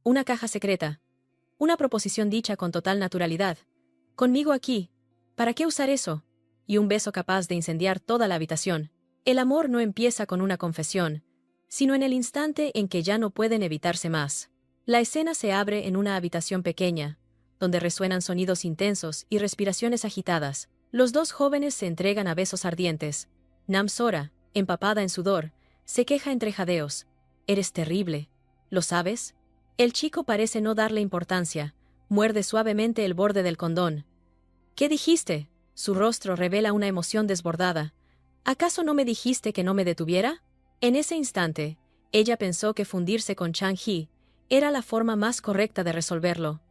Una caja secreta. Una proposición dicha con total naturalidad. Conmigo aquí. ¿Para qué usar eso? Y un beso capaz de incendiar toda la habitación. El amor no empieza con una confesión, sino en el instante en que ya no pueden evitarse más. La escena se abre en una habitación pequeña, donde resuenan sonidos intensos y respiraciones agitadas. Los dos jóvenes se entregan a besos ardientes. Namsora, empapada en sudor, se queja entre jadeos. «Eres terrible. ¿Lo sabes?» El chico parece no darle importancia. Muerde suavemente el borde del condón. «¿Qué dijiste?» Su rostro revela una emoción desbordada. «¿Acaso no me dijiste que no me detuviera?» En ese instante, ella pensó que fundirse con Chang-hee era la forma más correcta de resolverlo.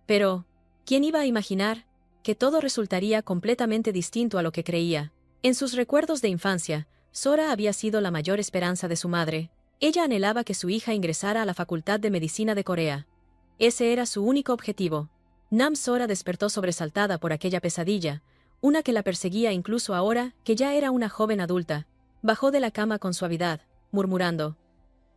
Pero, ¿quién iba a imaginar que todo resultaría completamente distinto a lo que creía? En sus recuerdos de infancia, Sora había sido la mayor esperanza de su madre. Ella anhelaba que su hija ingresara a la Facultad de Medicina de Corea. Ese era su único objetivo. Namsora despertó sobresaltada por aquella pesadilla, una que la perseguía incluso ahora que ya era una joven adulta. Bajó de la cama con suavidad, murmurando: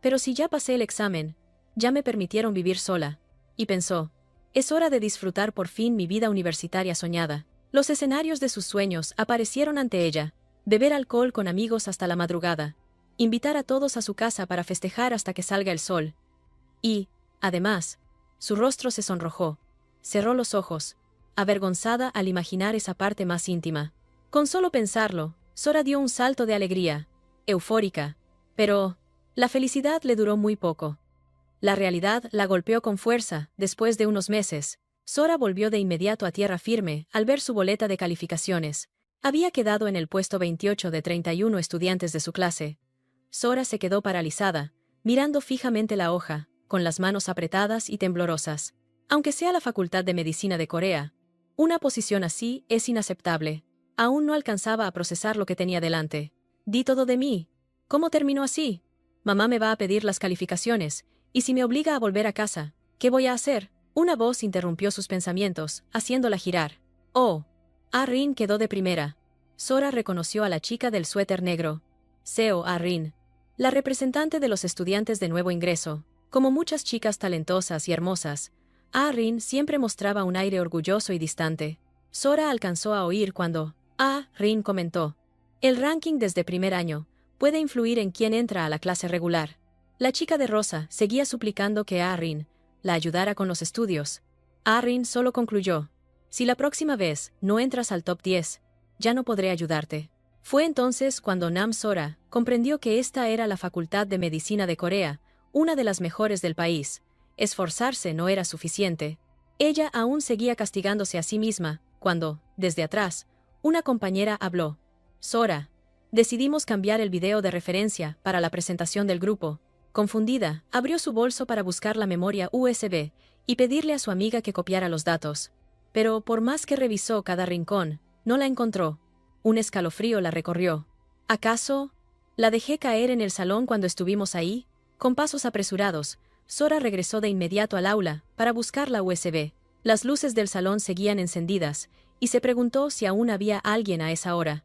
«Pero si ya pasé el examen, ya me permitieron vivir sola». Y pensó: «Es hora de disfrutar por fin mi vida universitaria soñada». Los escenarios de sus sueños aparecieron ante ella: beber alcohol con amigos hasta la madrugada, invitar a todos a su casa para festejar hasta que salga el sol. Y, además, su rostro se sonrojó. Cerró los ojos, avergonzada al imaginar esa parte más íntima. Con solo pensarlo, Sora dio un salto de alegría, eufórica. Pero la felicidad le duró muy poco. La realidad la golpeó con fuerza. Después de unos meses, Sora volvió de inmediato a tierra firme al ver su boleta de calificaciones. Había quedado en el puesto 28 de 31 estudiantes de su clase. Sora se quedó paralizada, mirando fijamente la hoja, con las manos apretadas y temblorosas. Aunque sea la Facultad de Medicina de Corea, una posición así es inaceptable. Aún no alcanzaba a procesar lo que tenía delante. «Di todo de mí. ¿Cómo terminó así? Mamá me va a pedir las calificaciones, y si me obliga a volver a casa, ¿qué voy a hacer?» Una voz interrumpió sus pensamientos, haciéndola girar. «Oh». Ah-rin quedó de primera. Sora reconoció a la chica del suéter negro. Seo Ah-rin, la representante de los estudiantes de nuevo ingreso. Como muchas chicas talentosas y hermosas, Ah-rin siempre mostraba un aire orgulloso y distante. Sora alcanzó a oír cuando Ah-rin comentó: «El ranking desde primer año puede influir en quién entra a la clase regular». La chica de rosa seguía suplicando que Ah-rin la ayudara con los estudios. Ah-rin solo concluyó: «Si la próxima vez no entras al top 10, ya no podré ayudarte». Fue entonces cuando Namsora comprendió que esta era la Facultad de Medicina de Corea, una de las mejores del país. Esforzarse no era suficiente. Ella aún seguía castigándose a sí misma, cuando, desde atrás, una compañera habló: «Sora, decidimos cambiar el video de referencia para la presentación del grupo». Confundida, abrió su bolso para buscar la memoria USB y pedirle a su amiga que copiara los datos. Pero por más que revisó cada rincón, no la encontró. Un escalofrío la recorrió. ¿Acaso la dejé caer en el salón cuando estuvimos ahí? Con pasos apresurados, Sora regresó de inmediato al aula para buscar la USB. Las luces del salón seguían encendidas, y se preguntó si aún había alguien a esa hora.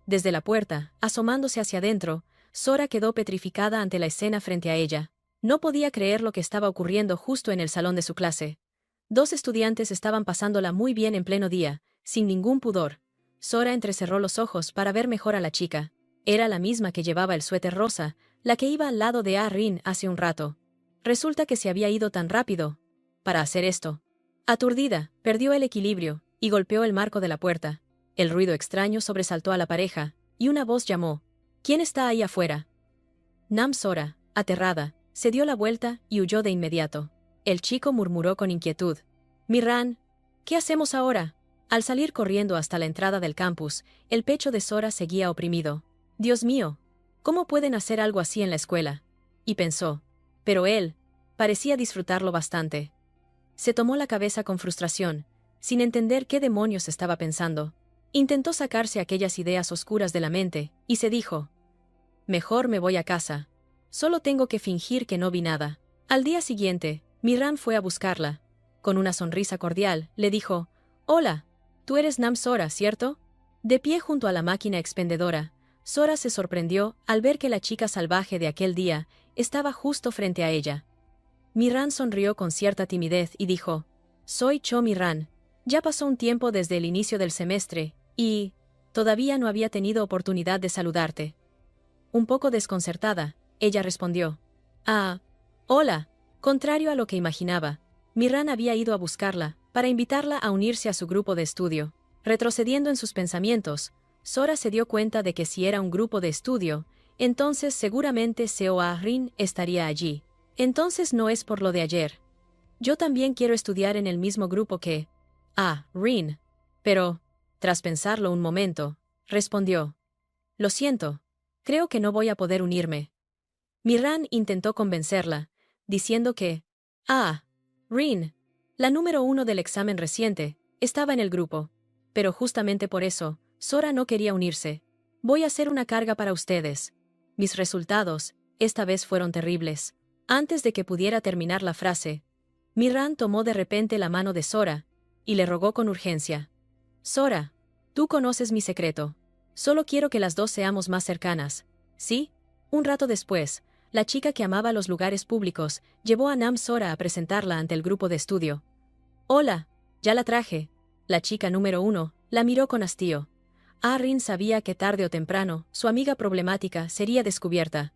Desde la puerta, asomándose hacia adentro, Sora quedó petrificada ante la escena frente a ella. No podía creer lo que estaba ocurriendo justo en el salón de su clase. Dos estudiantes estaban pasándola muy bien en pleno día, sin ningún pudor. Sora entrecerró los ojos para ver mejor a la chica. Era la misma que llevaba el suéter rosa, la que iba al lado de Ah-rin hace un rato. Resulta que se había ido tan rápido para hacer esto. Aturdida, perdió el equilibrio y golpeó el marco de la puerta. El ruido extraño sobresaltó a la pareja, y una voz llamó: «¿Quién está ahí afuera?». Namsora, aterrada, se dio la vuelta y huyó de inmediato. El chico murmuró con inquietud: «Mirran, ¿qué hacemos ahora?». Al salir corriendo hasta la entrada del campus, el pecho de Sora seguía oprimido. «Dios mío, ¿cómo pueden hacer algo así en la escuela?». Y pensó: «Pero él parecía disfrutarlo bastante». Se tomó la cabeza con frustración, sin entender qué demonios estaba pensando. Intentó sacarse aquellas ideas oscuras de la mente, y se dijo: «Mejor me voy a casa. Solo tengo que fingir que no vi nada». Al día siguiente, Mirran fue a buscarla. Con una sonrisa cordial, le dijo: «Hola, tú eres Namsora, ¿cierto?». De pie junto a la máquina expendedora, Sora se sorprendió al ver que la chica salvaje de aquel día estaba justo frente a ella. Mi-ran sonrió con cierta timidez y dijo, «Soy Cho Mi-ran. Ya pasó un tiempo desde el inicio del semestre, y todavía no había tenido oportunidad de saludarte». Un poco desconcertada, ella respondió, «Ah, hola». Contrario a lo que imaginaba, Mi-ran había ido a buscarla, para invitarla a unirse a su grupo de estudio. Retrocediendo en sus pensamientos, Sora se dio cuenta de que si era un grupo de estudio, entonces seguramente Seo Ah-rin estaría allí. Entonces no es por lo de ayer. Yo también quiero estudiar en el mismo grupo que Rin. Pero, tras pensarlo un momento, respondió, «Lo siento, creo que no voy a poder unirme». Mi-ran intentó convencerla, diciendo que Rin, la número 1 del examen reciente, estaba en el grupo. Pero justamente por eso, Sora no quería unirse. «Voy a ser una carga para ustedes». Mis resultados, esta vez fueron terribles. Antes de que pudiera terminar la frase, Mi-ran tomó de repente la mano de Sora y le rogó con urgencia. «Sora, tú conoces mi secreto. Solo quiero que las dos seamos más cercanas. ¿Sí?». Un rato después, la chica que amaba los lugares públicos llevó a Nam-Sora a presentarla ante el grupo de estudio. «Hola, ya la traje». La chica número 1 la miró con hastío. Ah-rin sabía que tarde o temprano su amiga problemática sería descubierta.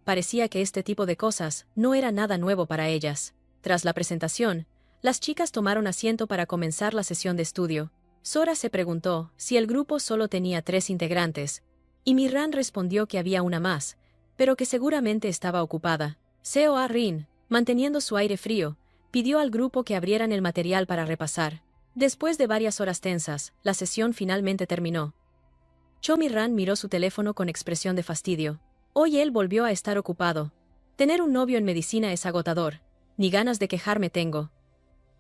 Parecía que este tipo de cosas no era nada nuevo para ellas. Tras la presentación, las chicas tomaron asiento para comenzar la sesión de estudio. Sora se preguntó si el grupo solo tenía 3 integrantes, y Mi-ran respondió que había una más, pero que seguramente estaba ocupada. Seo Ah-rin, manteniendo su aire frío, pidió al grupo que abrieran el material para repasar. Después de varias horas tensas, la sesión finalmente terminó. Cho Mi-ran miró su teléfono con expresión de fastidio. Hoy él volvió a estar ocupado. Tener un novio en medicina es agotador. Ni ganas de quejarme tengo.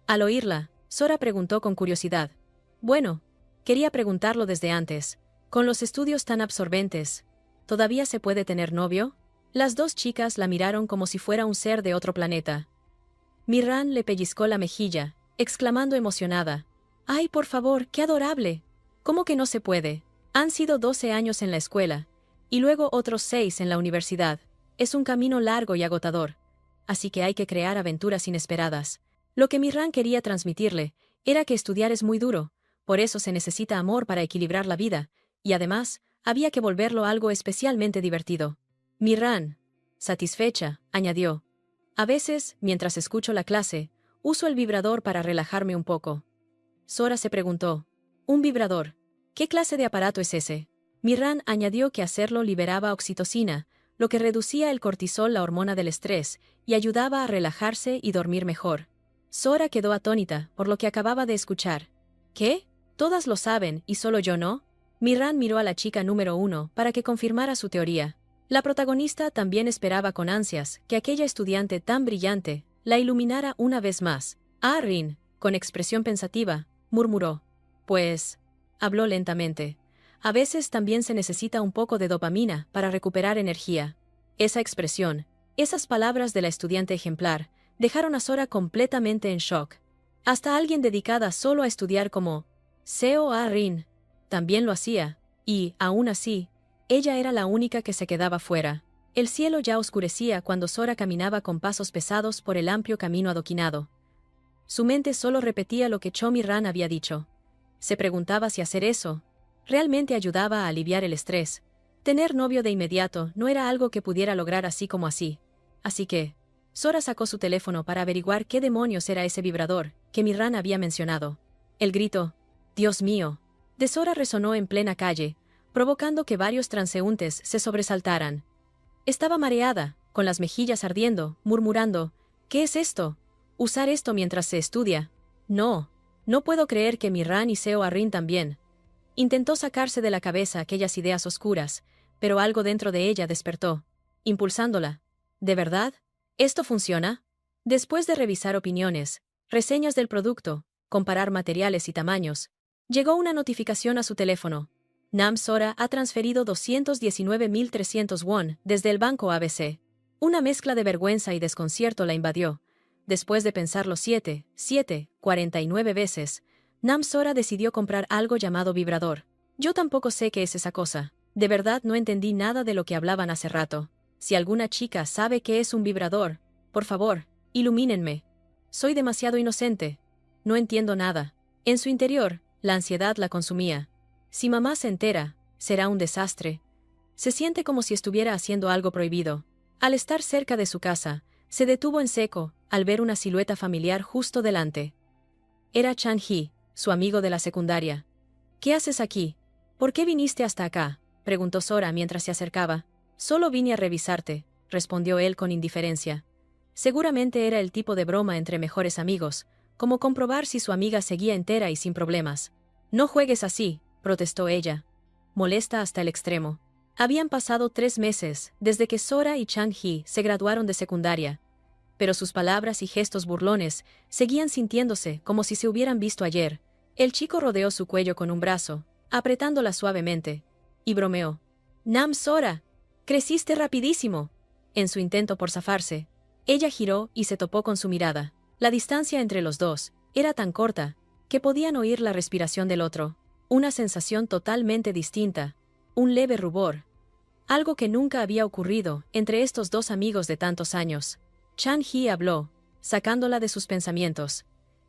Al oírla, Sora preguntó con curiosidad. Bueno, quería preguntarlo desde antes. Con los estudios tan absorbentes, ¿todavía se puede tener novio? Las dos chicas la miraron como si fuera un ser de otro planeta. Mi-ran le pellizcó la mejilla, exclamando emocionada. «¡Ay, por favor, qué adorable! ¿Cómo que no se puede? Han sido 12 años en la escuela, y luego otros 6 en la universidad. Es un camino largo y agotador. Así que hay que crear aventuras inesperadas». Lo que Mi-ran quería transmitirle era que estudiar es muy duro, por eso se necesita amor para equilibrar la vida, y además, había que volverlo algo especialmente divertido. Mi-ran, satisfecha, añadió. «A veces, mientras escucho la clase, uso el vibrador para relajarme un poco». Sora se preguntó, «¿Un vibrador? ¿Qué clase de aparato es ese?». Mi-ran añadió que hacerlo liberaba oxitocina, lo que reducía el cortisol, la hormona del estrés, y ayudaba a relajarse y dormir mejor. Sora quedó atónita por lo que acababa de escuchar. «¿Qué? ¿Todas lo saben y solo yo no?». Mi-ran miró a la chica número 1 para que confirmara su teoría. La protagonista también esperaba con ansias que aquella estudiante tan brillante la iluminara una vez más. Ah-rin, con expresión pensativa, murmuró. «Pues», habló lentamente, «a veces también se necesita un poco de dopamina para recuperar energía». Esa expresión, esas palabras de la estudiante ejemplar, dejaron a Sora completamente en shock. Hasta alguien dedicada solo a estudiar como Seo Ah-rin también lo hacía, y, aún así, ella era la única que se quedaba fuera. El cielo ya oscurecía cuando Sora caminaba con pasos pesados por el amplio camino adoquinado. Su mente solo repetía lo que Cho Mi-ran había dicho. Se preguntaba si hacer eso realmente ayudaba a aliviar el estrés. Tener novio de inmediato no era algo que pudiera lograr así como así. Así que, Sora sacó su teléfono para averiguar qué demonios era ese vibrador que Mi-ran había mencionado. El grito, «Dios mío», de Sora resonó en plena calle, provocando que varios transeúntes se sobresaltaran. Estaba mareada, con las mejillas ardiendo, murmurando, «¿Qué es esto? ¿Usar esto mientras se estudia? No, no puedo creer que Mi-ran y Seo Ah-rin también». Intentó sacarse de la cabeza aquellas ideas oscuras, pero algo dentro de ella despertó, impulsándola. ¿De verdad? ¿Esto funciona? Después de revisar opiniones, reseñas del producto, comparar materiales y tamaños, llegó una notificación a su teléfono. Nam-Sora ha transferido 219.300 won desde el banco ABC. Una mezcla de vergüenza y desconcierto la invadió. Después de pensarlo 49 veces, Nam-Sora decidió comprar algo llamado vibrador. «Yo tampoco sé qué es esa cosa. De verdad no entendí nada de lo que hablaban hace rato. Si alguna chica sabe qué es un vibrador, por favor, Ilumínenme. Soy demasiado inocente. No entiendo nada. En su interior, la ansiedad la consumía. Si mamá se entera, será un desastre. Se siente como si estuviera haciendo algo prohibido. Al estar cerca de su casa, se detuvo en seco, al ver una silueta familiar justo delante. Era Chan-hee, su amigo de la secundaria. ¿Qué haces aquí? ¿Por qué viniste hasta acá?, preguntó Sora mientras se acercaba. Solo vine a revisarte, respondió él con indiferencia. Seguramente era el tipo de broma entre mejores amigos, como comprobar si su amiga seguía entera y sin problemas. No juegues así, protestó ella, molesta hasta el extremo. Habían pasado 3 meses desde que Sora y Chan-hee se graduaron de secundaria, pero sus palabras y gestos burlones seguían sintiéndose como si se hubieran visto ayer. El chico rodeó su cuello con un brazo, apretándola suavemente, y bromeó. «Nam Sora, creciste rapidísimo». En su intento por zafarse, ella giró y se topó con su mirada. La distancia entre los dos era tan corta que podían oír la respiración del otro. Una sensación totalmente distinta, un leve rubor. Algo que nunca había ocurrido entre estos dos amigos de tantos años. Chan-hee habló, sacándola de sus pensamientos.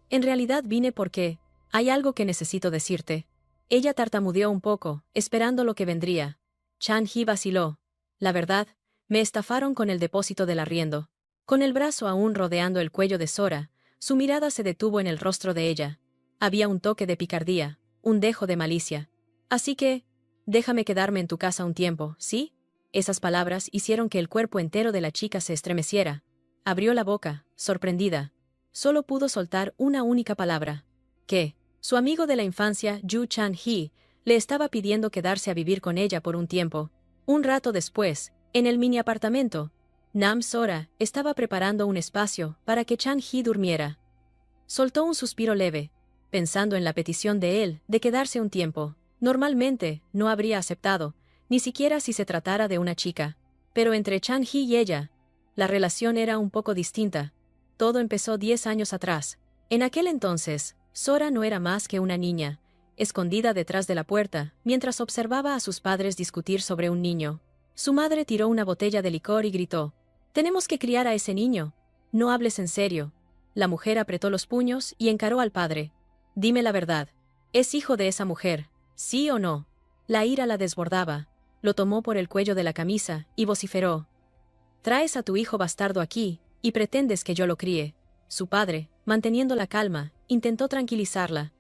«En realidad vine porque hay algo que necesito decirte». Ella tartamudeó un poco, esperando lo que vendría. Chan-hee vaciló. «La verdad, me estafaron con el depósito del arriendo». Con el brazo aún rodeando el cuello de Sora, su mirada se detuvo en el rostro de ella. Había un toque de picardía, un dejo de malicia. «Así que, déjame quedarme en tu casa un tiempo, ¿sí?» Esas palabras hicieron que el cuerpo entero de la chica se estremeciera. Abrió la boca, sorprendida. Solo pudo soltar una única palabra. ¿Qué? Su amigo de la infancia, Yu Chan-hee, le estaba pidiendo quedarse a vivir con ella por un tiempo. Un rato después, en el mini apartamento, Nam Sora estaba preparando un espacio para que Chan-hee durmiera. Soltó un suspiro leve, pensando en la petición de él de quedarse un tiempo. Normalmente, no habría aceptado, ni siquiera si se tratara de una chica. Pero entre Chan-hee y ella, la relación era un poco distinta. Todo empezó 10 años atrás. En aquel entonces, Sora no era más que una niña, escondida detrás de la puerta, mientras observaba a sus padres discutir sobre un niño. Su madre tiró una botella de licor y gritó: «Tenemos que criar a ese niño. No hables en serio». La mujer apretó los puños y encaró al padre. «Dime la verdad. ¿Es hijo de esa mujer, sí o no?» La ira la desbordaba. Lo tomó por el cuello de la camisa y vociferó: «Traes a tu hijo bastardo aquí, y pretendes que yo lo críe». Su padre, manteniendo la calma, intentó tranquilizarla.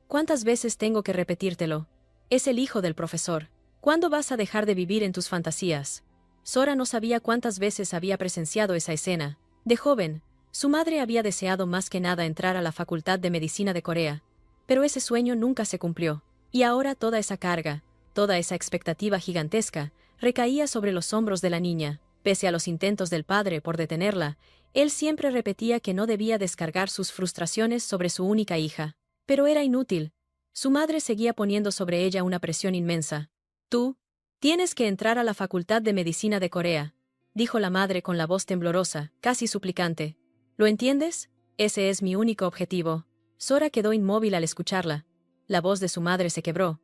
«¿Cuántas veces tengo que repetírtelo? Es el hijo del profesor. ¿Cuándo vas a dejar de vivir en tus fantasías?» Sora no sabía cuántas veces había presenciado esa escena. De joven, su madre había deseado más que nada entrar a la Facultad de Medicina de Corea. Pero ese sueño nunca se cumplió. Y ahora toda esa carga, toda esa expectativa gigantesca, recaía sobre los hombros de la niña. Pese a los intentos del padre por detenerla, él siempre repetía que no debía descargar sus frustraciones sobre su única hija. Pero era inútil. Su madre seguía poniendo sobre ella una presión inmensa. «Tú tienes que entrar a la Facultad de Medicina de Corea», dijo la madre con la voz temblorosa, casi suplicante. «¿Lo entiendes? Ese es mi único objetivo». Sora quedó inmóvil al escucharla. La voz de su madre se quebró.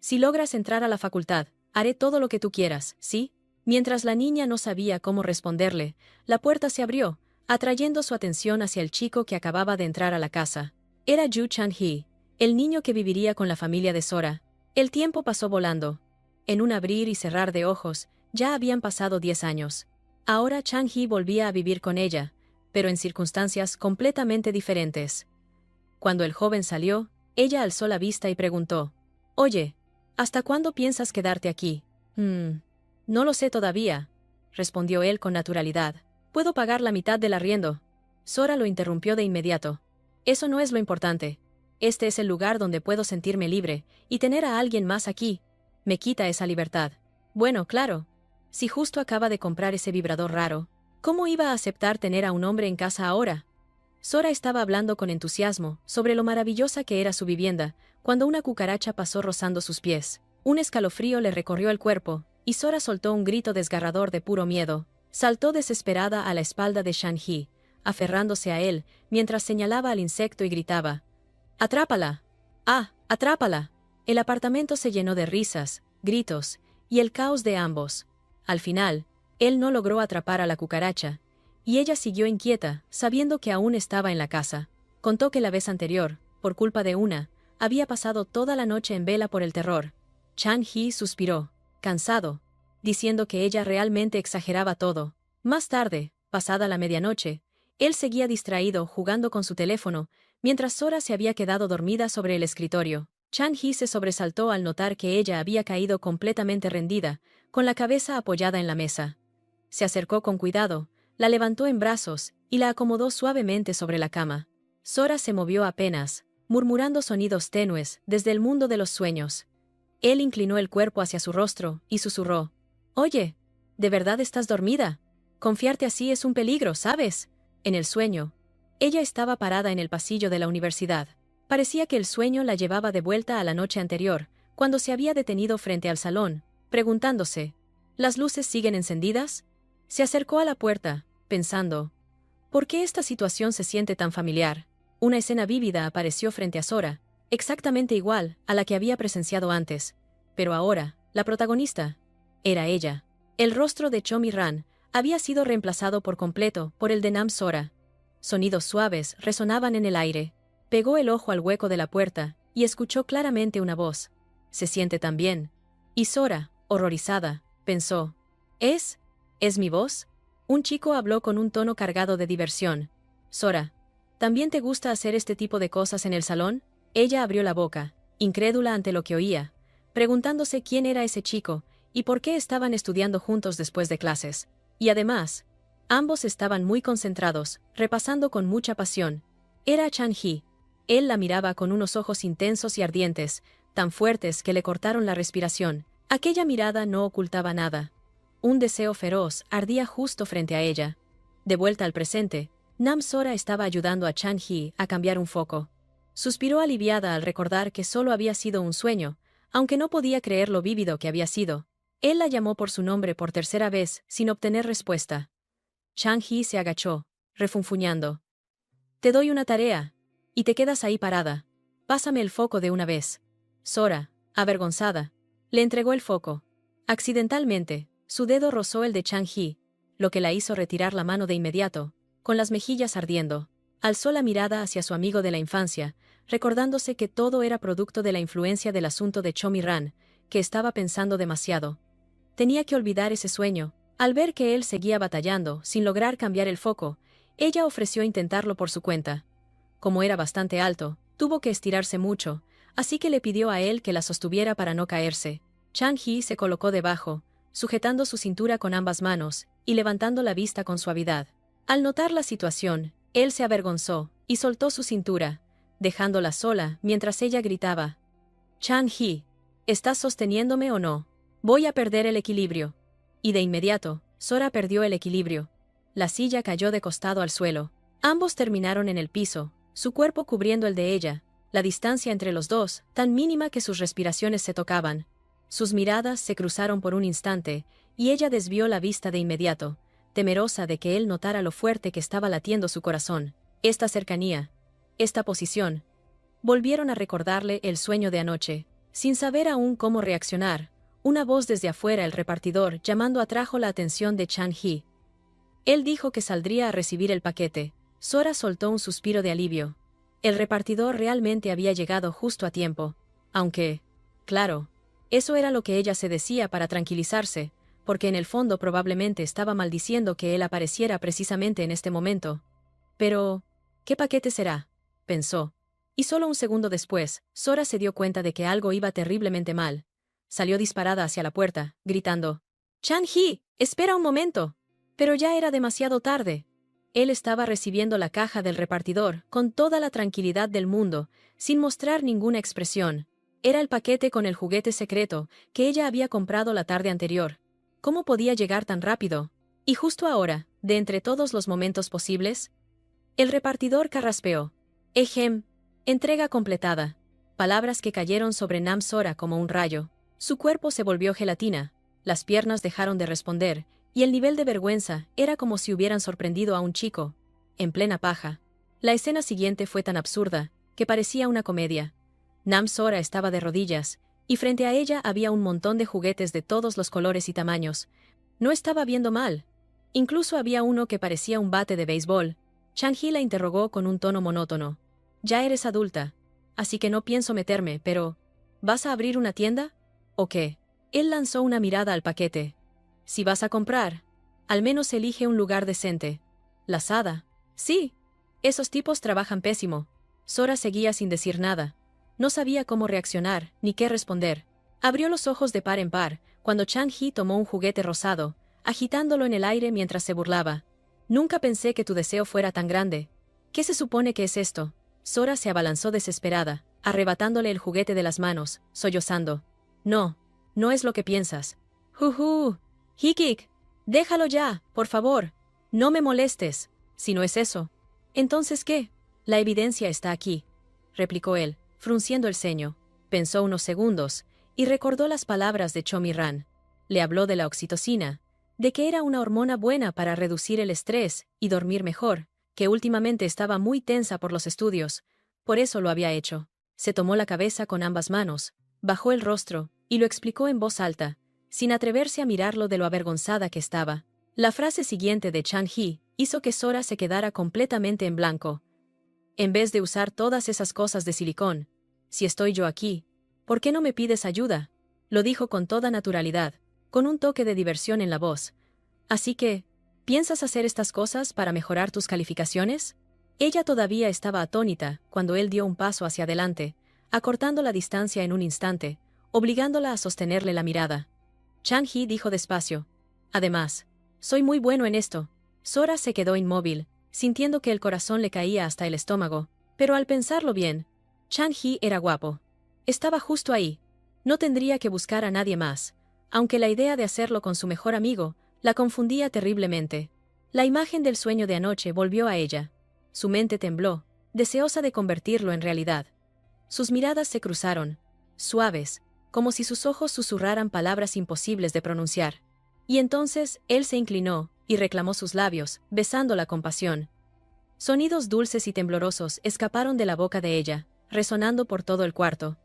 «Si logras entrar a la facultad, haré todo lo que tú quieras, ¿sí?» Mientras la niña no sabía cómo responderle, la puerta se abrió, atrayendo su atención hacia el chico que acababa de entrar a la casa. Era Yu Chan-hee, el niño que viviría con la familia de Sora. El tiempo pasó volando. En un abrir y cerrar de ojos, ya habían pasado 10 años. Ahora Chan-hee volvía a vivir con ella, pero en circunstancias completamente diferentes. Cuando el joven salió, ella alzó la vista y preguntó: «Oye, ¿hasta cuándo piensas quedarte aquí?» No lo sé todavía», respondió él con naturalidad. «Puedo pagar la mitad del arriendo». Sora lo interrumpió de inmediato. «Eso no es lo importante. Este es el lugar donde puedo sentirme libre, y tener a alguien más aquí me quita esa libertad». «Bueno, claro. Si justo acaba de comprar ese vibrador raro, ¿cómo iba a aceptar tener a un hombre en casa ahora?» Sora estaba hablando con entusiasmo sobre lo maravillosa que era su vivienda, cuando una cucaracha pasó rozando sus pies. Un escalofrío le recorrió el cuerpo, y Sora soltó un grito desgarrador de puro miedo. Saltó desesperada a la espalda de Chan-hee, aferrándose a él, mientras señalaba al insecto y gritaba: «¡Atrápala! ¡Ah, atrápala!». El apartamento se llenó de risas, gritos, y el caos de ambos. Al final, él no logró atrapar a la cucaracha, y ella siguió inquieta, sabiendo que aún estaba en la casa. Contó que la vez anterior, por culpa de una, había pasado toda la noche en vela por el terror. Chan-hee suspiró, cansado, diciendo que ella realmente exageraba todo. Más tarde, pasada la medianoche, él seguía distraído jugando con su teléfono, mientras Sora se había quedado dormida sobre el escritorio. Chan-hee se sobresaltó al notar que ella había caído completamente rendida, con la cabeza apoyada en la mesa. Se acercó con cuidado, la levantó en brazos y la acomodó suavemente sobre la cama. Sora se movió apenas, murmurando sonidos tenues desde el mundo de los sueños. Él inclinó el cuerpo hacia su rostro y susurró: «Oye, ¿de verdad estás dormida? Confiarte así es un peligro, ¿sabes?». En el sueño, ella estaba parada en el pasillo de la universidad. Parecía que el sueño la llevaba de vuelta a la noche anterior, cuando se había detenido frente al salón, preguntándose: ¿las luces siguen encendidas? Se acercó a la puerta, pensando: ¿por qué esta situación se siente tan familiar? Una escena vívida apareció frente a Sora, exactamente igual a la que había presenciado antes. Pero ahora, la protagonista era ella. El rostro de Chomi-ran había sido reemplazado por completo por el de Nam-Sora. Sonidos suaves resonaban en el aire. Pegó el ojo al hueco de la puerta y escuchó claramente una voz: «¿Se siente tan bien?». Y Sora, horrorizada, pensó: ¿Es mi voz? Un chico habló con un tono cargado de diversión. «Sora, ¿también te gusta hacer este tipo de cosas en el salón?». Ella abrió la boca, incrédula ante lo que oía, preguntándose quién era ese chico y por qué estaban estudiando juntos después de clases. Y además, ambos estaban muy concentrados, repasando con mucha pasión. Era Chan-hee. Él la miraba con unos ojos intensos y ardientes, tan fuertes que le cortaron la respiración. Aquella mirada no ocultaba nada. Un deseo feroz ardía justo frente a ella. De vuelta al presente, Nam-Sora estaba ayudando a Chan-hee a cambiar un foco. Suspiró aliviada al recordar que solo había sido un sueño, aunque no podía creer lo vívido que había sido. Él la llamó por su nombre por tercera vez, sin obtener respuesta. Chan-hee se agachó, refunfuñando. «Te doy una tarea, y te quedas ahí parada. Pásame el foco de una vez». Sora, avergonzada, le entregó el foco. Accidentalmente, su dedo rozó el de Chan-hee, lo que la hizo retirar la mano de inmediato, con las mejillas ardiendo. Alzó la mirada hacia su amigo de la infancia, recordándose que todo era producto de la influencia del asunto de Chomi-ran, que estaba pensando demasiado. Tenía que olvidar ese sueño. Al ver que él seguía batallando, sin lograr cambiar el foco, ella ofreció intentarlo por su cuenta. Como era bastante alto, tuvo que estirarse mucho, así que le pidió a él que la sostuviera para no caerse. Chan-hee se colocó debajo, sujetando su cintura con ambas manos, y levantando la vista con suavidad. Al notar la situación, él se avergonzó, y soltó su cintura, dejándola sola mientras ella gritaba: «Chan-hee, ¿estás sosteniéndome o no? Voy a perder el equilibrio». Y de inmediato, Sora perdió el equilibrio. La silla cayó de costado al suelo. Ambos terminaron en el piso, su cuerpo cubriendo el de ella, la distancia entre los dos, tan mínima que sus respiraciones se tocaban. Sus miradas se cruzaron por un instante, y ella desvió la vista de inmediato, temerosa de que él notara lo fuerte que estaba latiendo su corazón. Esta cercanía, esta posición, volvieron a recordarle el sueño de anoche. Sin saber aún cómo reaccionar, una voz desde afuera, el repartidor llamando, atrajo la atención de Chan-hee. Él dijo que saldría a recibir el paquete. Sora soltó un suspiro de alivio. El repartidor realmente había llegado justo a tiempo. Aunque, claro, eso era lo que ella se decía para tranquilizarse, porque en el fondo probablemente estaba maldiciendo que él apareciera precisamente en este momento. Pero, ¿qué paquete será?, pensó. Y solo un segundo después, Sora se dio cuenta de que algo iba terriblemente mal. Salió disparada hacia la puerta, gritando: «Chan-hee, espera un momento». Pero ya era demasiado tarde. Él estaba recibiendo la caja del repartidor con toda la tranquilidad del mundo, sin mostrar ninguna expresión. Era el paquete con el juguete secreto que ella había comprado la tarde anterior. ¿Cómo podía llegar tan rápido? Y justo ahora, de entre todos los momentos posibles. El repartidor carraspeó: «Ejem, entrega completada». Palabras que cayeron sobre Nam-Sora como un rayo. Su cuerpo se volvió gelatina, las piernas dejaron de responder, y el nivel de vergüenza era como si hubieran sorprendido a un chico, en plena paja. La escena siguiente fue tan absurda, que parecía una comedia. Nam-Sora estaba de rodillas, y frente a ella había un montón de juguetes de todos los colores y tamaños. No estaba viendo mal. Incluso había uno que parecía un bate de béisbol. Chang-hee la interrogó con un tono monótono. Ya eres adulta, así que no pienso meterme, pero ¿vas a abrir una tienda? ¿O qué? Él lanzó una mirada al paquete. Si vas a comprar, al menos elige un lugar decente. Lazada. Sí. Esos tipos trabajan pésimo. Sora seguía sin decir nada. No sabía cómo reaccionar, ni qué responder. Abrió los ojos de par en par, cuando Chang-hee tomó un juguete rosado, agitándolo en el aire mientras se burlaba. Nunca pensé que tu deseo fuera tan grande. ¿Qué se supone que es esto? Sora se abalanzó desesperada, arrebatándole el juguete de las manos, sollozando. No, no es lo que piensas. ¡Jujú! ¡Hikik! Déjalo ya, por favor. No me molestes. Si no es eso. ¿Entonces qué? La evidencia está aquí, replicó él, frunciendo el ceño. Pensó unos segundos, y recordó las palabras de Chomi-ran. Le habló de la oxitocina, de que era una hormona buena para reducir el estrés y dormir mejor, que últimamente estaba muy tensa por los estudios, por eso lo había hecho. Se tomó la cabeza con ambas manos, bajó el rostro, y lo explicó en voz alta, sin atreverse a mirarlo de lo avergonzada que estaba. La frase siguiente de Chang-hee hizo que Sora se quedara completamente en blanco. En vez de usar todas esas cosas de silicón, si estoy yo aquí, ¿por qué no me pides ayuda? Lo dijo con toda naturalidad, con un toque de diversión en la voz. Así que, ¿piensas hacer estas cosas para mejorar tus calificaciones? Ella todavía estaba atónita cuando él dio un paso hacia adelante, acortando la distancia en un instante, obligándola a sostenerle la mirada. Chang-hee dijo despacio. Además, soy muy bueno en esto. Sora se quedó inmóvil, sintiendo que el corazón le caía hasta el estómago, pero al pensarlo bien, Chang-hee era guapo. Estaba justo ahí. No tendría que buscar a nadie más, aunque la idea de hacerlo con su mejor amigo la confundía terriblemente. La imagen del sueño de anoche volvió a ella. Su mente tembló, deseosa de convertirlo en realidad. Sus miradas se cruzaron, suaves, como si sus ojos susurraran palabras imposibles de pronunciar. Y entonces él se inclinó y reclamó sus labios, besándola con pasión. Sonidos dulces y temblorosos escaparon de la boca de ella, resonando por todo el cuarto.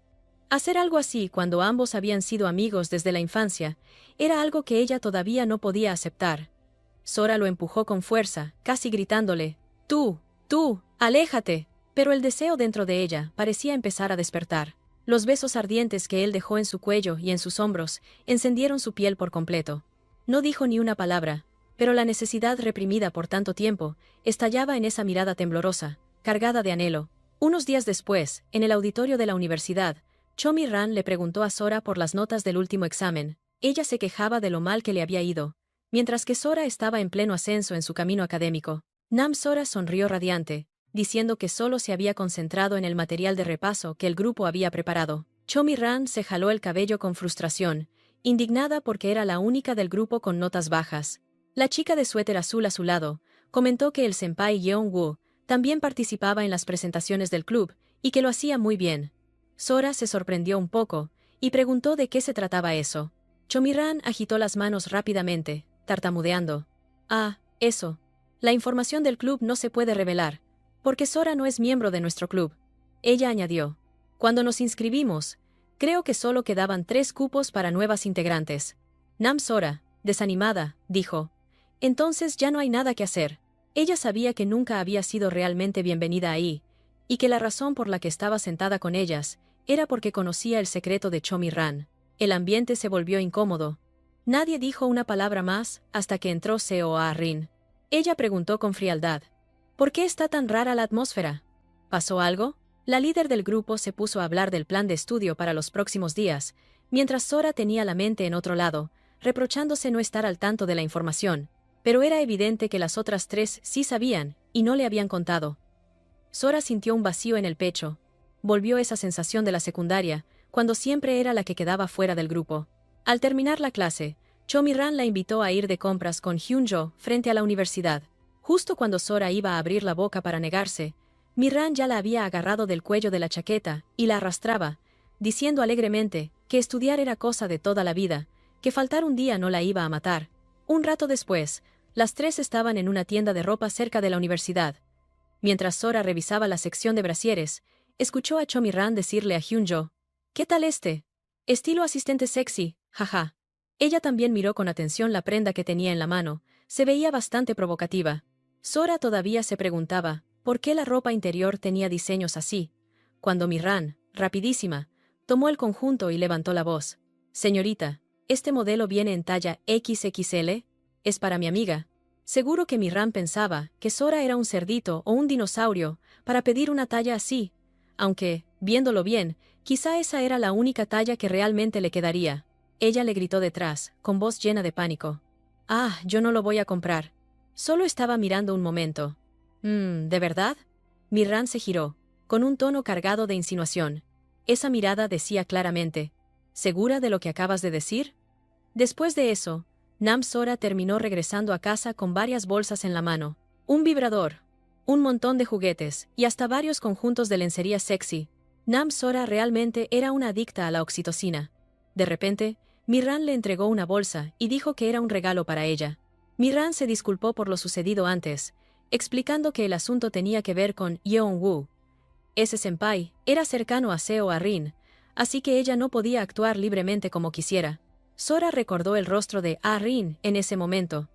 Hacer algo así cuando ambos habían sido amigos desde la infancia era algo que ella todavía no podía aceptar. Sora lo empujó con fuerza, casi gritándole, tú, aléjate. Pero el deseo dentro de ella parecía empezar a despertar. Los besos ardientes que él dejó en su cuello y en sus hombros encendieron su piel por completo. No dijo ni una palabra, pero la necesidad reprimida por tanto tiempo estallaba en esa mirada temblorosa, cargada de anhelo. Unos días después, en el auditorio de la universidad, Chomi-ran le preguntó a Sora por las notas del último examen. Ella se quejaba de lo mal que le había ido, mientras que Sora estaba en pleno ascenso en su camino académico. Sora sonrió radiante, diciendo que solo se había concentrado en el material de repaso que el grupo había preparado. Chomi-ran se jaló el cabello con frustración, indignada porque era la única del grupo con notas bajas. La chica de suéter azul a su lado comentó que el senpai Yeon-woo también participaba en las presentaciones del club y que lo hacía muy bien. Sora se sorprendió un poco y preguntó de qué se trataba eso. Chomi-ran agitó las manos rápidamente, tartamudeando. Ah, eso. La información del club no se puede revelar, porque Sora no es miembro de nuestro club. Ella añadió. Cuando nos inscribimos, creo que solo quedaban 3 cupos para nuevas integrantes. Sora, desanimada, dijo. Entonces ya no hay nada que hacer. Ella sabía que nunca había sido realmente bienvenida ahí, y que la razón por la que estaba sentada con ellas era porque conocía el secreto de Chomi-ran. El ambiente se volvió incómodo. Nadie dijo una palabra más hasta que entró Seo-ah-rin. Ella preguntó con frialdad. ¿Por qué está tan rara la atmósfera? ¿Pasó algo? La líder del grupo se puso a hablar del plan de estudio para los próximos días, mientras Sora tenía la mente en otro lado, reprochándose no estar al tanto de la información, pero era evidente que las otras 3 sí sabían, y no le habían contado. Sora sintió un vacío en el pecho. Volvió esa sensación de la secundaria, cuando siempre era la que quedaba fuera del grupo. Al terminar la clase, Chomi-ran la invitó a ir de compras con Hyun-jo frente a la universidad. Justo cuando Sora iba a abrir la boca para negarse, Mi-ran ya la había agarrado del cuello de la chaqueta y la arrastraba, diciendo alegremente que estudiar era cosa de toda la vida, que faltar un día no la iba a matar. Un rato después, las 3 estaban en una tienda de ropa cerca de la universidad. Mientras Sora revisaba la sección de brasieres, escuchó a Chomi-ran decirle a Hyun-jo, ¿qué tal este? Estilo asistente sexy, jaja. Ella también miró con atención la prenda que tenía en la mano, se veía bastante provocativa. Sora todavía se preguntaba por qué la ropa interior tenía diseños así, cuando Mirran, rapidísima, tomó el conjunto y levantó la voz. Señorita, ¿este modelo viene en talla XXL? Es para mi amiga. Seguro que Mirran pensaba que Sora era un cerdito o un dinosaurio para pedir una talla así, aunque, viéndolo bien, quizá esa era la única talla que realmente le quedaría. Ella le gritó detrás, con voz llena de pánico. Ah, yo no lo voy a comprar. Solo estaba mirando un momento. ¿De verdad? Mirran se giró, con un tono cargado de insinuación. Esa mirada decía claramente, ¿segura de lo que acabas de decir? Después de eso, Sora terminó regresando a casa con varias bolsas en la mano, un vibrador, un montón de juguetes y hasta varios conjuntos de lencería sexy. Sora realmente era una adicta a la oxitocina. De repente, Mirran le entregó una bolsa y dijo que era un regalo para ella. Mirran se disculpó por lo sucedido antes, explicando que el asunto tenía que ver con Yeon-woo. Ese senpai era cercano a Seo Rin, así que ella no podía actuar libremente como quisiera. Sora recordó el rostro de Rin en ese momento.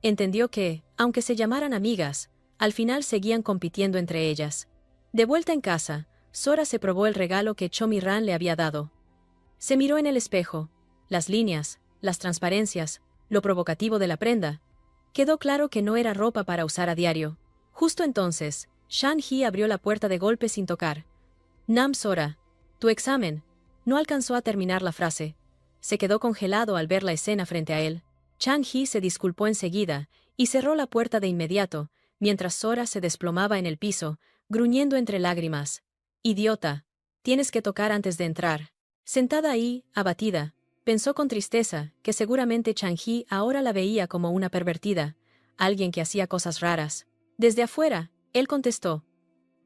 Entendió que, aunque se llamaran amigas, al final seguían compitiendo entre ellas. De vuelta en casa, Sora se probó el regalo que Cho Mirran le había dado. Se miró en el espejo. Las líneas, las transparencias, lo provocativo de la prenda. Quedó claro que no era ropa para usar a diario. Justo entonces, Shan-hee abrió la puerta de golpe sin tocar. Sora, tu examen. No alcanzó a terminar la frase. Se quedó congelado al ver la escena frente a él. Chan-hee se disculpó enseguida y cerró la puerta de inmediato, mientras Sora se desplomaba en el piso, gruñendo entre lágrimas. Idiota. Tienes que tocar antes de entrar. Sentada ahí, abatida, pensó con tristeza que seguramente Chan-hee ahora la veía como una pervertida, alguien que hacía cosas raras. Desde afuera, él contestó.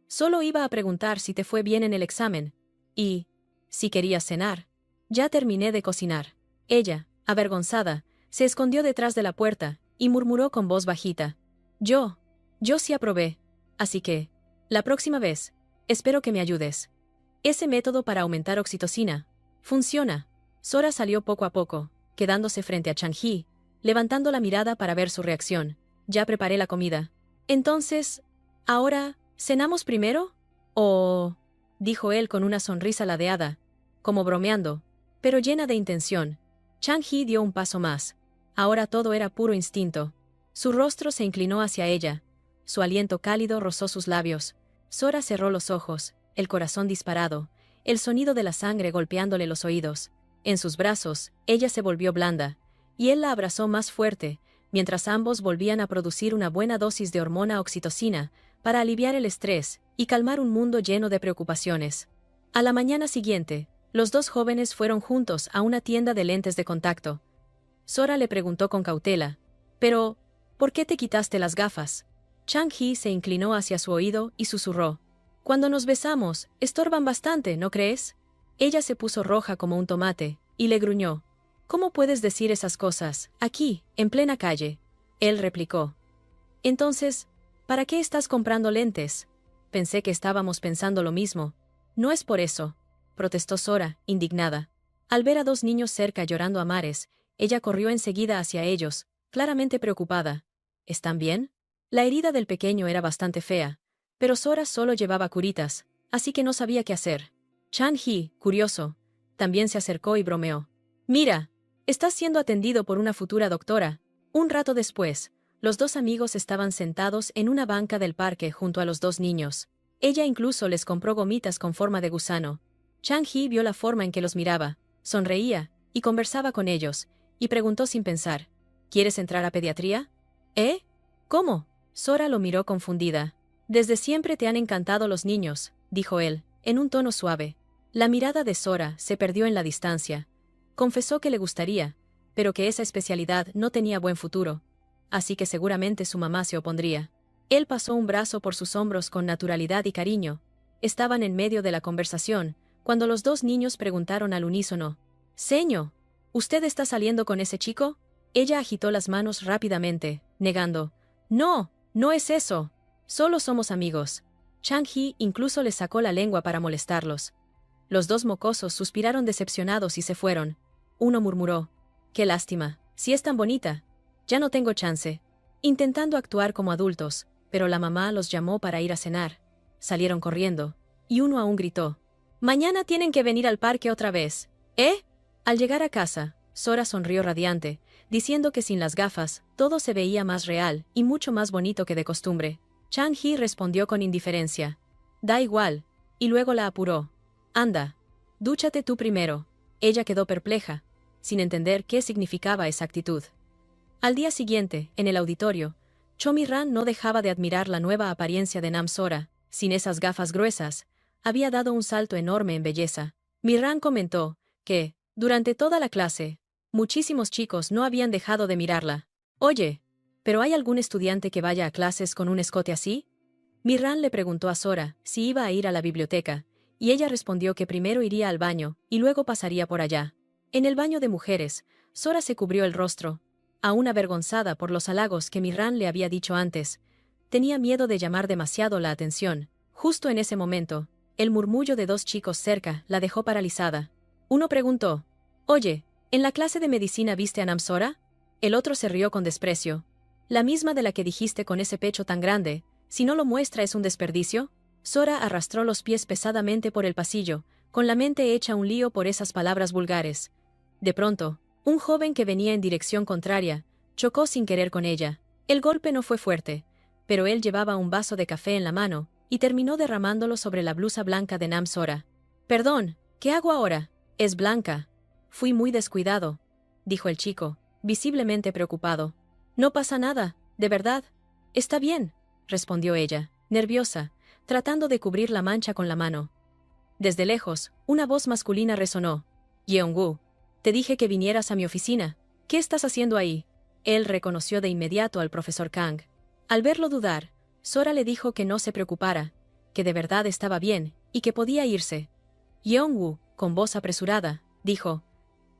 Solo iba a preguntar si te fue bien en el examen. Y, si querías cenar. Ya terminé de cocinar. Ella, avergonzada, se escondió detrás de la puerta y murmuró con voz bajita. Yo sí aprobé. Así que, la próxima vez, espero que me ayudes. Ese método para aumentar oxitocina funciona. Sora salió poco a poco, quedándose frente a Chan-hee, levantando la mirada para ver su reacción. Ya preparé la comida. Entonces, ¿ahora, cenamos primero? ¿O...? Dijo él con una sonrisa ladeada, como bromeando, pero llena de intención. Chan-hee dio un paso más. Ahora todo era puro instinto. Su rostro se inclinó hacia ella. Su aliento cálido rozó sus labios. Sora cerró los ojos, el corazón disparado, el sonido de la sangre golpeándole los oídos. En sus brazos, ella se volvió blanda, y él la abrazó más fuerte, mientras ambos volvían a producir una buena dosis de hormona oxitocina para aliviar el estrés y calmar un mundo lleno de preocupaciones. A la mañana siguiente, los dos jóvenes fueron juntos a una tienda de lentes de contacto. Sora le preguntó con cautela, «Pero, ¿por qué te quitaste las gafas?» Chan-hee se inclinó hacia su oído y susurró, «Cuando nos besamos, estorban bastante, ¿no crees?» Ella se puso roja como un tomate, y le gruñó, «¿Cómo puedes decir esas cosas, aquí, en plena calle?» Él replicó, «Entonces, ¿para qué estás comprando lentes?» Pensé que estábamos pensando lo mismo. «No es por eso», protestó Sora, indignada. Al ver a dos niños cerca llorando a mares, ella corrió enseguida hacia ellos, claramente preocupada. ¿Están bien? La herida del pequeño era bastante fea, pero Sora solo llevaba curitas, así que no sabía qué hacer. Chan-hee, curioso, también se acercó y bromeó. «Mira, estás siendo atendido por una futura doctora». Un rato después, los dos amigos estaban sentados en una banca del parque junto a los dos niños. Ella incluso les compró gomitas con forma de gusano. Chan-hee vio la forma en que los miraba, sonreía y conversaba con ellos, y preguntó sin pensar, ¿quieres entrar a pediatría? ¿Eh? ¿Cómo? Sora lo miró confundida. Desde siempre te han encantado los niños, dijo él, en un tono suave. La mirada de Sora se perdió en la distancia. Confesó que le gustaría, pero que esa especialidad no tenía buen futuro, así que seguramente su mamá se opondría. Él pasó un brazo por sus hombros con naturalidad y cariño. Estaban en medio de la conversación, cuando los dos niños preguntaron al unísono, «Señor, ¿usted está saliendo con ese chico?» Ella agitó las manos rápidamente, negando, «No, no es eso. Solo somos amigos». Chan-hee incluso les sacó la lengua para molestarlos. Los dos mocosos suspiraron decepcionados y se fueron. Uno murmuró, «Qué lástima, si es tan bonita. Ya no tengo chance». intentando actuar como adultos, pero la mamá los llamó para ir a cenar. Salieron corriendo, y uno aún gritó: «Mañana tienen que venir al parque otra vez, ¿eh?». Al llegar a casa, Sora sonrió radiante, diciendo que sin las gafas, todo se veía más real y mucho más bonito que de costumbre. Chang-hee respondió con indiferencia: «Da igual», y luego la apuró: «Anda, dúchate tú primero». Ella quedó perpleja, sin entender qué significaba esa actitud. Al día siguiente, en el auditorio, Cho-mi-ran no dejaba de admirar la nueva apariencia de Nam-sora. Sin esas gafas gruesas, había dado un salto enorme en belleza. Mi-ran comentó que, durante toda la clase, muchísimos chicos no habían dejado de mirarla. «Oye, ¿pero hay algún estudiante que vaya a clases con un escote así?». Mi-ran le preguntó a Sora si iba a ir a la biblioteca, y ella respondió que primero iría al baño y luego pasaría por allá. En el baño de mujeres, Sora se cubrió el rostro, aún avergonzada por los halagos que Mi-ran le había dicho antes. Tenía miedo de llamar demasiado la atención. Justo en ese momento, el murmullo de dos chicos cerca la dejó paralizada. Uno preguntó: «Oye, ¿en la clase de medicina viste a Nam-sora?». El otro se rió con desprecio: «La misma de la que dijiste con ese pecho tan grande, si no lo muestra es un desperdicio». Sora arrastró los pies pesadamente por el pasillo, con la mente hecha un lío por esas palabras vulgares. De pronto, un joven que venía en dirección contraria chocó sin querer con ella. El golpe no fue fuerte, pero él llevaba un vaso de café en la mano y terminó derramándolo sobre la blusa blanca de Nam-sora. «Perdón, ¿qué hago ahora?». «Es blanca». «Fui muy descuidado», dijo el chico, visiblemente preocupado. «No pasa nada, de verdad». «Está bien», respondió ella, nerviosa, tratando de cubrir la mancha con la mano. Desde lejos, una voz masculina resonó: «Yeong-woo, te dije que vinieras a mi oficina. ¿Qué estás haciendo ahí?». Él reconoció de inmediato al profesor Kang. Al verlo dudar, Sora le dijo que no se preocupara, que de verdad estaba bien y que podía irse. Yeong-woo, con voz apresurada, dijo: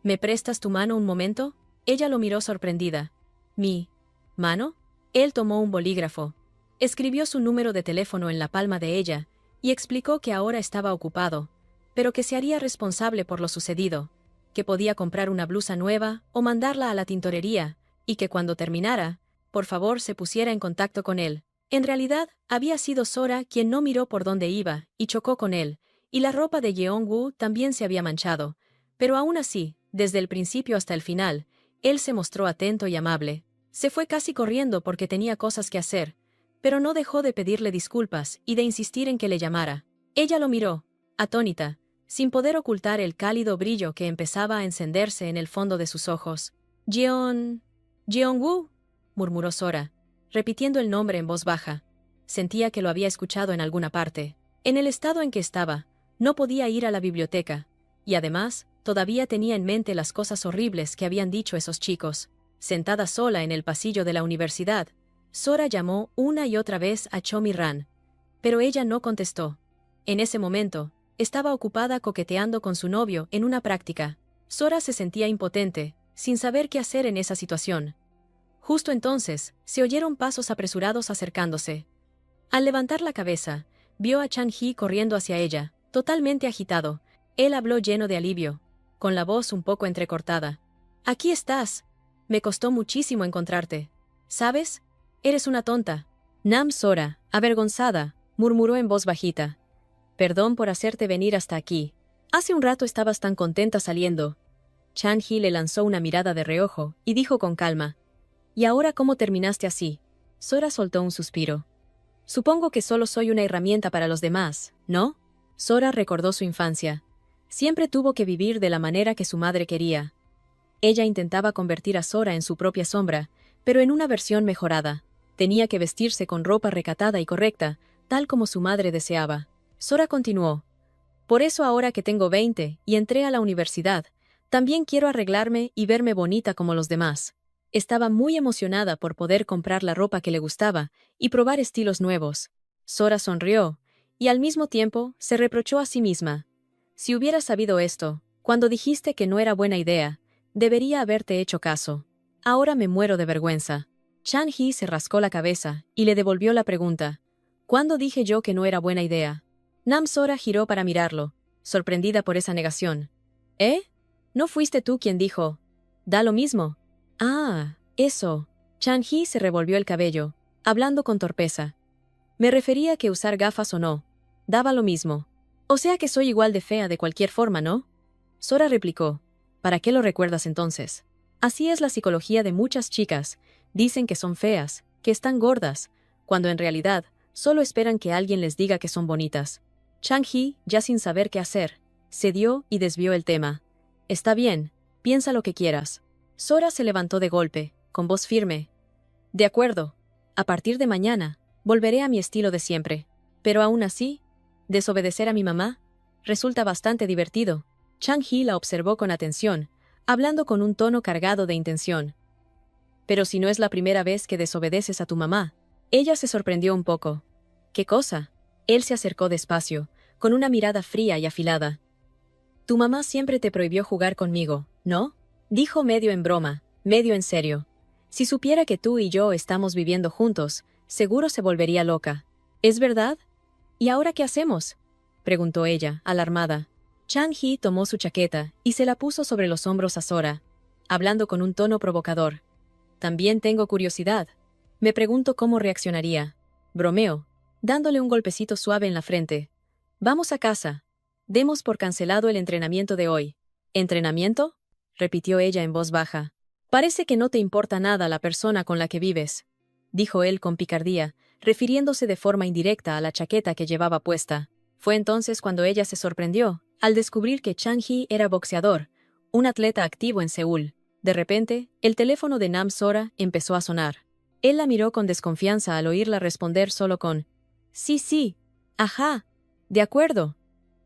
«¿Me prestas tu mano un momento?». Ella lo miró sorprendida. «¿Mi mano?». Él tomó un bolígrafo. Escribió su número de teléfono en la palma de ella y explicó que ahora estaba ocupado, pero que se haría responsable por lo sucedido, que podía comprar una blusa nueva o mandarla a la tintorería, y que cuando terminara, por favor se pusiera en contacto con él. En realidad, había sido Sora quien no miró por dónde iba y chocó con él, y la ropa de Yeong-woo también se había manchado, pero aún así, desde el principio hasta el final, él se mostró atento y amable. Se fue casi corriendo porque tenía cosas que hacer, pero no dejó de pedirle disculpas y de insistir en que le llamara. Ella lo miró, atónita, sin poder ocultar el cálido brillo que empezaba a encenderse en el fondo de sus ojos. «Yeong-woo», murmuró Sora, repitiendo el nombre en voz baja. Sentía que lo había escuchado en alguna parte. En el estado en que estaba, no podía ir a la biblioteca, y además, todavía tenía en mente las cosas horribles que habían dicho esos chicos. Sentada sola en el pasillo de la universidad, Sora llamó una y otra vez a Cho-mi-ran, pero ella no contestó. En ese momento, estaba ocupada coqueteando con su novio en una práctica. Sora se sentía impotente, sin saber qué hacer en esa situación. Justo entonces, se oyeron pasos apresurados acercándose. Al levantar la cabeza, vio a Chang-hee corriendo hacia ella, totalmente agitado. Él habló lleno de alivio, con la voz un poco entrecortada. «Aquí estás. Me costó muchísimo encontrarte. ¿Sabes? Eres una tonta». Nam-sora, avergonzada, murmuró en voz bajita: «Perdón por hacerte venir hasta aquí. Hace un rato estabas tan contenta saliendo». Chang-hee le lanzó una mirada de reojo y dijo con calma: «¿Y ahora cómo terminaste así?». Sora soltó un suspiro. «Supongo que solo soy una herramienta para los demás, ¿no?». Sora recordó su infancia. Siempre tuvo que vivir de la manera que su madre quería. Ella intentaba convertir a Sora en su propia sombra, pero en una versión mejorada. Tenía que vestirse con ropa recatada y correcta, tal como su madre deseaba. Sora continuó: «Por eso ahora que tengo 20 y entré a la universidad, también quiero arreglarme y verme bonita como los demás». Estaba muy emocionada por poder comprar la ropa que le gustaba y probar estilos nuevos. Sora sonrió, y al mismo tiempo se reprochó a sí misma. «Si hubiera sabido esto, cuando dijiste que no era buena idea, debería haberte hecho caso. Ahora me muero de vergüenza». Chang-hee se rascó la cabeza y le devolvió la pregunta: «¿Cuándo dije yo que no era buena idea?». Nam-sora giró para mirarlo, sorprendida por esa negación. «¿Eh? ¿No fuiste tú quien dijo? Da lo mismo». «Ah, eso». Chang-hee se revolvió el cabello, hablando con torpeza. Me refería a que usar gafas o no. Daba lo mismo. O sea que soy igual de fea de cualquier forma, ¿no? Sora replicó. ¿Para qué lo recuerdas entonces? Así es la psicología de muchas chicas. Dicen que son feas, que están gordas, cuando en realidad solo esperan que alguien les diga que son bonitas. Chang-hee, ya sin saber qué hacer, cedió y desvió el tema. Está bien, piensa lo que quieras. Sora se levantó de golpe, con voz firme. De acuerdo. A partir de mañana, volveré a mi estilo de siempre. Pero aún así, desobedecer a mi mamá resulta bastante divertido. Chang-hee la observó con atención, hablando con un tono cargado de intención. Pero si no es la primera vez que desobedeces a tu mamá. Ella se sorprendió un poco. ¿Qué cosa? Él se acercó despacio, con una mirada fría y afilada. Tu mamá siempre te prohibió jugar conmigo, ¿no? Dijo medio en broma, medio en serio. Si supiera que tú y yo estamos viviendo juntos, seguro se volvería loca. ¿Es verdad? ¿Y ahora qué hacemos? Preguntó ella, alarmada. Chang-hee tomó su chaqueta y se la puso sobre los hombros a Sora, hablando con un tono provocador. También tengo curiosidad. Me pregunto cómo reaccionaría. Bromeo, dándole un golpecito suave en la frente. Vamos a casa. Demos por cancelado el entrenamiento de hoy. ¿Entrenamiento? Repitió ella en voz baja. Parece que no te importa nada la persona con la que vives, dijo él con picardía, refiriéndose de forma indirecta a la chaqueta que llevaba puesta. Fue entonces cuando ella se sorprendió, al descubrir que Chang-hee era boxeador, un atleta activo en Seúl. De repente, el teléfono de Nam Sora empezó a sonar. Él la miró con desconfianza al oírla responder solo con sí, sí, ajá, de acuerdo,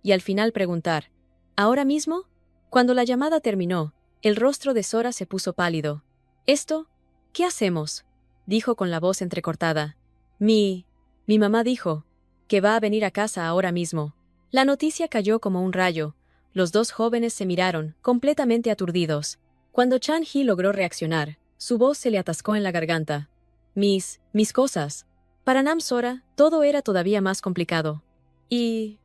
y al final preguntar, ¿ahora mismo? Cuando la llamada terminó, el rostro de Sora se puso pálido. ¿Esto? ¿Qué hacemos? Dijo con la voz entrecortada. Mi mamá dijo que va a venir a casa ahora mismo. La noticia cayó como un rayo. Los dos jóvenes se miraron, completamente aturdidos. Cuando Chang-hee logró reaccionar, su voz se le atascó en la garganta. Mis cosas. Para Nam Sora, todo era todavía más complicado. Y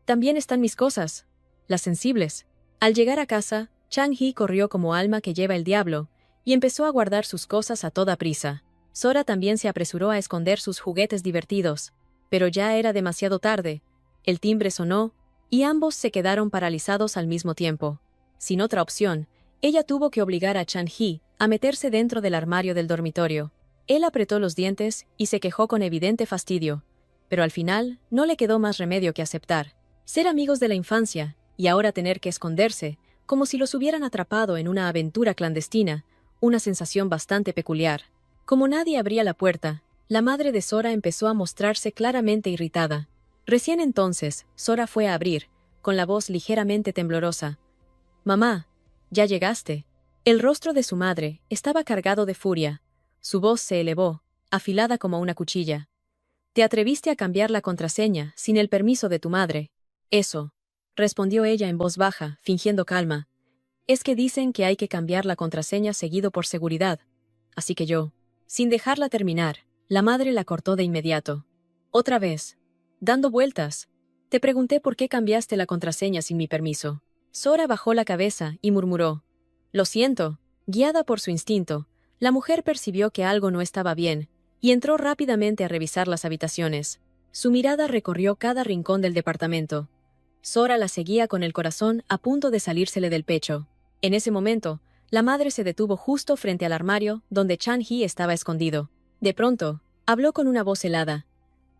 también están mis cosas. Las sensibles. Al llegar a casa, Chang-hee corrió como alma que lleva el diablo, y empezó a guardar sus cosas a toda prisa. Sora también se apresuró a esconder sus juguetes divertidos. Pero ya era demasiado tarde. El timbre sonó, y ambos se quedaron paralizados al mismo tiempo. Sin otra opción, ella tuvo que obligar a Chang-hee a meterse dentro del armario del dormitorio. Él apretó los dientes y se quejó con evidente fastidio. Pero al final, no le quedó más remedio que aceptar. Ser amigos de la infancia, y ahora tener que esconderse, como si los hubieran atrapado en una aventura clandestina, una sensación bastante peculiar. Como nadie abría la puerta, la madre de Sora empezó a mostrarse claramente irritada. Recién entonces, Sora fue a abrir, con la voz ligeramente temblorosa. «Mamá, ¿ya llegaste?» El rostro de su madre estaba cargado de furia. Su voz se elevó, afilada como una cuchilla. «Te atreviste a cambiar la contraseña sin el permiso de tu madre». «Eso», respondió ella en voz baja, fingiendo calma. «Es que dicen que hay que cambiar la contraseña seguido por seguridad. Así que yo». Sin dejarla terminar, la madre la cortó de inmediato. «Otra vez. Dando vueltas. Te pregunté por qué cambiaste la contraseña sin mi permiso». Sora bajó la cabeza y murmuró. «Lo siento». Guiada por su instinto, la mujer percibió que algo no estaba bien, y entró rápidamente a revisar las habitaciones. Su mirada recorrió cada rincón del departamento. Sora la seguía con el corazón a punto de salírsele del pecho. En ese momento, la madre se detuvo justo frente al armario donde Chang-hee estaba escondido. De pronto, habló con una voz helada.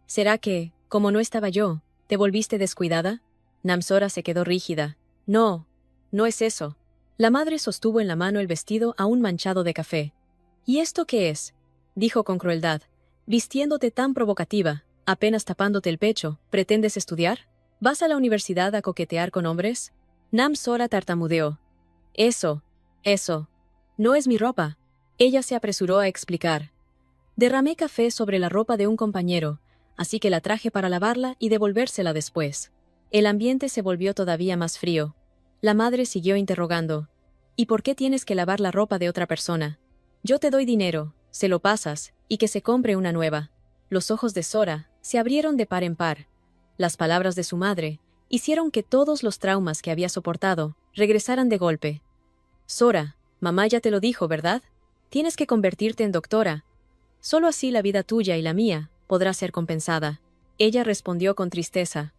«¿Será que, como no estaba yo, te volviste descuidada?» Nam Sora se quedó rígida. «No, no es eso». La madre sostuvo en la mano el vestido aún manchado de café. «¿Y esto qué es?», dijo con crueldad. «Vistiéndote tan provocativa, apenas tapándote el pecho, ¿pretendes estudiar? ¿Vas a la universidad a coquetear con hombres?» Nam Sora tartamudeó. Eso. No es mi ropa». Ella se apresuró a explicar. «Derramé café sobre la ropa de un compañero, así que la traje para lavarla y devolvérsela después». El ambiente se volvió todavía más frío. La madre siguió interrogando. «¿Y por qué tienes que lavar la ropa de otra persona? Yo te doy dinero, se lo pasas, y que se compre una nueva». Los ojos de Sora se abrieron de par en par. Las palabras de su madre hicieron que todos los traumas que había soportado regresaran de golpe. «Sora, mamá ya te lo dijo, ¿verdad? tienes que convertirte en doctora. Solo así la vida tuya y la mía podrá ser compensada. Ella respondió con tristeza.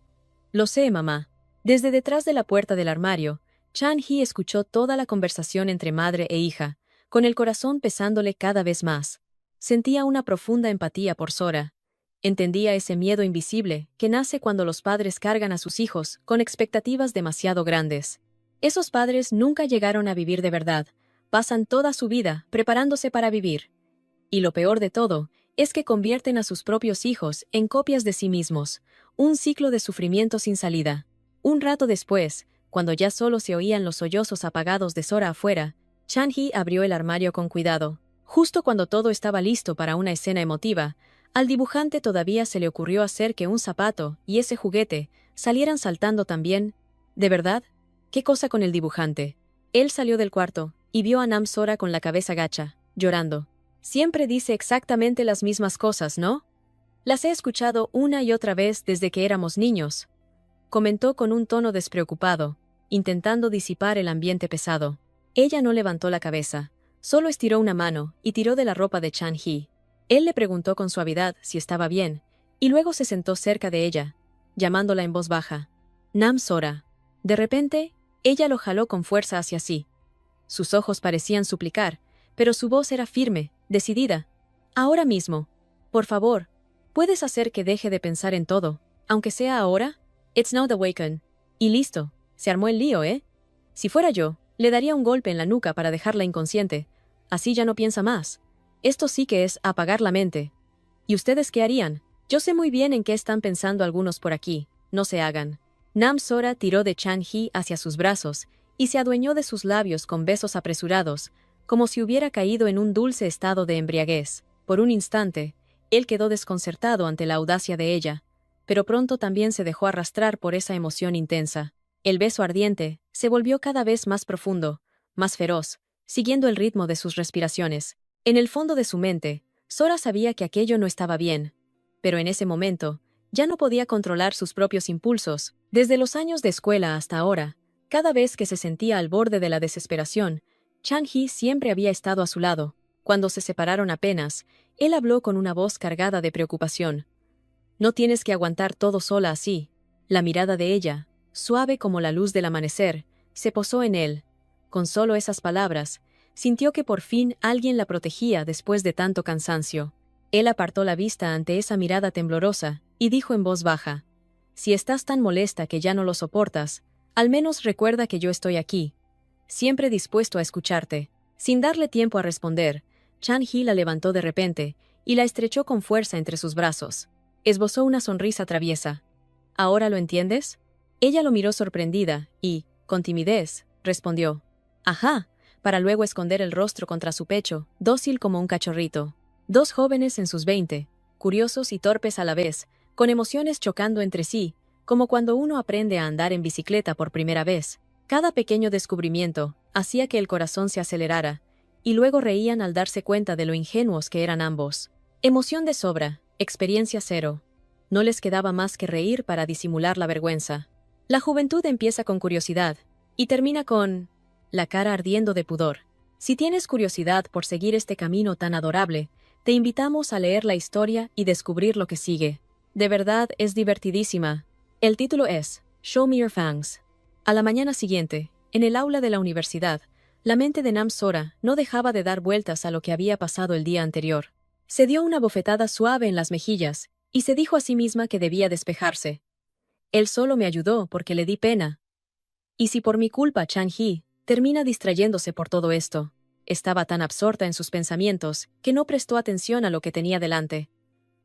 Lo sé, mamá. Desde detrás de la puerta del armario, Chan-hee escuchó toda la conversación entre madre e hija, con el corazón pesándole cada vez más. Sentía una profunda empatía por Sora. Entendía ese miedo invisible que nace cuando los padres cargan a sus hijos con expectativas demasiado grandes. Esos padres nunca llegaron a vivir de verdad, pasan toda su vida preparándose para vivir. Y lo peor de todo es que convierten a sus propios hijos en copias de sí mismos, un ciclo de sufrimiento sin salida. Un rato después, cuando ya solo se oían los sollozos apagados de Sora afuera, Chan-hee abrió el armario con cuidado. Justo cuando todo estaba listo para una escena emotiva, al dibujante todavía se le ocurrió hacer que un zapato y ese juguete salieran saltando también. ¿De verdad? ¿Qué cosa con el dibujante? Él salió del cuarto y vio a Nam Sora con la cabeza gacha, llorando. Siempre dice exactamente las mismas cosas, ¿no? Las he escuchado una y otra vez desde que éramos niños, comentó con un tono despreocupado, intentando disipar el ambiente pesado. Ella no levantó la cabeza, solo estiró una mano y tiró de la ropa de Chan-hee. Él le preguntó con suavidad si estaba bien, y luego se sentó cerca de ella, llamándola en voz baja. Nam Sora. De repente, ella lo jaló con fuerza hacia sí. Sus ojos parecían suplicar, pero su voz era firme, decidida. Ahora mismo. Por favor, ¿puedes hacer que deje de pensar en todo, aunque sea ahora? It's now the waken. Y listo, se armó el lío, ¿eh? Si fuera yo, le daría un golpe en la nuca para dejarla inconsciente. Así ya no piensa más. Esto sí que es apagar la mente. ¿Y ustedes qué harían? Yo sé muy bien en qué están pensando algunos por aquí. No se hagan. Nam Sora tiró de Chan-hee hacia sus brazos y se adueñó de sus labios con besos apresurados, como si hubiera caído en un dulce estado de embriaguez. Por un instante, él quedó desconcertado ante la audacia de ella, pero pronto también se dejó arrastrar por esa emoción intensa. El beso ardiente se volvió cada vez más profundo, más feroz, siguiendo el ritmo de sus respiraciones. En el fondo de su mente, Sora sabía que aquello no estaba bien, pero en ese momento, ya no podía controlar sus propios impulsos. Desde los años de escuela hasta ahora, cada vez que se sentía al borde de la desesperación, Chan-hee siempre había estado a su lado. Cuando se separaron apenas, él habló con una voz cargada de preocupación. No tienes que aguantar todo sola así. La mirada de ella, suave como la luz del amanecer, se posó en él. Con solo esas palabras, sintió que por fin alguien la protegía después de tanto cansancio. Él apartó la vista ante esa mirada temblorosa y dijo en voz baja: Si estás tan molesta que ya no lo soportas, al menos recuerda que yo estoy aquí, siempre dispuesto a escucharte. Sin darle tiempo a responder, Chan-hee la levantó de repente y la estrechó con fuerza entre sus brazos. Esbozó una sonrisa traviesa. ¿Ahora lo entiendes? Ella lo miró sorprendida y, con timidez, respondió: Ajá, para luego esconder el rostro contra su pecho, dócil como un cachorrito. Dos jóvenes en sus 20, curiosos y torpes a la vez, con emociones chocando entre sí, como cuando uno aprende a andar en bicicleta por primera vez. Cada pequeño descubrimiento hacía que el corazón se acelerara, y luego reían al darse cuenta de lo ingenuos que eran ambos. Emoción de sobra, experiencia cero. No les quedaba más que reír para disimular la vergüenza. La juventud empieza con curiosidad, y termina con la cara ardiendo de pudor. Si tienes curiosidad por seguir este camino tan adorable, te invitamos a leer la historia y descubrir lo que sigue. De verdad es divertidísima. El título es Show Me Your Fangs. A la mañana siguiente, en el aula de la universidad, la mente de Nam Sora no dejaba de dar vueltas a lo que había pasado el día anterior. Se dio una bofetada suave en las mejillas y se dijo a sí misma que debía despejarse. Él solo me ayudó porque le di pena. ¿Y si por mi culpa Chan-hee termina distrayéndose por todo esto? Estaba tan absorta en sus pensamientos que no prestó atención a lo que tenía delante.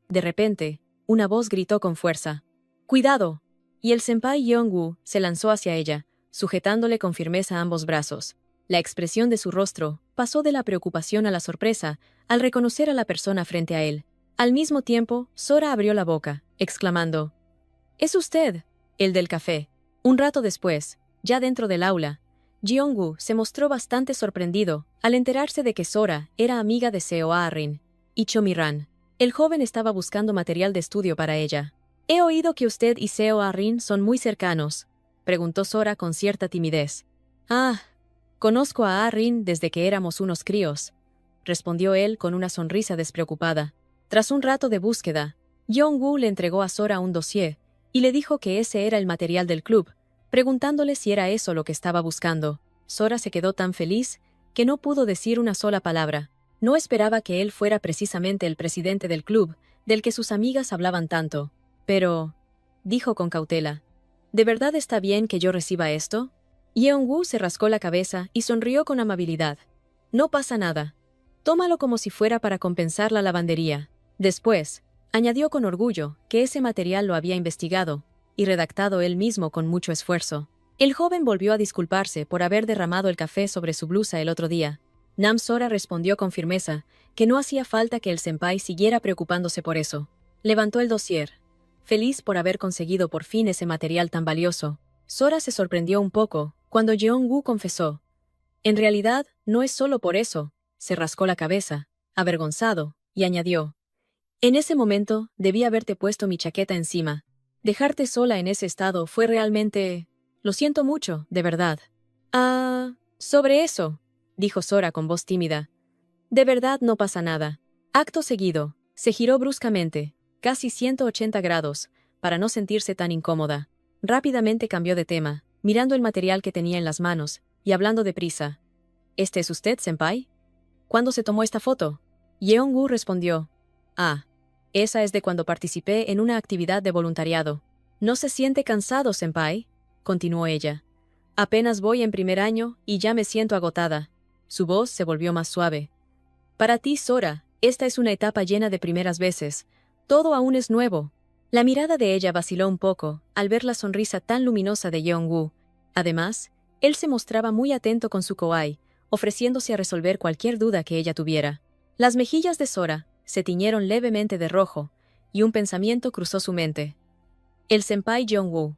De repente, una voz gritó con fuerza: ¡Cuidado! Y el senpai Yeong-woo se lanzó hacia ella, sujetándole con firmeza ambos brazos. La expresión de su rostro pasó de la preocupación a la sorpresa al reconocer a la persona frente a él. Al mismo tiempo, Sora abrió la boca, exclamando: «¡Es usted! El del café». Un rato después, ya dentro del aula, Jeong-woo se mostró bastante sorprendido al enterarse de que Sora era amiga de Seo Ah-rin y Chomi-ran. El joven estaba buscando material de estudio para ella. «He oído que usted y Seo Ah-rin son muy cercanos», preguntó Sora con cierta timidez. «Ah, conozco a Ah-rin desde que éramos unos críos. respondió él con una sonrisa despreocupada. Tras un rato de búsqueda, Yeon-woo le entregó a Sora un dossier y le dijo que ese era el material del club, preguntándole si era eso lo que estaba buscando. Sora se quedó tan feliz que no pudo decir una sola palabra. No esperaba que él fuera precisamente el presidente del club, del que sus amigas hablaban tanto. Pero, dijo con cautela, ¿de verdad está bien que yo reciba esto? Yeon-woo se rascó la cabeza y sonrió con amabilidad. No pasa nada. Tómalo como si fuera para compensar la lavandería. Después, añadió con orgullo que ese material lo había investigado y redactado él mismo con mucho esfuerzo. El joven volvió a disculparse por haber derramado el café sobre su blusa el otro día. Sora respondió con firmeza que no hacía falta que el senpai siguiera preocupándose por eso. Levantó el dossier, feliz por haber conseguido por fin ese material tan valioso. Sora se sorprendió un poco cuando Yeon-woo confesó. En realidad, no es solo por eso. Se rascó la cabeza, avergonzado, y añadió. En ese momento, debí haberte puesto mi chaqueta encima. Dejarte sola en ese estado fue realmente... Lo siento mucho, de verdad. Sobre eso, dijo Sora con voz tímida. De verdad no pasa nada. Acto seguido, se giró bruscamente, casi 180 grados, para no sentirse tan incómoda. Rápidamente cambió de tema, mirando el material que tenía en las manos, y hablando deprisa. ¿Este es usted, senpai? ¿Cuándo se tomó esta foto? Yeon-woo respondió. Esa es de cuando participé en una actividad de voluntariado. ¿No se siente cansado, senpai? Continuó ella. Apenas voy en primer año y ya me siento agotada. Su voz se volvió más suave. Para ti, Sora, esta es una etapa llena de primeras veces. Todo aún es nuevo. La mirada de ella vaciló un poco al ver la sonrisa tan luminosa de Yeon-woo. Además, él se mostraba muy atento con su kawaii, ofreciéndose a resolver cualquier duda que ella tuviera. Las mejillas de Sora se tiñeron levemente de rojo, y un pensamiento cruzó su mente. El senpai Yeon-woo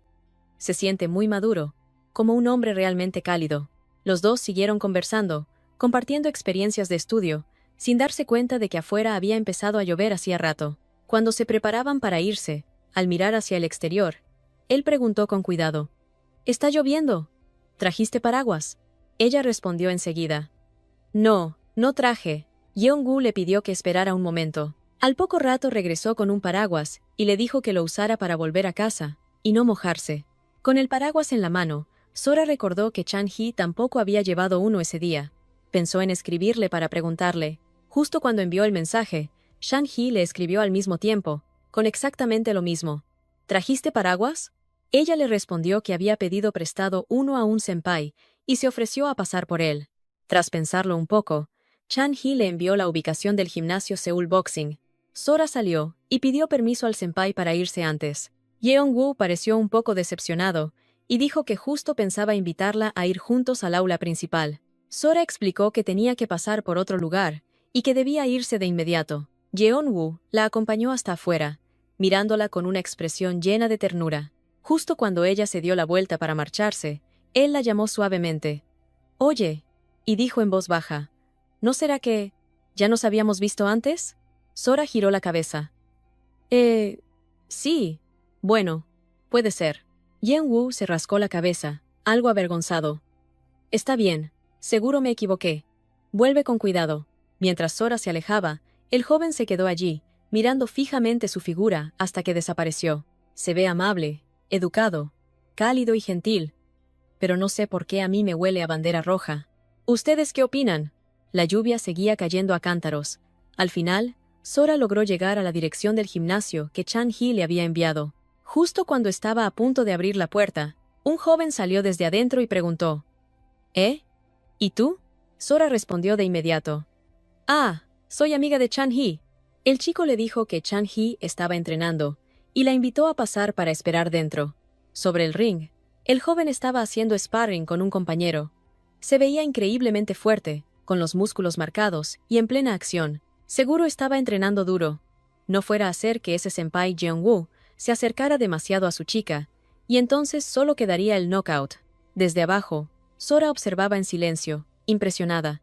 se siente muy maduro, como un hombre realmente cálido. Los dos siguieron conversando, compartiendo experiencias de estudio, sin darse cuenta de que afuera había empezado a llover hacía rato. Cuando se preparaban para irse, al mirar hacia el exterior, él preguntó con cuidado. ¿Está lloviendo? ¿Trajiste paraguas? Ella respondió enseguida. No, no traje. Yeon-woo le pidió que esperara un momento. Al poco rato regresó con un paraguas y le dijo que lo usara para volver a casa y no mojarse. Con el paraguas en la mano, Sora recordó que Chan-hee tampoco había llevado uno ese día. Pensó en escribirle para preguntarle. Justo cuando envió el mensaje, Chan-hee le escribió al mismo tiempo, con exactamente lo mismo. ¿Trajiste paraguas? Ella le respondió que había pedido prestado uno a un senpai y se ofreció a pasar por él. Tras pensarlo un poco, Chan-hee le envió la ubicación del gimnasio Seoul Boxing. Sora salió y pidió permiso al senpai para irse antes. Yeon-woo pareció un poco decepcionado y dijo que justo pensaba invitarla a ir juntos al aula principal. Sora explicó que tenía que pasar por otro lugar y que debía irse de inmediato. Yeon-woo la acompañó hasta afuera, mirándola con una expresión llena de ternura. Justo cuando ella se dio la vuelta para marcharse, él la llamó suavemente. «Oye», y dijo en voz baja, «¿No será que ya nos habíamos visto antes?» Sora giró la cabeza. Sí. Bueno, puede ser». Yeon-woo se rascó la cabeza, algo avergonzado. «Está bien, seguro me equivoqué. Vuelve con cuidado». Mientras Sora se alejaba, el joven se quedó allí, mirando fijamente su figura hasta que desapareció. Se ve amable, educado, cálido y gentil. Pero no sé por qué a mí me huele a bandera roja. ¿Ustedes qué opinan? La lluvia seguía cayendo a cántaros. Al final, Sora logró llegar a la dirección del gimnasio que Chan-hee le había enviado. Justo cuando estaba a punto de abrir la puerta, un joven salió desde adentro y preguntó. ¿Y tú? Sora respondió de inmediato. Soy amiga de Chan-hee. El chico le dijo que Chan-hee estaba entrenando y la invitó a pasar para esperar dentro. Sobre el ring, el joven estaba haciendo sparring con un compañero. Se veía increíblemente fuerte, con los músculos marcados y en plena acción. Seguro estaba entrenando duro. No fuera a ser que ese senpai Yeon-woo se acercara demasiado a su chica, y entonces solo quedaría el knockout. Desde abajo, Sora observaba en silencio, impresionada.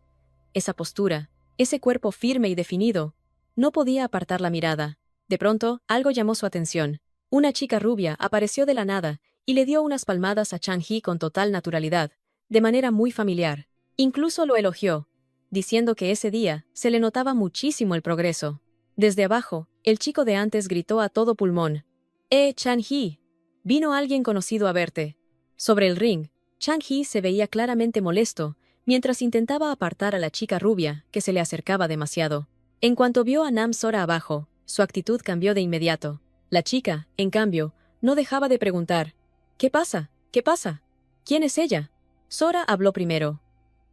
Esa postura, ese cuerpo firme y definido, no podía apartar la mirada. De pronto, algo llamó su atención. Una chica rubia apareció de la nada y le dio unas palmadas a Chan-hee con total naturalidad, de manera muy familiar. Incluso lo elogió. diciendo que ese día se le notaba muchísimo el progreso. Desde abajo, el chico de antes gritó a todo pulmón: Chan-hee, vino alguien conocido a verte. Sobre el ring, Chan-hee se veía claramente molesto, mientras intentaba apartar a la chica rubia, que se le acercaba demasiado. En cuanto vio a Nam-Sora abajo, su actitud cambió de inmediato. La chica, en cambio, no dejaba de preguntar: ¿Qué pasa? ¿Qué pasa? ¿Quién es ella? Sora habló primero.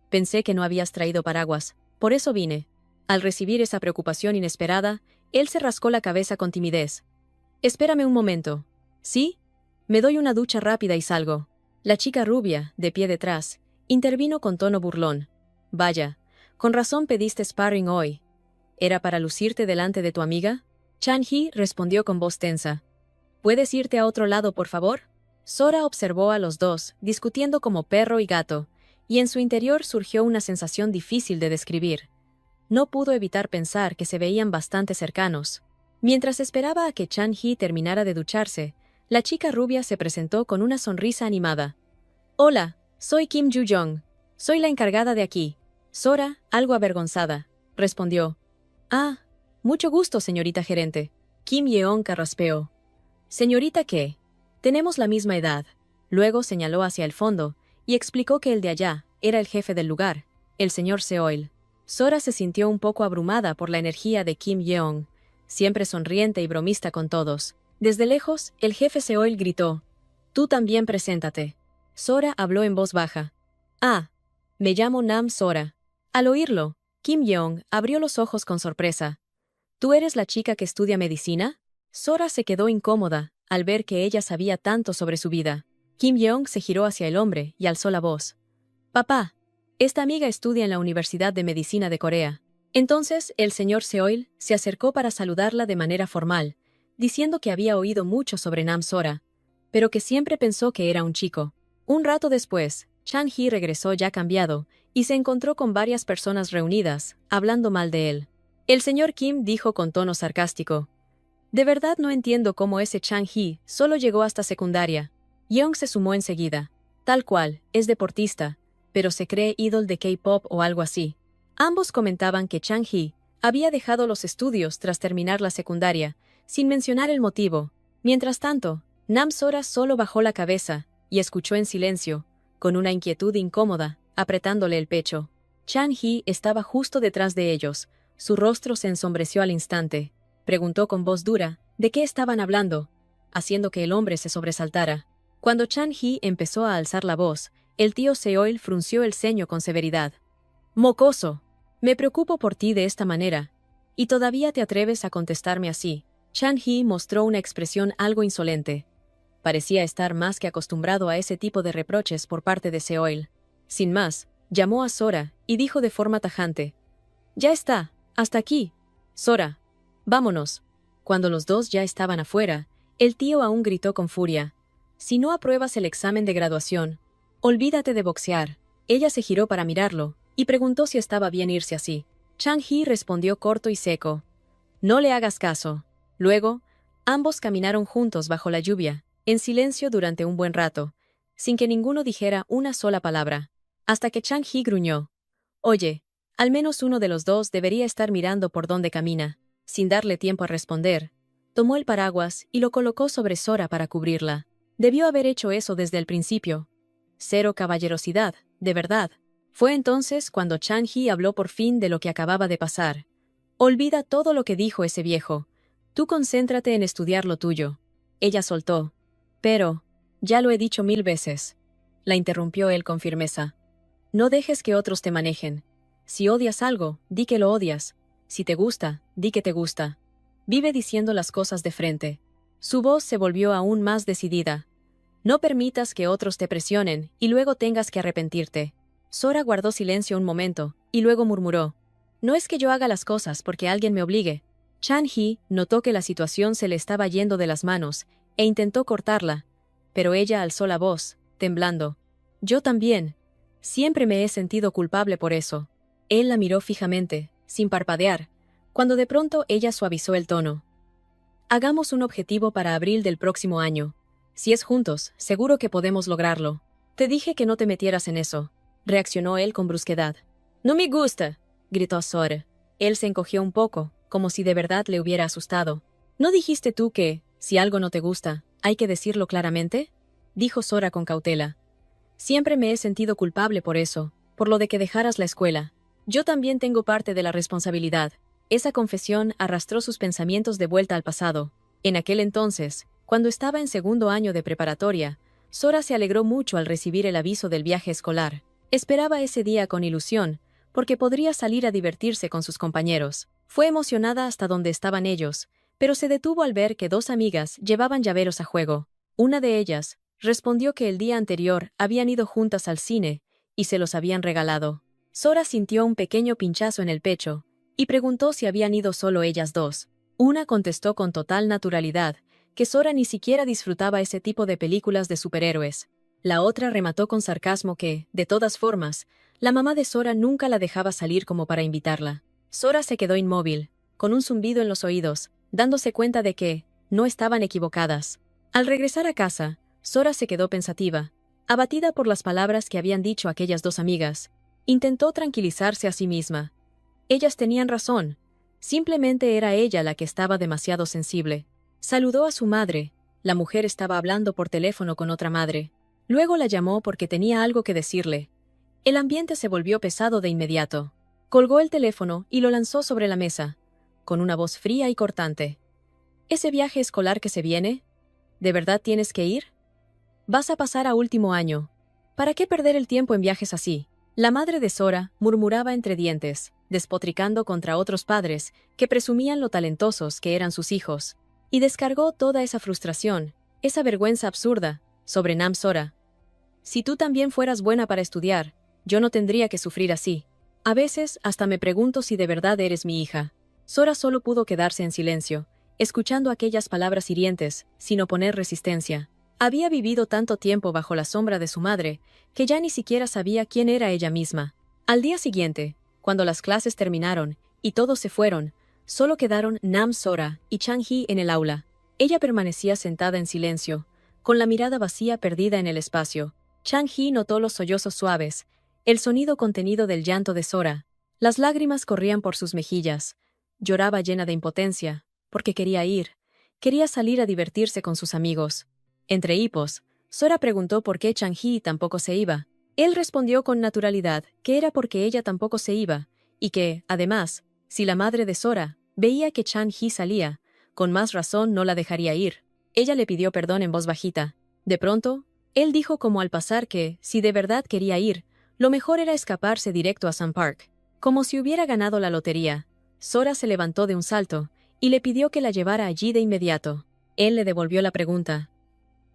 Pensé que no habías traído paraguas, por eso vine. Al recibir esa preocupación inesperada, él se rascó la cabeza con timidez. Espérame un momento. ¿Sí? Me doy una ducha rápida y salgo. La chica rubia, de pie detrás, intervino con tono burlón. Vaya, con razón pediste sparring hoy. ¿Era para lucirte delante de tu amiga? Chan-hee respondió con voz tensa. ¿Puedes irte a otro lado, por favor? Sora observó a los dos, discutiendo como perro y gato, y en su interior surgió una sensación difícil de describir. No pudo evitar pensar que se veían bastante cercanos. Mientras esperaba a que Chan-hee terminara de ducharse, la chica rubia se presentó con una sonrisa animada. Hola, soy Kim Ju-jong. Soy la encargada de aquí. Sora, algo avergonzada, respondió. Ah, mucho gusto, señorita gerente. Kim Yeon carraspeó. Señorita, ¿qué? Tenemos la misma edad. Luego señaló hacia el fondo y explicó que el de allá era el jefe del lugar, el señor Seoil. Sora se sintió un poco abrumada por la energía de Kim Yeon, siempre sonriente y bromista con todos. Desde lejos, el jefe Seoil gritó: «Tú también preséntate». Sora habló en voz baja. «Ah, me llamo Nam-Sora». Al oírlo, Kim Yeon abrió los ojos con sorpresa. «¿Tú eres la chica que estudia medicina?» Sora se quedó incómoda al ver que ella sabía tanto sobre su vida. Kim Yeon se giró hacia el hombre y alzó la voz. «Papá, esta amiga estudia en la Universidad de Medicina de Corea». Entonces el señor Seoil se acercó para saludarla de manera formal, diciendo que había oído mucho sobre Nam-Sora, pero que siempre pensó que era un chico. Un rato después, Chan-hee regresó ya cambiado y se encontró con varias personas reunidas, hablando mal de él. El señor Kim dijo con tono sarcástico: «De verdad no entiendo cómo ese Chan-hee solo llegó hasta secundaria». Yeong se sumó enseguida. Tal cual, es deportista, pero se cree ídol de K-pop o algo así. Ambos comentaban que Chan-hee había dejado los estudios tras terminar la secundaria, sin mencionar el motivo. Mientras tanto, Nam-Sora solo bajó la cabeza y escuchó en silencio, con una inquietud incómoda, apretándole el pecho. Chan-hee estaba justo detrás de ellos. Su rostro se ensombreció al instante. Preguntó con voz dura de qué estaban hablando, haciendo que el hombre se sobresaltara. Cuando Chan-hee empezó a alzar la voz, el tío Seoil frunció el ceño con severidad. «Mocoso, me preocupo por ti de esta manera, y todavía te atreves a contestarme así». Chan-hee mostró una expresión algo insolente. Parecía estar más que acostumbrado a ese tipo de reproches por parte de Seoil. Sin más, llamó a Sora y dijo de forma tajante: «Ya está, hasta aquí. Sora, vámonos». Cuando los dos ya estaban afuera, el tío aún gritó con furia: «Si no apruebas el examen de graduación, olvídate de boxear». Ella se giró para mirarlo y preguntó si estaba bien irse así. Chan-hee respondió corto y seco: «No le hagas caso». Luego, ambos caminaron juntos bajo la lluvia, en silencio durante un buen rato, sin que ninguno dijera una sola palabra, hasta que Chan-hee gruñó: «Oye, al menos uno de los dos debería estar mirando por dónde camina». Sin darle tiempo a responder, tomó el paraguas y lo colocó sobre Sora para cubrirla. Debió haber hecho eso desde el principio. Cero caballerosidad, de verdad. Fue entonces cuando Chan-hee habló por fin de lo que acababa de pasar. «Olvida todo lo que dijo ese viejo. Tú concéntrate en estudiar lo tuyo». Ella soltó. «Pero, ya lo he dicho 1000 veces». La interrumpió él con firmeza. «No dejes que otros te manejen. Si odias algo, di que lo odias. Si te gusta, di que te gusta. Vive diciendo las cosas de frente». Su voz se volvió aún más decidida. «No permitas que otros te presionen y luego tengas que arrepentirte». Sora guardó silencio un momento, y luego murmuró: «No es que yo haga las cosas porque alguien me obligue». Chan-hee notó que la situación se le estaba yendo de las manos, e intentó cortarla, pero ella alzó la voz, temblando: «Yo también. Siempre me he sentido culpable por eso». Él la miró fijamente, sin parpadear, cuando de pronto ella suavizó el tono. «Hagamos un objetivo para abril del próximo año. Si es juntos, seguro que podemos lograrlo». «Te dije que no te metieras en eso», reaccionó él con brusquedad. «No me gusta. gritó Sora. Él se encogió un poco, como si de verdad le hubiera asustado. ¿No dijiste tú que, si algo no te gusta, hay que decirlo claramente? Dijo Sora con cautela. Siempre me he sentido culpable por eso, por lo de que dejaras la escuela. Yo también tengo parte de la responsabilidad. Esa confesión arrastró sus pensamientos de vuelta al pasado. En aquel entonces, cuando estaba en segundo año de preparatoria, Sora se alegró mucho al recibir el aviso del viaje escolar. Esperaba ese día con ilusión, porque podría salir a divertirse con sus compañeros. Fue emocionada hasta donde estaban ellos, pero se detuvo al ver que dos amigas llevaban llaveros a juego. Una de ellas respondió que el día anterior habían ido juntas al cine y se los habían regalado. Sora sintió un pequeño pinchazo en el pecho y preguntó si habían ido solo ellas dos. Una contestó con total naturalidad que Sora ni siquiera disfrutaba ese tipo de películas de superhéroes. La otra remató con sarcasmo que, de todas formas, la mamá de Sora nunca la dejaba salir como para invitarla. Sora se quedó inmóvil, con un zumbido en los oídos, dándose cuenta de que no estaban equivocadas. Al regresar a casa, Sora se quedó pensativa, abatida por las palabras que habían dicho aquellas dos amigas. Intentó tranquilizarse a sí misma. Ellas tenían razón. Simplemente era ella la que estaba demasiado sensible. Saludó a su madre. La mujer estaba hablando por teléfono con otra madre. Luego la llamó porque tenía algo que decirle. El ambiente se volvió pesado de inmediato. Colgó el teléfono y lo lanzó sobre la mesa, con una voz fría y cortante. ¿Ese viaje escolar que se viene? ¿De verdad tienes que ir? Vas a pasar a último año. ¿Para qué perder el tiempo en viajes así? La madre de Sora murmuraba entre dientes, despotricando contra otros padres que presumían lo talentosos que eran sus hijos, y descargó toda esa frustración, esa vergüenza absurda, sobre Nam Sora. Si tú también fueras buena para estudiar, yo no tendría que sufrir así. A veces hasta me pregunto si de verdad eres mi hija. Sora solo pudo quedarse en silencio, escuchando aquellas palabras hirientes, sin oponer resistencia. Había vivido tanto tiempo bajo la sombra de su madre, que ya ni siquiera sabía quién era ella misma. Al día siguiente, cuando las clases terminaron y todos se fueron, solo quedaron Nam Sora y Chang-hee en el aula. Ella permanecía sentada en silencio, con la mirada vacía perdida en el espacio. Chang-hee notó los sollozos suaves, el sonido contenido del llanto de Sora. Las lágrimas corrían por sus mejillas. Lloraba llena de impotencia, porque quería salir a divertirse con sus amigos. Entre hipos, Sora preguntó por qué Chang-hee tampoco se iba. Él respondió con naturalidad que era porque ella tampoco se iba, y que, además, si la madre de Sora veía que Chang-hee salía, con más razón no la dejaría ir. Ella le pidió perdón en voz bajita. De pronto, él dijo como al pasar que, si de verdad quería ir, lo mejor era escaparse directo a Sun Park. Como si hubiera ganado la lotería. Sora se levantó de un salto y le pidió que la llevara allí de inmediato. Él le devolvió la pregunta.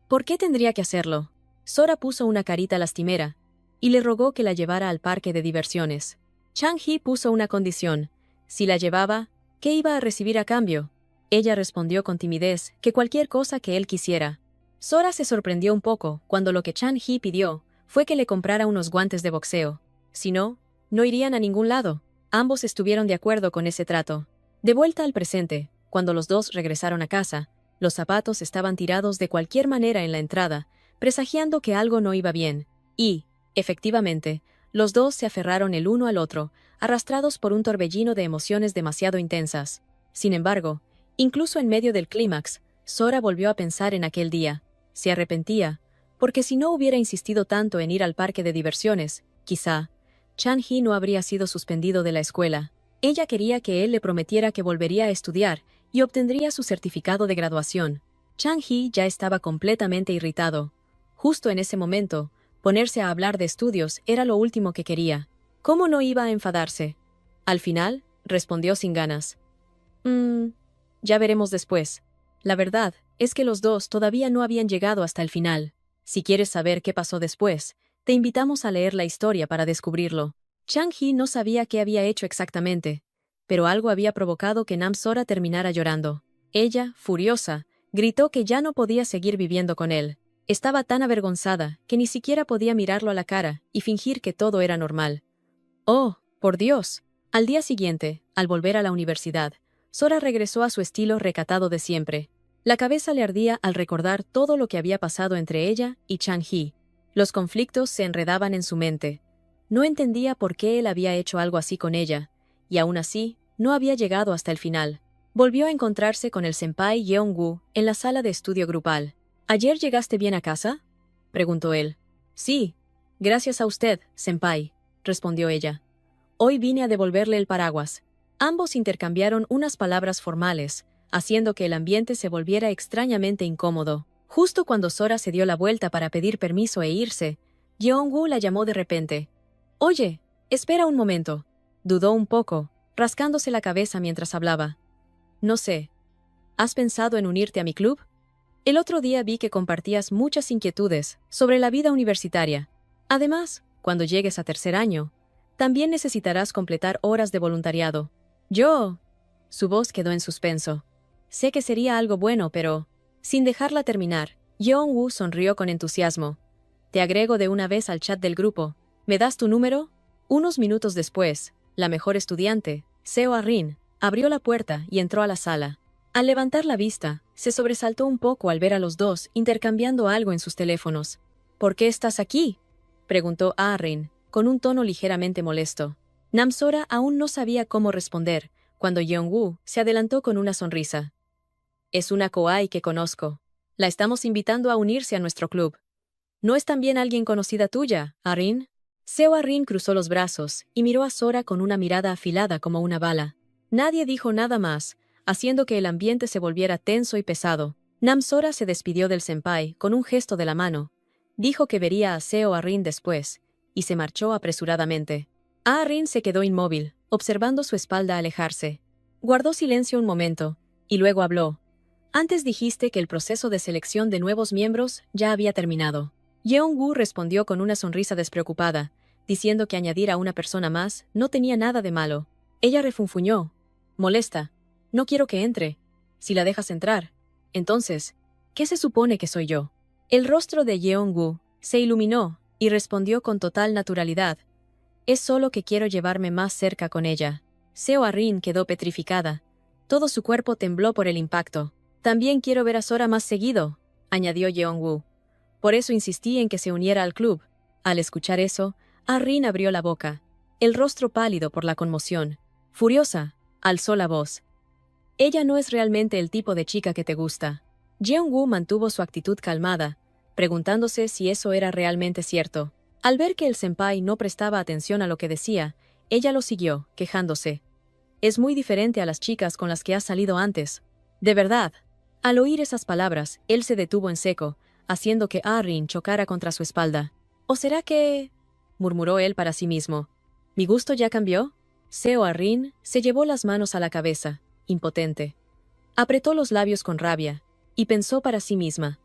¿Por qué tendría que hacerlo? Sora puso una carita lastimera y le rogó que la llevara al parque de diversiones. Chang-hee puso una condición. Si la llevaba, ¿qué iba a recibir a cambio? Ella respondió con timidez que cualquier cosa que él quisiera. Sora se sorprendió un poco cuando lo que Chang-hee pidió fue que le comprara unos guantes de boxeo. Si no, no irían a ningún lado. Ambos estuvieron de acuerdo con ese trato. De vuelta al presente, cuando los dos regresaron a casa, los zapatos estaban tirados de cualquier manera en la entrada, presagiando que algo no iba bien. Y, efectivamente, los dos se aferraron el uno al otro, arrastrados por un torbellino de emociones demasiado intensas. Sin embargo, incluso en medio del clímax, Sora volvió a pensar en aquel día. Se arrepentía, porque si no hubiera insistido tanto en ir al parque de diversiones, quizá, Chang-hee no habría sido suspendido de la escuela. Ella quería que él le prometiera que volvería a estudiar y obtendría su certificado de graduación. Chang-hee ya estaba completamente irritado. Justo en ese momento, ponerse a hablar de estudios era lo último que quería. ¿Cómo no iba a enfadarse? Al final, respondió sin ganas. Ya veremos después. La verdad es que los dos todavía no habían llegado hasta el final. Si quieres saber qué pasó después, te invitamos a leer la historia para descubrirlo. Chang-hee no sabía qué había hecho exactamente, pero algo había provocado que Nam Sora terminara llorando. Ella, furiosa, gritó que ya no podía seguir viviendo con él. Estaba tan avergonzada que ni siquiera podía mirarlo a la cara y fingir que todo era normal. ¡Oh, por Dios! Al día siguiente, al volver a la universidad, Sora regresó a su estilo recatado de siempre. La cabeza le ardía al recordar todo lo que había pasado entre ella y Chang-hee. Los conflictos se enredaban en su mente. No entendía por qué él había hecho algo así con ella, y aún así, no había llegado hasta el final. Volvió a encontrarse con el senpai Yeong-woo en la sala de estudio grupal. ¿Ayer llegaste bien a casa?, preguntó él. Sí, gracias a usted, senpai, respondió ella. Hoy vine a devolverle el paraguas. Ambos intercambiaron unas palabras formales, haciendo que el ambiente se volviera extrañamente incómodo. Justo cuando Sora se dio la vuelta para pedir permiso e irse, Yeong-woo la llamó de repente. Oye, espera un momento. Dudó un poco, rascándose la cabeza mientras hablaba. No sé. ¿Has pensado en unirte a mi club? El otro día vi que compartías muchas inquietudes sobre la vida universitaria. Además, cuando llegues a tercer año, también necesitarás completar horas de voluntariado. Yo... Su voz quedó en suspenso. Sé que sería algo bueno, pero... Sin dejarla terminar, Yeong-woo sonrió con entusiasmo. Te agrego de una vez al chat del grupo. ¿Me das tu número? Unos minutos después, la mejor estudiante, Seo A-rin, abrió la puerta y entró a la sala. Al levantar la vista, se sobresaltó un poco al ver a los dos intercambiando algo en sus teléfonos. ¿Por qué estás aquí?, preguntó A-rin, con un tono ligeramente molesto. Namsora aún no sabía cómo responder, cuando Yeong-woo se adelantó con una sonrisa. Es una kawaii que conozco. La estamos invitando a unirse a nuestro club. ¿No es también alguien conocida tuya, A-rin? Seo A-rin cruzó los brazos y miró a Sora con una mirada afilada como una bala. Nadie dijo nada más, haciendo que el ambiente se volviera tenso y pesado. Namsora se despidió del senpai con un gesto de la mano. Dijo que vería a Seo A-rin después, y se marchó apresuradamente. A-rin se quedó inmóvil, observando su espalda alejarse. Guardó silencio un momento, y luego habló. Antes dijiste que el proceso de selección de nuevos miembros ya había terminado. Yeong-woo respondió con una sonrisa despreocupada, diciendo que añadir a una persona más no tenía nada de malo. Ella refunfuñó. Molesta. No quiero que entre. Si la dejas entrar. Entonces, ¿qué se supone que soy yo? El rostro de Yeong-woo se iluminó y respondió con total naturalidad. Es solo que quiero llevarme más cerca con ella. Seo A-rin quedó petrificada. Todo su cuerpo tembló por el impacto. También quiero ver a Sora más seguido, añadió Yeong-woo. Por eso insistí en que se uniera al club. Al escuchar eso, A-rin abrió la boca, el rostro pálido por la conmoción. Furiosa, alzó la voz. Ella no es realmente el tipo de chica que te gusta. Yeong-woo mantuvo su actitud calmada, preguntándose si eso era realmente cierto. Al ver que el senpai no prestaba atención a lo que decía, ella lo siguió, quejándose. Es muy diferente a las chicas con las que has salido antes. De verdad. Al oír esas palabras, él se detuvo en seco, haciendo que A-rin chocara contra su espalda. ¿O será que...? Murmuró él para sí mismo. ¿Mi gusto ya cambió? Seo A-rin se llevó las manos a la cabeza, impotente. Apretó los labios con rabia, y pensó para sí misma.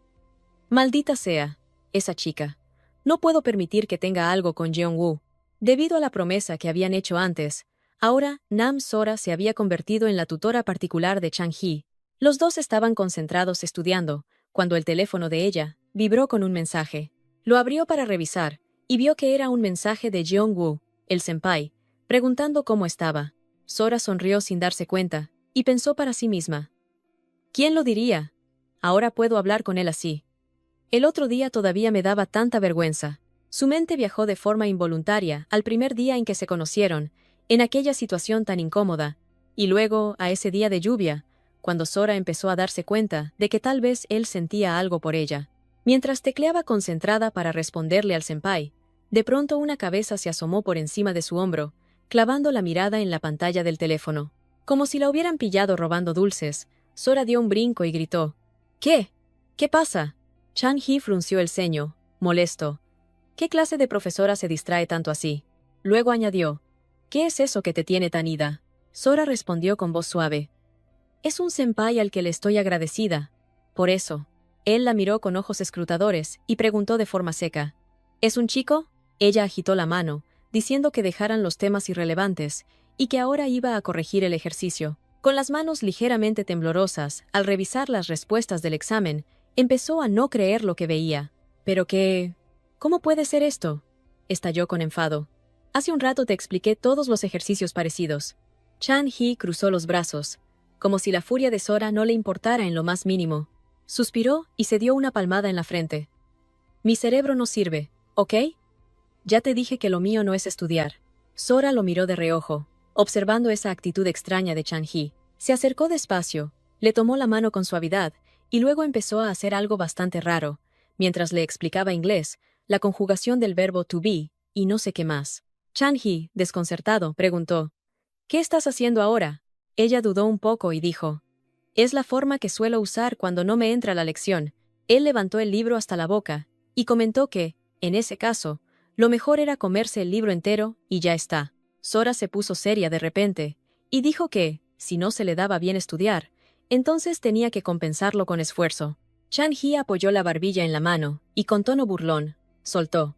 Maldita sea, esa chica. No puedo permitir que tenga algo con Yeong-woo. Debido a la promesa que habían hecho antes, ahora Nam-sora se había convertido en la tutora particular de Chang-hee. Los dos estaban concentrados estudiando, cuando el teléfono de ella vibró con un mensaje. Lo abrió para revisar, y vio que era un mensaje de Yeong-woo, el senpai, preguntando cómo estaba. Sora sonrió sin darse cuenta, y pensó para sí misma. ¿Quién lo diría? Ahora puedo hablar con él así. El otro día todavía me daba tanta vergüenza. Su mente viajó de forma involuntaria al primer día en que se conocieron, en aquella situación tan incómoda, y luego a ese día de lluvia, cuando Sora empezó a darse cuenta de que tal vez él sentía algo por ella. Mientras tecleaba concentrada para responderle al senpai, de pronto una cabeza se asomó por encima de su hombro, clavando la mirada en la pantalla del teléfono. Como si la hubieran pillado robando dulces, Sora dio un brinco y gritó. ¿Qué? ¿Qué pasa? Chang-hee frunció el ceño, molesto. ¿Qué clase de profesora se distrae tanto así? Luego añadió. ¿Qué es eso que te tiene tan ida? Sora respondió con voz suave. Es un senpai al que le estoy agradecida. Por eso. Él la miró con ojos escrutadores y preguntó de forma seca. ¿Es un chico? Ella agitó la mano, diciendo que dejaran los temas irrelevantes y que ahora iba a corregir el ejercicio. Con las manos ligeramente temblorosas, al revisar las respuestas del examen, empezó a no creer lo que veía. ¿Pero qué? ¿Cómo puede ser esto? Estalló con enfado. Hace un rato te expliqué todos los ejercicios parecidos. Chang-hee cruzó los brazos, como si la furia de Sora no le importara en lo más mínimo. Suspiró y se dio una palmada en la frente. Mi cerebro no sirve, ¿ok? Ya te dije que lo mío no es estudiar. Sora lo miró de reojo. Observando esa actitud extraña de Chan-hee, se acercó despacio, le tomó la mano con suavidad y luego empezó a hacer algo bastante raro, mientras le explicaba inglés, la conjugación del verbo to be y no sé qué más. Chan-hee, desconcertado, preguntó, ¿qué estás haciendo ahora? Ella dudó un poco y dijo, es la forma que suelo usar cuando no me entra la lección. Él levantó el libro hasta la boca y comentó que, en ese caso, lo mejor era comerse el libro entero y ya está. Sora se puso seria de repente y dijo que, si no se le daba bien estudiar, entonces tenía que compensarlo con esfuerzo. Chan-hee apoyó la barbilla en la mano y con tono burlón, soltó.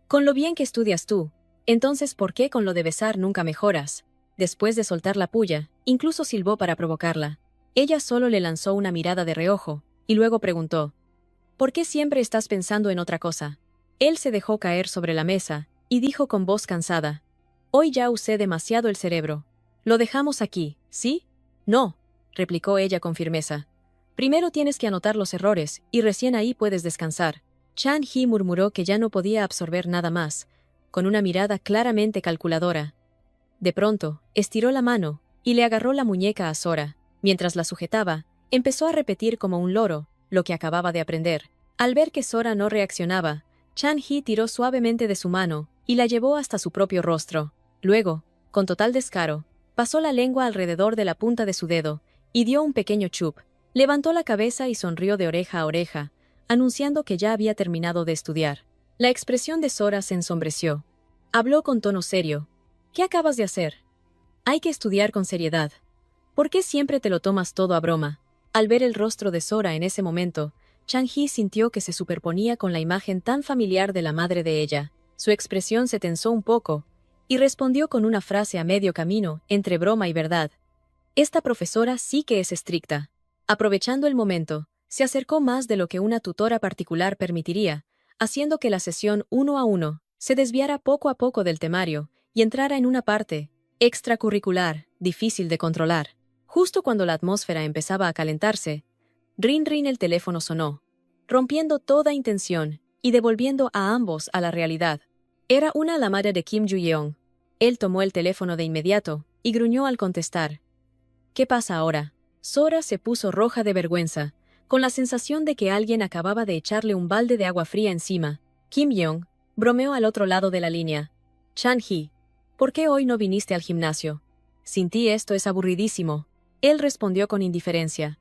Con lo bien que estudias tú, entonces ¿por qué con lo de besar nunca mejoras? Después de soltar la puya, incluso silbó para provocarla. Ella solo le lanzó una mirada de reojo, y luego preguntó, ¿por qué siempre estás pensando en otra cosa? Él se dejó caer sobre la mesa, y dijo con voz cansada, hoy ya usé demasiado el cerebro. ¿Lo dejamos aquí, sí? No, replicó ella con firmeza. Primero tienes que anotar los errores, y recién ahí puedes descansar. Chan-hee murmuró que ya no podía absorber nada más, con una mirada claramente calculadora. De pronto, estiró la mano, y le agarró la muñeca a Sora. Mientras la sujetaba, empezó a repetir como un loro lo que acababa de aprender. Al ver que Sora no reaccionaba, Chan-hee tiró suavemente de su mano y la llevó hasta su propio rostro. Luego, con total descaro, pasó la lengua alrededor de la punta de su dedo y dio un pequeño chup. Levantó la cabeza y sonrió de oreja a oreja, anunciando que ya había terminado de estudiar. La expresión de Sora se ensombreció. Habló con tono serio. ¿Qué acabas de hacer? Hay que estudiar con seriedad. ¿Por qué siempre te lo tomas todo a broma? Al ver el rostro de Sora en ese momento, Chan-hee sintió que se superponía con la imagen tan familiar de la madre de ella. Su expresión se tensó un poco, y respondió con una frase a medio camino, entre broma y verdad. Esta profesora sí que es estricta. Aprovechando el momento, se acercó más de lo que una tutora particular permitiría, haciendo que la sesión 1 a 1 se desviara poco a poco del temario y entrara en una parte extracurricular, difícil de controlar. Justo cuando la atmósfera empezaba a calentarse, rin rin el teléfono sonó, rompiendo toda intención y devolviendo a ambos a la realidad. Era una llamada de Kim Ju-yeong. Él tomó el teléfono de inmediato y gruñó al contestar. ¿Qué pasa ahora? Sora se puso roja de vergüenza, con la sensación de que alguien acababa de echarle un balde de agua fría encima. Kim Yeong bromeó al otro lado de la línea. Chan-hee, ¿por qué hoy no viniste al gimnasio? Sin ti esto es aburridísimo. Él respondió con indiferencia.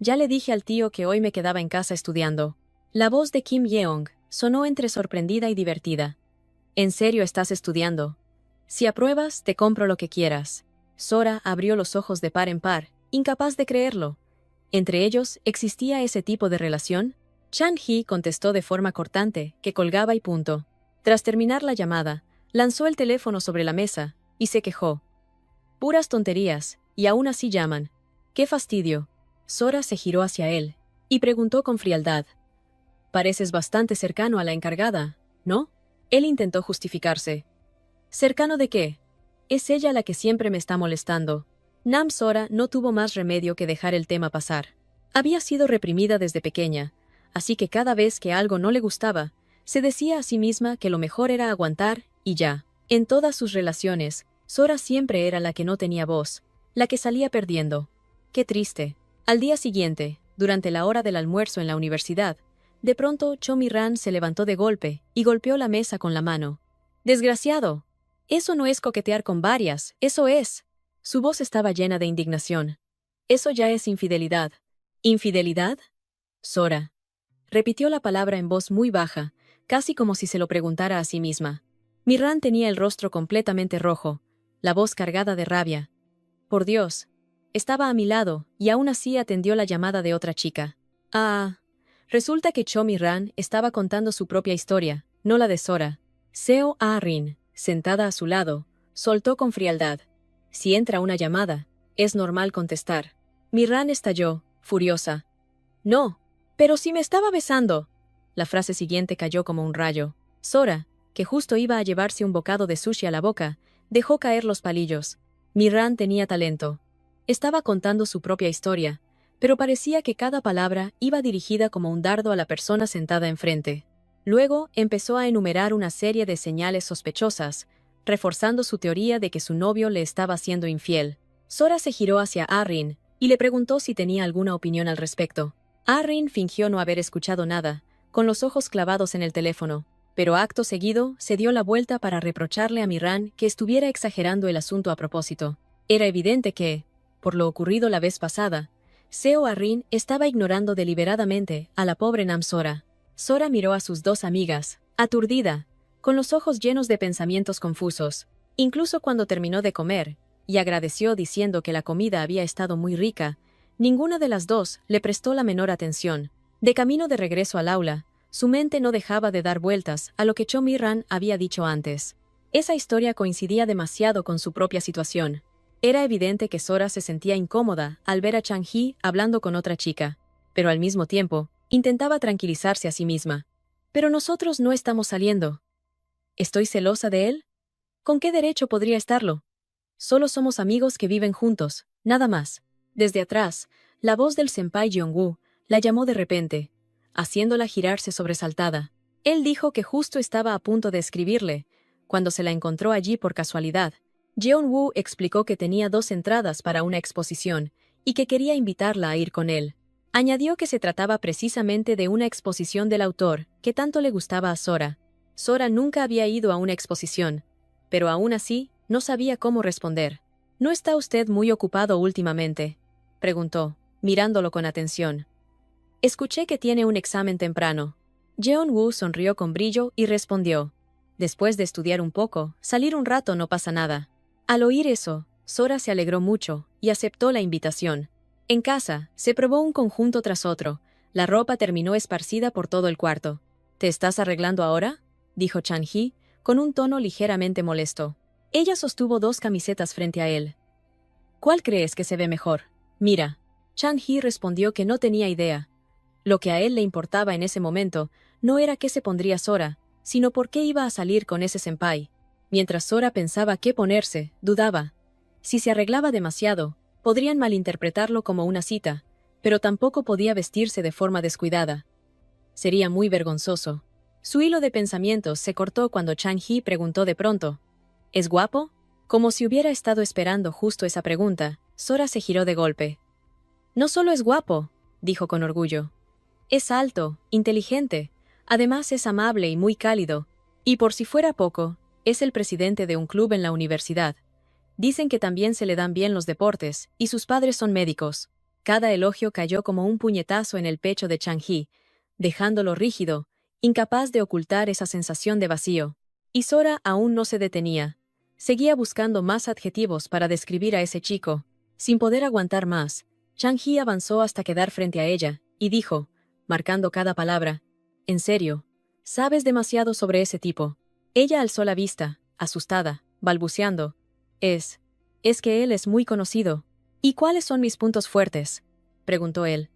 Ya le dije al tío que hoy me quedaba en casa estudiando. La voz de Kim Yeong sonó entre sorprendida y divertida. ¿En serio estás estudiando? Si apruebas, te compro lo que quieras. Sora abrió los ojos de par en par, incapaz de creerlo. ¿Entre ellos existía ese tipo de relación? Chan-hee contestó de forma cortante, que colgaba y punto. Tras terminar la llamada, lanzó el teléfono sobre la mesa y se quejó. Puras tonterías, y aún así llaman. ¡Qué fastidio! Sora se giró hacia él y preguntó con frialdad. Pareces bastante cercano a la encargada, ¿no? Él intentó justificarse. ¿Cercano de qué? Es ella la que siempre me está molestando. Nam Sora no tuvo más remedio que dejar el tema pasar. Había sido reprimida desde pequeña, así que cada vez que algo no le gustaba, se decía a sí misma que lo mejor era aguantar y ya. En todas sus relaciones, Sora siempre era la que no tenía voz, la que salía perdiendo. Qué triste. Al día siguiente, durante la hora del almuerzo en la universidad, de pronto Cho-mi-ran se levantó de golpe y golpeó la mesa con la mano. ¡Desgraciado! Eso no es coquetear con varias, eso es. Su voz estaba llena de indignación. Eso ya es infidelidad. ¿Infidelidad? Sora. Repitió la palabra en voz muy baja, casi como si se lo preguntara a sí misma. Mi-ran tenía el rostro completamente rojo, la voz cargada de rabia. Por Dios. Estaba a mi lado, y aún así atendió la llamada de otra chica. Ah. Resulta que Cho-mi-ran estaba contando su propia historia, no la de Sora. Seo Ah-rin, sentada a su lado, soltó con frialdad. Si entra una llamada, es normal contestar. Mi-ran estalló, furiosa. No, pero si me estaba besando. La frase siguiente cayó como un rayo. Sora, que justo iba a llevarse un bocado de sushi a la boca, dejó caer los palillos. Mi-ran tenía talento. Estaba contando su propia historia, pero parecía que cada palabra iba dirigida como un dardo a la persona sentada enfrente. Luego empezó a enumerar una serie de señales sospechosas, reforzando su teoría de que su novio le estaba siendo infiel. Sora se giró hacia Arryn y le preguntó si tenía alguna opinión al respecto. Arryn fingió no haber escuchado nada, con los ojos clavados en el teléfono, pero acto seguido se dio la vuelta para reprocharle a Mihran que estuviera exagerando el asunto a propósito. Era evidente que, por lo ocurrido la vez pasada, Seo Arryn estaba ignorando deliberadamente a la pobre Namsora. Sora miró a sus dos amigas, aturdida, con los ojos llenos de pensamientos confusos, incluso cuando terminó de comer, y agradeció diciendo que la comida había estado muy rica. Ninguna de las dos le prestó la menor atención. De camino de regreso al aula, su mente no dejaba de dar vueltas a lo que Cho Mihran había dicho antes. Esa historia coincidía demasiado con su propia situación. Era evidente que Sora se sentía incómoda al ver a Chang-hee hablando con otra chica, pero al mismo tiempo, intentaba tranquilizarse a sí misma. «Pero nosotros no estamos saliendo. ¿Estoy celosa de él? ¿Con qué derecho podría estarlo? Solo somos amigos que viven juntos, nada más». Desde atrás, la voz del senpai Jeongwoo la llamó de repente, haciéndola girarse sobresaltada. Él dijo que justo estaba a punto de escribirle, cuando se la encontró allí por casualidad. Jeongwoo explicó que tenía 2 entradas para una exposición y que quería invitarla a ir con él. Añadió que se trataba precisamente de una exposición del autor que tanto le gustaba a Sora. Sora nunca había ido a una exposición, pero aún así no sabía cómo responder. «¿No está usted muy ocupado últimamente?», preguntó, mirándolo con atención. «Escuché que tiene un examen temprano». Jeongwoo sonrió con brillo y respondió: «Después de estudiar un poco, salir un rato no pasa nada». Al oír eso, Sora se alegró mucho y aceptó la invitación. En casa, se probó un conjunto tras otro. La ropa terminó esparcida por todo el cuarto. «¿Te estás arreglando ahora?», dijo Chang-hee, con un tono ligeramente molesto. Ella sostuvo 2 camisetas frente a él. «¿Cuál crees que se ve mejor?». «Mira». Chang-hee respondió que no tenía idea. Lo que a él le importaba en ese momento no era qué se pondría Sora, sino por qué iba a salir con ese senpai. Mientras Sora pensaba qué ponerse, dudaba. Si se arreglaba demasiado, podrían malinterpretarlo como una cita, pero tampoco podía vestirse de forma descuidada. Sería muy vergonzoso. Su hilo de pensamientos se cortó cuando Chang-hee preguntó de pronto: «¿Es guapo?». Como si hubiera estado esperando justo esa pregunta, Sora se giró de golpe. «No solo es guapo», dijo con orgullo. «Es alto, inteligente, además es amable y muy cálido. Y por si fuera poco, es el presidente de un club en la universidad. Dicen que también se le dan bien los deportes, y sus padres son médicos». Cada elogio cayó como un puñetazo en el pecho de Chang-hee, dejándolo rígido, incapaz de ocultar esa sensación de vacío. Y Sora aún no se detenía. Seguía buscando más adjetivos para describir a ese chico. Sin poder aguantar más, Chang-hee avanzó hasta quedar frente a ella, y dijo, marcando cada palabra: «En serio, sabes demasiado sobre ese tipo». Ella alzó la vista, asustada, balbuceando: Es que él es muy conocido». «¿Y cuáles son mis puntos fuertes?», preguntó él.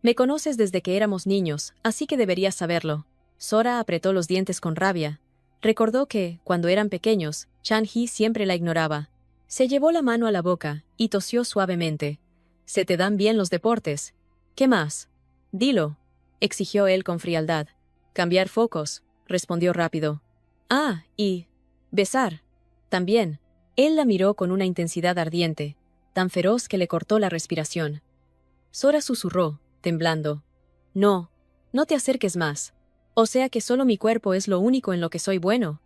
«Me conoces desde que éramos niños, así que deberías saberlo». Sora apretó los dientes con rabia. Recordó que, cuando eran pequeños, Chang-hee siempre la ignoraba. Se llevó la mano a la boca y tosió suavemente. «¿Se te dan bien los deportes? ¿Qué más?». «Dilo», exigió él con frialdad. «Cambiar focos», respondió rápido. «Ah, y besar. También». Él la miró con una intensidad ardiente, tan feroz que le cortó la respiración. Sora susurró, temblando: «No, no te acerques más. O sea que solo mi cuerpo es lo único en lo que soy bueno».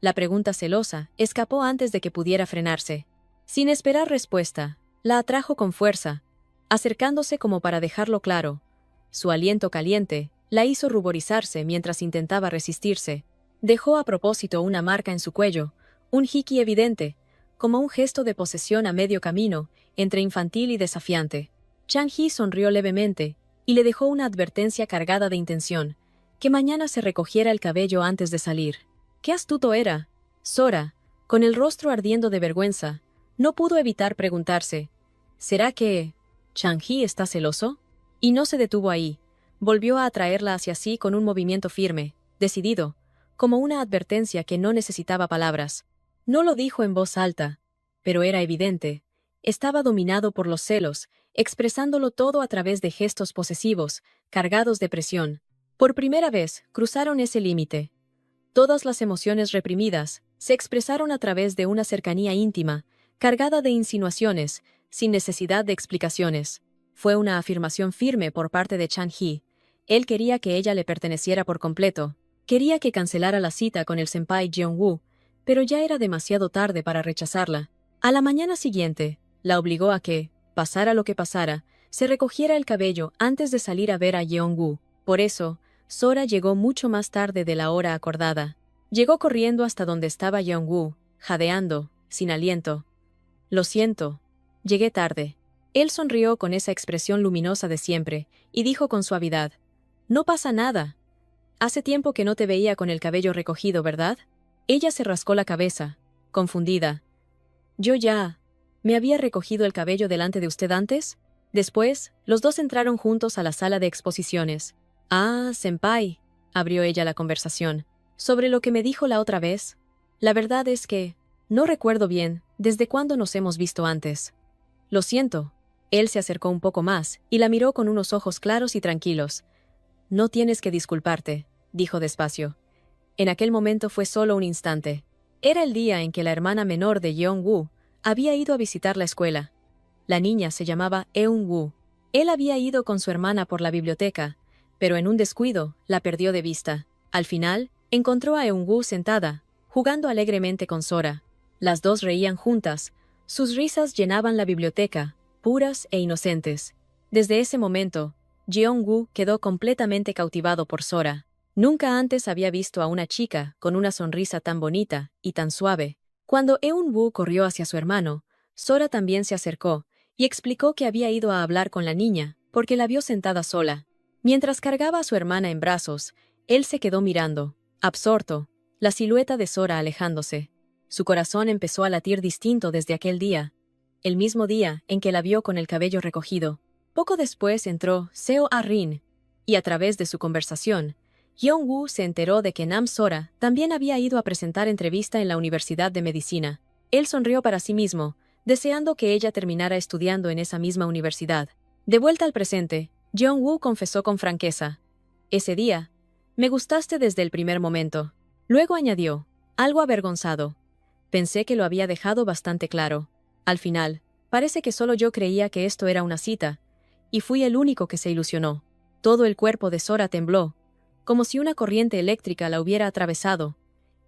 La pregunta celosa escapó antes de que pudiera frenarse. Sin esperar respuesta, la atrajo con fuerza, acercándose como para dejarlo claro. Su aliento caliente la hizo ruborizarse mientras intentaba resistirse. Dejó a propósito una marca en su cuello, un hiki evidente, como un gesto de posesión a medio camino, entre infantil y desafiante. Chang-hee sonrió levemente y le dejó una advertencia cargada de intención: que mañana se recogiera el cabello antes de salir. ¡Qué astuto era! Sora, con el rostro ardiendo de vergüenza, no pudo evitar preguntarse: ¿será que Chang-hee está celoso? Y no se detuvo ahí. Volvió a atraerla hacia sí con un movimiento firme, decidido, como una advertencia que no necesitaba palabras. No lo dijo en voz alta, pero era evidente. Estaba dominado por los celos, expresándolo todo a través de gestos posesivos, cargados de presión. Por primera vez, cruzaron ese límite. Todas las emociones reprimidas se expresaron a través de una cercanía íntima, cargada de insinuaciones, sin necesidad de explicaciones. Fue una afirmación firme por parte de Chan-hee. Él quería que ella le perteneciera por completo. Quería que cancelara la cita con el senpai Jeong-woo, pero ya era demasiado tarde para rechazarla. A la mañana siguiente, la obligó a que, pasara lo que pasara, se recogiera el cabello antes de salir a ver a Jeong-woo. Por eso, Sora llegó mucho más tarde de la hora acordada. Llegó corriendo hasta donde estaba Jeong-woo, jadeando, sin aliento. «Lo siento. Llegué tarde». Él sonrió con esa expresión luminosa de siempre, y dijo con suavidad: «No pasa nada. Hace tiempo que no te veía con el cabello recogido, ¿verdad?». Ella se rascó la cabeza, confundida. «Yo ya. ¿Me había recogido el cabello delante de usted antes?». Después, los dos entraron juntos a la sala de exposiciones. «Ah, senpai», abrió ella la conversación. «Sobre lo que me dijo la otra vez. La verdad es que no recuerdo bien desde cuándo nos hemos visto antes». «Lo siento». Él se acercó un poco más y la miró con unos ojos claros y tranquilos. «No tienes que disculparte», dijo despacio. En aquel momento fue solo un instante. Era el día en que la hermana menor de Jeong-woo había ido a visitar la escuela. La niña se llamaba Eun-woo. Él había ido con su hermana por la biblioteca, pero en un descuido la perdió de vista. Al final, encontró a Eun-woo sentada, jugando alegremente con Sora. Las dos reían juntas. Sus risas llenaban la biblioteca, puras e inocentes. Desde ese momento, Jeong-woo quedó completamente cautivado por Sora. Nunca antes había visto a una chica con una sonrisa tan bonita y tan suave. Cuando Eun-woo corrió hacia su hermano, Sora también se acercó y explicó que había ido a hablar con la niña porque la vio sentada sola. Mientras cargaba a su hermana en brazos, él se quedó mirando, absorto, la silueta de Sora alejándose. Su corazón empezó a latir distinto desde aquel día, el mismo día en que la vio con el cabello recogido. Poco después entró Seo Ah-rin, y a través de su conversación, Jeong-woo se enteró de que Nam Sora también había ido a presentar entrevista en la Universidad de Medicina. Él sonrió para sí mismo, deseando que ella terminara estudiando en esa misma universidad. De vuelta al presente, Jeong-woo confesó con franqueza: «Ese día, me gustaste desde el primer momento». Luego añadió, algo avergonzado: «Pensé que lo había dejado bastante claro. Al final, parece que solo yo creía que esto era una cita, y fui el único que se ilusionó». Todo el cuerpo de Sora tembló, como si una corriente eléctrica la hubiera atravesado.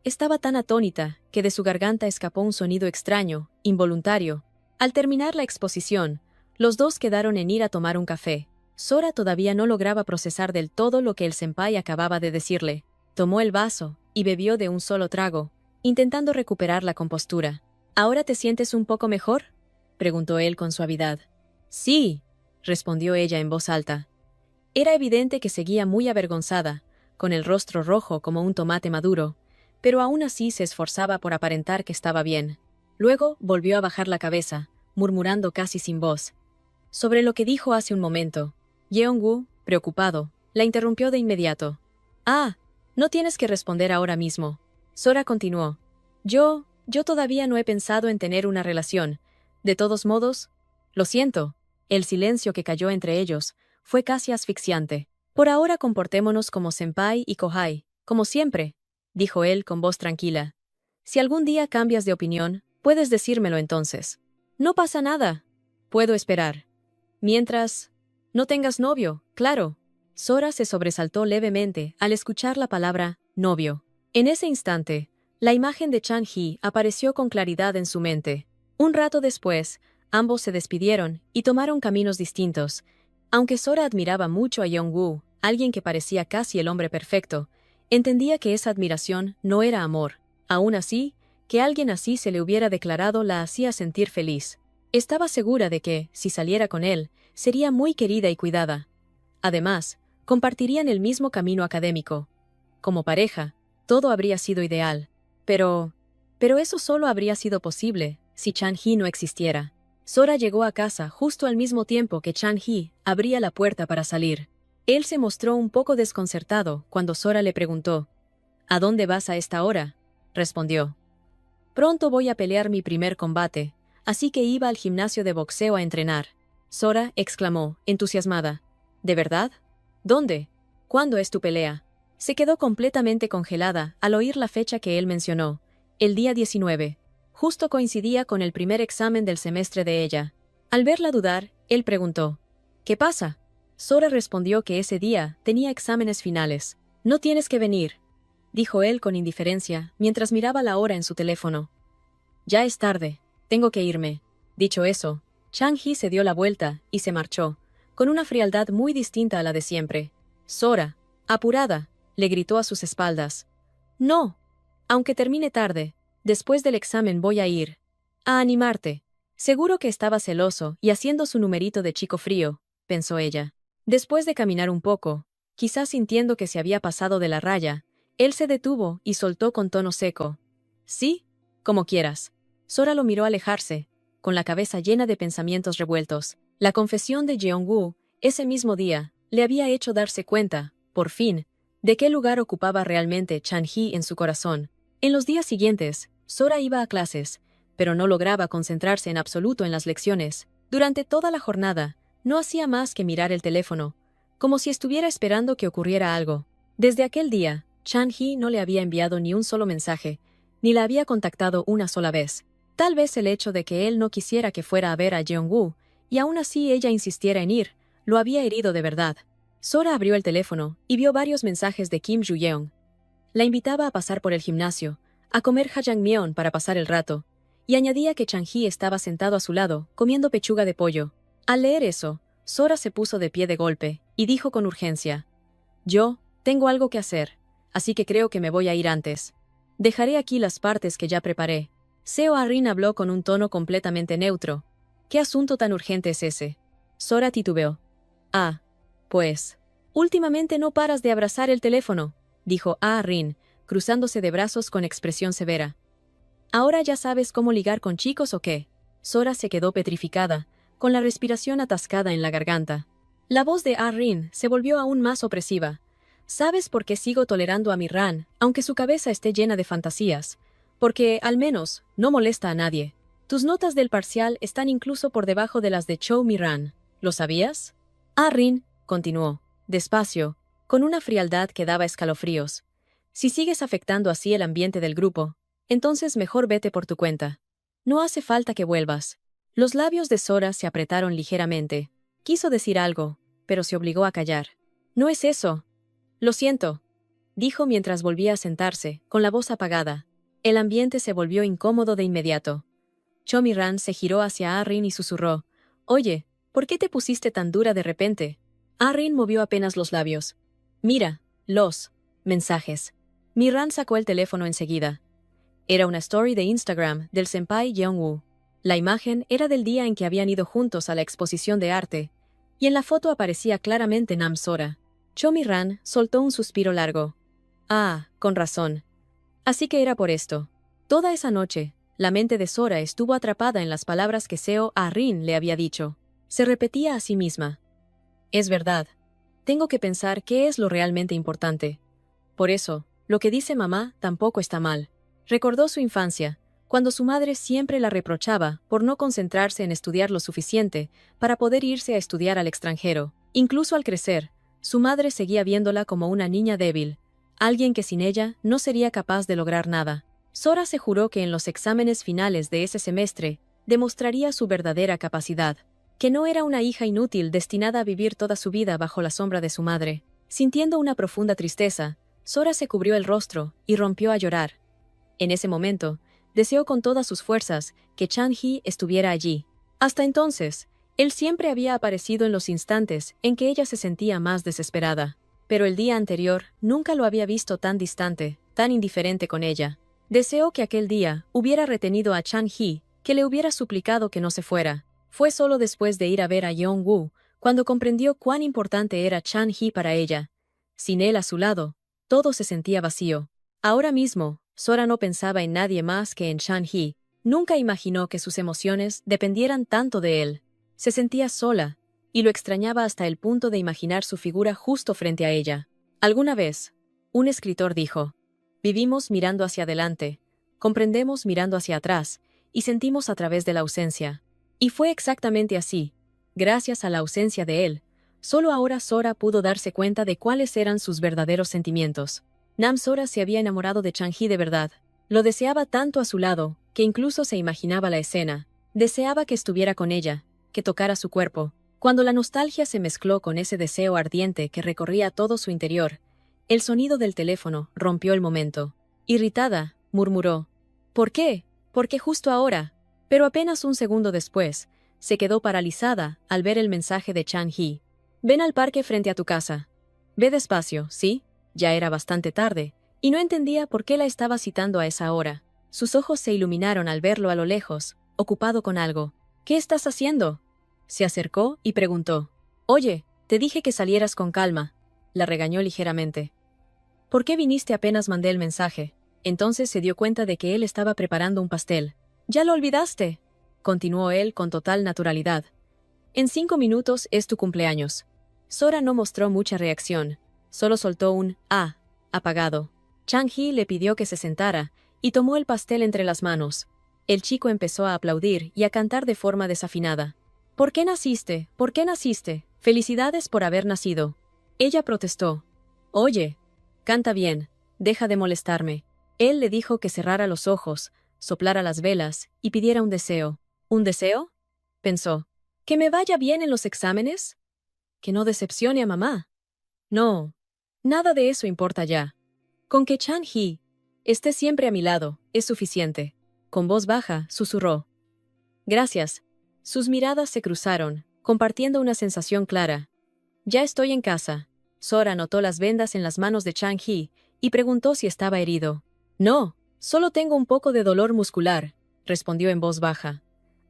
Estaba tan atónita que de su garganta escapó un sonido extraño, involuntario. Al terminar la exposición, los dos quedaron en ir a tomar un café. Sora todavía no lograba procesar del todo lo que el senpai acababa de decirle. Tomó el vaso y bebió de un solo trago, intentando recuperar la compostura. «¿Ahora te sientes un poco mejor?», preguntó él con suavidad. «Sí», respondió ella en voz alta. Era evidente que seguía muy avergonzada, con el rostro rojo como un tomate maduro, pero aún así se esforzaba por aparentar que estaba bien. Luego volvió a bajar la cabeza, murmurando casi sin voz. Sobre lo que dijo hace un momento, Jeong-woo, preocupado, la interrumpió de inmediato. «Ah, no tienes que responder ahora mismo». Sora continuó. Yo todavía no he pensado en tener una relación. De todos modos, lo siento». El silencio que cayó entre ellos fue casi asfixiante. «Por ahora comportémonos como senpai y kohai, como siempre», dijo él con voz tranquila. «Si algún día cambias de opinión, puedes decírmelo entonces. No pasa nada. Puedo esperar. Mientras no tengas novio, claro». Sora se sobresaltó levemente al escuchar la palabra novio. En ese instante, la imagen de Chan-hee apareció con claridad en su mente. Un rato después, ambos se despidieron y tomaron caminos distintos. Aunque Sora admiraba mucho a Jeong-woo, alguien que parecía casi el hombre perfecto, entendía que esa admiración no era amor. Aún así, que alguien así se le hubiera declarado la hacía sentir feliz. Estaba segura de que, si saliera con él, sería muy querida y cuidada. Además, compartirían el mismo camino académico. Como pareja, todo habría sido ideal. Pero eso solo habría sido posible si Chan-hee no existiera. Sora llegó a casa justo al mismo tiempo que Chan-hee abría la puerta para salir. Él se mostró un poco desconcertado cuando Sora le preguntó: «¿A dónde vas a esta hora?». Respondió: «Pronto voy a pelear mi primer combate, así que iba al gimnasio de boxeo a entrenar». Sora exclamó, entusiasmada: «¿De verdad? ¿Dónde? ¿Cuándo es tu pelea?». Se quedó completamente congelada al oír la fecha que él mencionó, el día 19. Justo coincidía con el primer examen del semestre de ella. Al verla dudar, él preguntó, ¿qué pasa? Sora respondió que ese día tenía exámenes finales. No tienes que venir, dijo él con indiferencia, mientras miraba la hora en su teléfono. Ya es tarde, tengo que irme. Dicho eso, Chang-hee se dio la vuelta y se marchó, con una frialdad muy distinta a la de siempre. Sora, apurada, le gritó a sus espaldas. No, aunque termine tarde, después del examen voy a ir. A animarte. Seguro que estaba celoso y haciendo su numerito de chico frío, pensó ella. Después de caminar un poco, quizás sintiendo que se había pasado de la raya, él se detuvo y soltó con tono seco. Sí, como quieras. Sora lo miró alejarse, con la cabeza llena de pensamientos revueltos. La confesión de Jeong-woo, ese mismo día, le había hecho darse cuenta, por fin, de qué lugar ocupaba realmente Chang-hee en su corazón. En los días siguientes, Sora iba a clases, pero no lograba concentrarse en absoluto en las lecciones. Durante toda la jornada, no hacía más que mirar el teléfono, como si estuviera esperando que ocurriera algo. Desde aquel día, Chang-hee no le había enviado ni un solo mensaje, ni la había contactado una sola vez. Tal vez el hecho de que él no quisiera que fuera a ver a Jeong-woo, y aún así ella insistiera en ir, lo había herido de verdad. Sora abrió el teléfono y vio varios mensajes de Kim Ju-yeon. La invitaba a pasar por el gimnasio, a comer jajangmyeon para pasar el rato, y añadía que Chang-hee estaba sentado a su lado, comiendo pechuga de pollo. Al leer eso, Sora se puso de pie de golpe, y dijo con urgencia, «Yo, tengo algo que hacer, así que creo que me voy a ir antes. Dejaré aquí las partes que ya preparé». Seo Ah-rin habló con un tono completamente neutro. «¿Qué asunto tan urgente es ese?» Sora titubeó. «Ah, pues. Últimamente no paras de abrazar el teléfono», dijo Ah-rin, cruzándose de brazos con expresión severa. «¿Ahora ya sabes cómo ligar con chicos o qué?» Sora se quedó petrificada, con la respiración atascada en la garganta. La voz de Ah-rin se volvió aún más opresiva. «¿Sabes por qué sigo tolerando a Mi-ran, aunque su cabeza esté llena de fantasías? Porque, al menos, no molesta a nadie. Tus notas del parcial están incluso por debajo de las de Cho Mi-ran. ¿Lo sabías?» Ah-rin continuó, despacio, con una frialdad que daba escalofríos. «Si sigues afectando así el ambiente del grupo, entonces mejor vete por tu cuenta. No hace falta que vuelvas». Los labios de Sora se apretaron ligeramente. Quiso decir algo, pero se obligó a callar. «No es eso. Lo siento», dijo mientras volvía a sentarse, con la voz apagada. El ambiente se volvió incómodo de inmediato. Cho Mi-ran se giró hacia Ah-rin y susurró, «Oye, ¿por qué te pusiste tan dura de repente?» Ah-rin movió apenas los labios. «Mira, los mensajes». Mi-ran sacó el teléfono enseguida. Era una story de Instagram del senpai Jeong-woo. La imagen era del día en que habían ido juntos a la exposición de arte, y en la foto aparecía claramente Nam Sora. Cho Mi-ran soltó un suspiro largo. «Ah, con razón. Así que era por esto». Toda esa noche, la mente de Sora estuvo atrapada en las palabras que Seo Ah-rin le había dicho. Se repetía a sí misma. «Es verdad. Tengo que pensar qué es lo realmente importante. Por eso, lo que dice mamá tampoco está mal». Recordó su infancia, cuando su madre siempre la reprochaba por no concentrarse en estudiar lo suficiente para poder irse a estudiar al extranjero. Incluso al crecer, su madre seguía viéndola como una niña débil, alguien que sin ella no sería capaz de lograr nada. Sora se juró que en los exámenes finales de ese semestre demostraría su verdadera capacidad, que no era una hija inútil destinada a vivir toda su vida bajo la sombra de su madre. Sintiendo una profunda tristeza, Sora se cubrió el rostro y rompió a llorar. En ese momento, deseó con todas sus fuerzas que Chang-hee estuviera allí. Hasta entonces, él siempre había aparecido en los instantes en que ella se sentía más desesperada. Pero el día anterior nunca lo había visto tan distante, tan indiferente con ella. Deseó que aquel día hubiera retenido a Chang-hee, que le hubiera suplicado que no se fuera. Fue solo después de ir a ver a Jeong-woo, cuando comprendió cuán importante era Chang-hee para ella. Sin él a su lado, todo se sentía vacío. Ahora mismo, Sora no pensaba en nadie más que en Chang-hee. Nunca imaginó que sus emociones dependieran tanto de él. Se sentía sola, y lo extrañaba hasta el punto de imaginar su figura justo frente a ella. Alguna vez, un escritor dijo, «Vivimos mirando hacia adelante, comprendemos mirando hacia atrás, y sentimos a través de la ausencia». Y fue exactamente así. Gracias a la ausencia de él, Solo ahora Sora pudo darse cuenta de cuáles eran sus verdaderos sentimientos. Sora se había enamorado de Chang-hee de verdad. Lo deseaba tanto a su lado, que incluso se imaginaba la escena. Deseaba que estuviera con ella, que tocara su cuerpo. Cuando la nostalgia se mezcló con ese deseo ardiente que recorría todo su interior, el sonido del teléfono rompió el momento. Irritada, murmuró: ¿Por qué? ¿Por qué justo ahora? Pero apenas un segundo después, se quedó paralizada al ver el mensaje de Chang-hee. Ven al parque frente a tu casa. Ve despacio, ¿sí? Ya era bastante tarde, y no entendía por qué la estaba citando a esa hora. Sus ojos se iluminaron al verlo a lo lejos, ocupado con algo. ¿Qué estás haciendo? Se acercó y preguntó. Oye, te dije que salieras con calma. La regañó ligeramente. ¿Por qué viniste apenas mandé el mensaje? Entonces se dio cuenta de que él estaba preparando un pastel. ¿Ya lo olvidaste? Continuó él con total naturalidad. En 5 minutos es tu cumpleaños. Sora no mostró mucha reacción. Solo soltó un «ah», apagado. Chang-hee le pidió que se sentara y tomó el pastel entre las manos. El chico empezó a aplaudir y a cantar de forma desafinada. ¿Por qué naciste? ¿Por qué naciste? Felicidades por haber nacido. Ella protestó. Oye, canta bien, deja de molestarme. Él le dijo que cerrara los ojos, soplara las velas y pidiera un deseo. ¿Un deseo? Pensó. ¿Que me vaya bien en los exámenes? ¿Que no decepcione a mamá? No, nada de eso importa ya. Con que Chang-hee esté siempre a mi lado, es suficiente. Con voz baja, susurró. Gracias. Sus miradas se cruzaron, compartiendo una sensación clara. Ya estoy en casa. Sora notó las vendas en las manos de Chang-hee y preguntó si estaba herido. No, solo tengo un poco de dolor muscular, respondió en voz baja.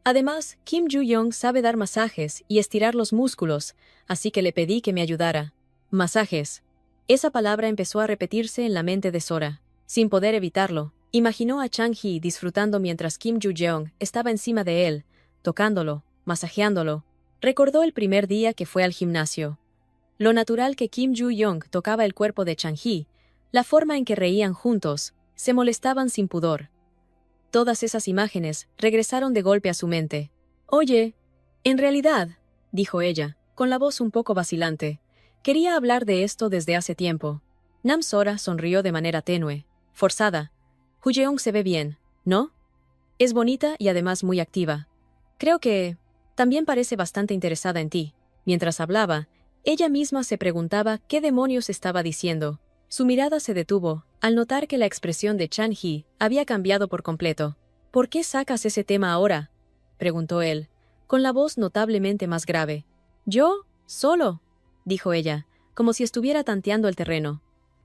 Además, Kim Ju-young sabe dar masajes y estirar los músculos, así que le pedí que me ayudara. Masajes. Esa palabra empezó a repetirse en la mente de Sora. Sin poder evitarlo, imaginó a Chang-hee disfrutando mientras Kim Ju-young estaba encima de él, tocándolo, masajeándolo. Recordó el primer día que fue al gimnasio. Lo natural que Kim Ju-young tocaba el cuerpo de Chang-hee, la forma en que reían juntos, se molestaban sin pudor. Todas esas imágenes regresaron de golpe a su mente. Oye, en realidad, dijo ella, con la voz un poco vacilante, quería hablar de esto desde hace tiempo. Sora sonrió de manera tenue, forzada. Ju-young se ve bien, ¿no? Es bonita y además muy activa. Creo que también parece bastante interesada en ti. Mientras hablaba, ella misma se preguntaba qué demonios estaba diciendo. Su mirada se detuvo al notar que la expresión de Chang-hee había cambiado por completo. ¿Por qué sacas ese tema ahora?, preguntó él, con la voz notablemente más grave. ¿Yo? Solo, dijo ella, como si estuviera tanteando el terreno.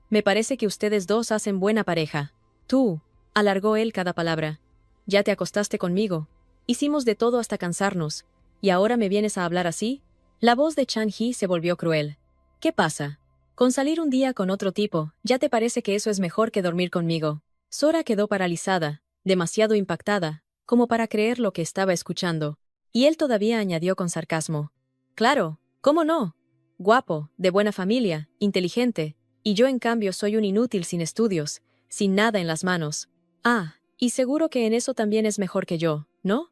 Me parece que ustedes dos hacen buena pareja. Tú, alargó él cada palabra. Ya te acostaste conmigo. Hicimos de todo hasta cansarnos. ¿Y ahora me vienes a hablar así? La voz de Chang-hee se volvió cruel. ¿Qué pasa? Con salir un día con otro tipo, ¿ya te parece que eso es mejor que dormir conmigo? Sora quedó paralizada, demasiado impactada, como para creer lo que estaba escuchando. Y él todavía añadió con sarcasmo. Claro, ¿cómo no? Guapo, de buena familia, inteligente, y yo en cambio soy un inútil sin estudios, sin nada en las manos. Ah, y seguro que en eso también es mejor que yo, ¿no?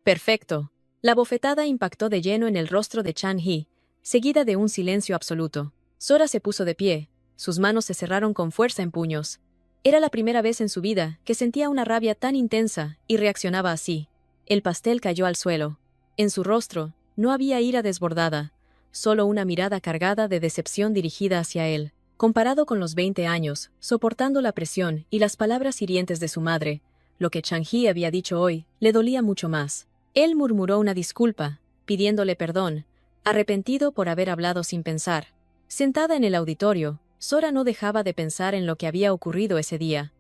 Perfecto. La bofetada impactó de lleno en el rostro de Chang-hee, seguida de un silencio absoluto. Sora se puso de pie, sus manos se cerraron con fuerza en puños. Era la primera vez en su vida que sentía una rabia tan intensa y reaccionaba así. El pastel cayó al suelo. En su rostro no había ira desbordada, solo una mirada cargada de decepción dirigida hacia él. Comparado con los 20 años, soportando la presión y las palabras hirientes de su madre, lo que Chang-hee había dicho hoy le dolía mucho más. Él murmuró una disculpa, pidiéndole perdón, arrepentido por haber hablado sin pensar. Sentada en el auditorio, Sora no dejaba de pensar en lo que había ocurrido ese día.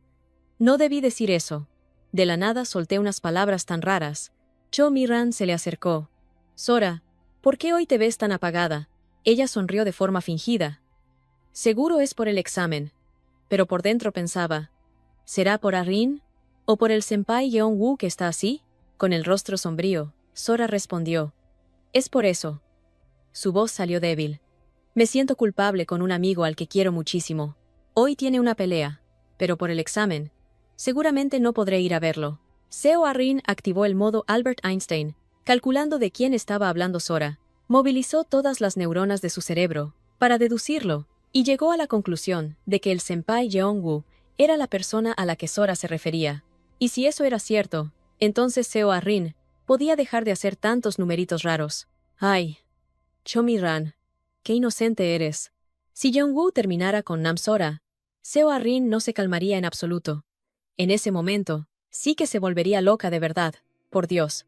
No debí decir eso. De la nada solté unas palabras tan raras. Cho Mi-ran se le acercó. Sora, ¿por qué hoy te ves tan apagada? Ella sonrió de forma fingida. Seguro es por el examen. Pero por dentro pensaba, ¿será por Arin? ¿O por el senpai Yeon-woo que está así? Con el rostro sombrío, Sora respondió. Es por eso. Su voz salió débil. Me siento culpable con un amigo al que quiero muchísimo. Hoy tiene una pelea, pero por el examen, seguramente no podré ir a verlo. Seo Arin activó el modo Albert Einstein, calculando de quién estaba hablando Sora. Movilizó todas las neuronas de su cerebro para deducirlo y llegó a la conclusión de que el senpai Jeong-woo era la persona a la que Sora se refería. Y si eso era cierto, entonces Seo Ah-rin podía dejar de hacer tantos numeritos raros. ¡Ay! Chomi-ran, qué inocente eres. Si Jeong-woo terminara con Nam Sora, Seo Ah-rin no se calmaría en absoluto. En ese momento, sí que se volvería loca de verdad, por Dios.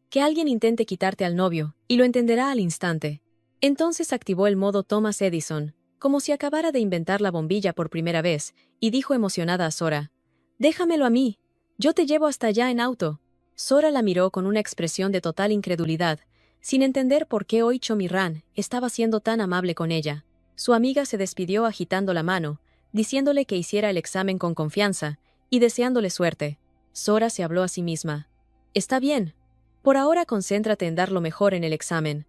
Que alguien intente quitarte al novio, y lo entenderá al instante. Entonces activó el modo Thomas Edison, como si acabara de inventar la bombilla por primera vez, y dijo emocionada a Sora: «Déjamelo a mí, yo te llevo hasta allá en auto». Sora la miró con una expresión de total incredulidad, sin entender por qué hoy Chomi-ran estaba siendo tan amable con ella. Su amiga se despidió agitando la mano, diciéndole que hiciera el examen con confianza, y deseándole suerte. Sora se habló a sí misma. «Está bien. Por ahora concéntrate en dar lo mejor en el examen.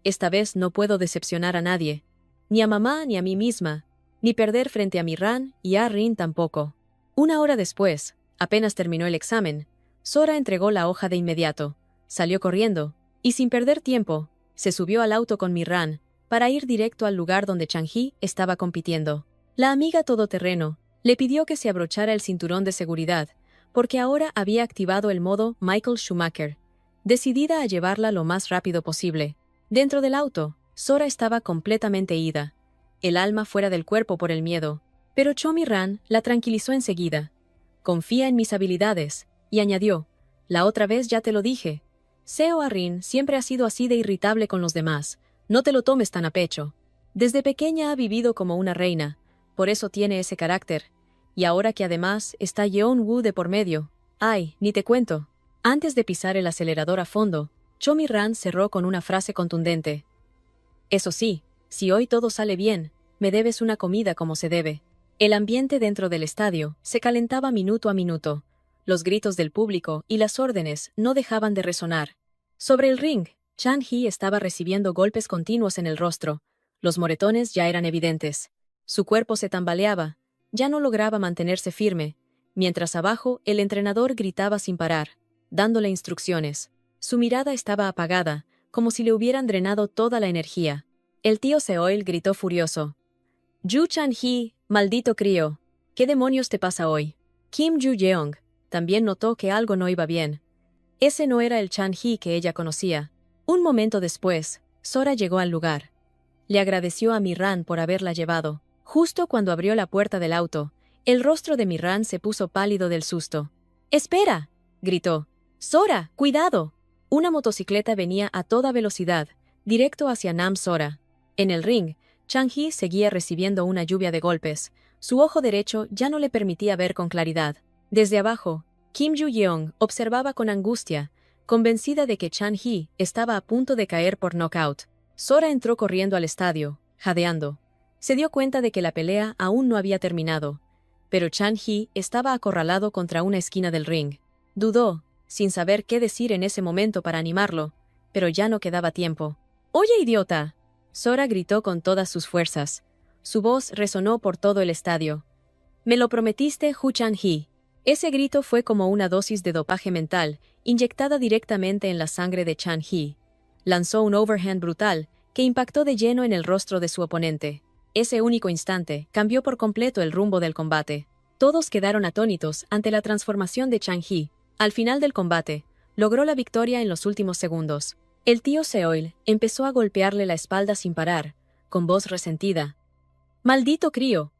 Esta vez no puedo decepcionar a nadie, ni a mamá ni a mí misma, ni perder frente a Mi-ran y a Rin tampoco». Una hora después, apenas terminó el examen, Sora entregó la hoja de inmediato, salió corriendo, y sin perder tiempo, se subió al auto con Mi-ran para ir directo al lugar donde Chang-hee estaba compitiendo. La amiga todoterreno le pidió que se abrochara el cinturón de seguridad, porque ahora había activado el modo Michael Schumacher, decidida a llevarla lo más rápido posible. Dentro del auto, Sora estaba completamente ida, el alma fuera del cuerpo por el miedo, pero Chomi-ran la tranquilizó enseguida. «Confía en mis habilidades», y añadió: «La otra vez ya te lo dije. Seo Ah-rin siempre ha sido así de irritable con los demás, no te lo tomes tan a pecho. Desde pequeña ha vivido como una reina, por eso tiene ese carácter. Y ahora que además está Jeong-woo de por medio, ay, ni te cuento». Antes de pisar el acelerador a fondo, Chomi-ran cerró con una frase contundente: «Eso sí, si hoy todo sale bien, me debes una comida como se debe». El ambiente dentro del estadio se calentaba minuto a minuto. Los gritos del público y las órdenes no dejaban de resonar. Sobre el ring, Chang-hee estaba recibiendo golpes continuos en el rostro. Los moretones ya eran evidentes. Su cuerpo se tambaleaba, ya no lograba mantenerse firme, mientras abajo el entrenador gritaba sin parar, dándole instrucciones. Su mirada estaba apagada, como si le hubieran drenado toda la energía. El tío Seol gritó furioso: «Yu Chang-hee, maldito crío, ¿qué demonios te pasa hoy?». Kim Ju-yeong también notó que algo no iba bien. Ese no era el Chang-hee que ella conocía. Un momento después, Sora llegó al lugar. Le agradeció a Mi-ran por haberla llevado. Justo cuando abrió la puerta del auto, el rostro de Mi-ran se puso pálido del susto. «¡Espera!», gritó. «Sora, cuidado». Una motocicleta venía a toda velocidad, directo hacia Nam Sora. En el ring, Chang-hee seguía recibiendo una lluvia de golpes. Su ojo derecho ya no le permitía ver con claridad. Desde abajo, Kim Ju-yeong observaba con angustia, convencida de que Chang-hee estaba a punto de caer por knockout. Sora entró corriendo al estadio, jadeando. Se dio cuenta de que la pelea aún no había terminado, pero Chang-hee estaba acorralado contra una esquina del ring. Dudó, sin saber qué decir en ese momento para animarlo, pero ya no quedaba tiempo. «¡Oye, idiota!», Sora gritó con todas sus fuerzas. Su voz resonó por todo el estadio. «Me lo prometiste, Hu Chang-hee». Ese grito fue como una dosis de dopaje mental, inyectada directamente en la sangre de Chang-hee. Lanzó un overhand brutal, que impactó de lleno en el rostro de su oponente. Ese único instante cambió por completo el rumbo del combate. Todos quedaron atónitos ante la transformación de Chang-hee. Al final del combate, logró la victoria en los últimos segundos. El tío Seol empezó a golpearle la espalda sin parar, con voz resentida. «¡Maldito crío!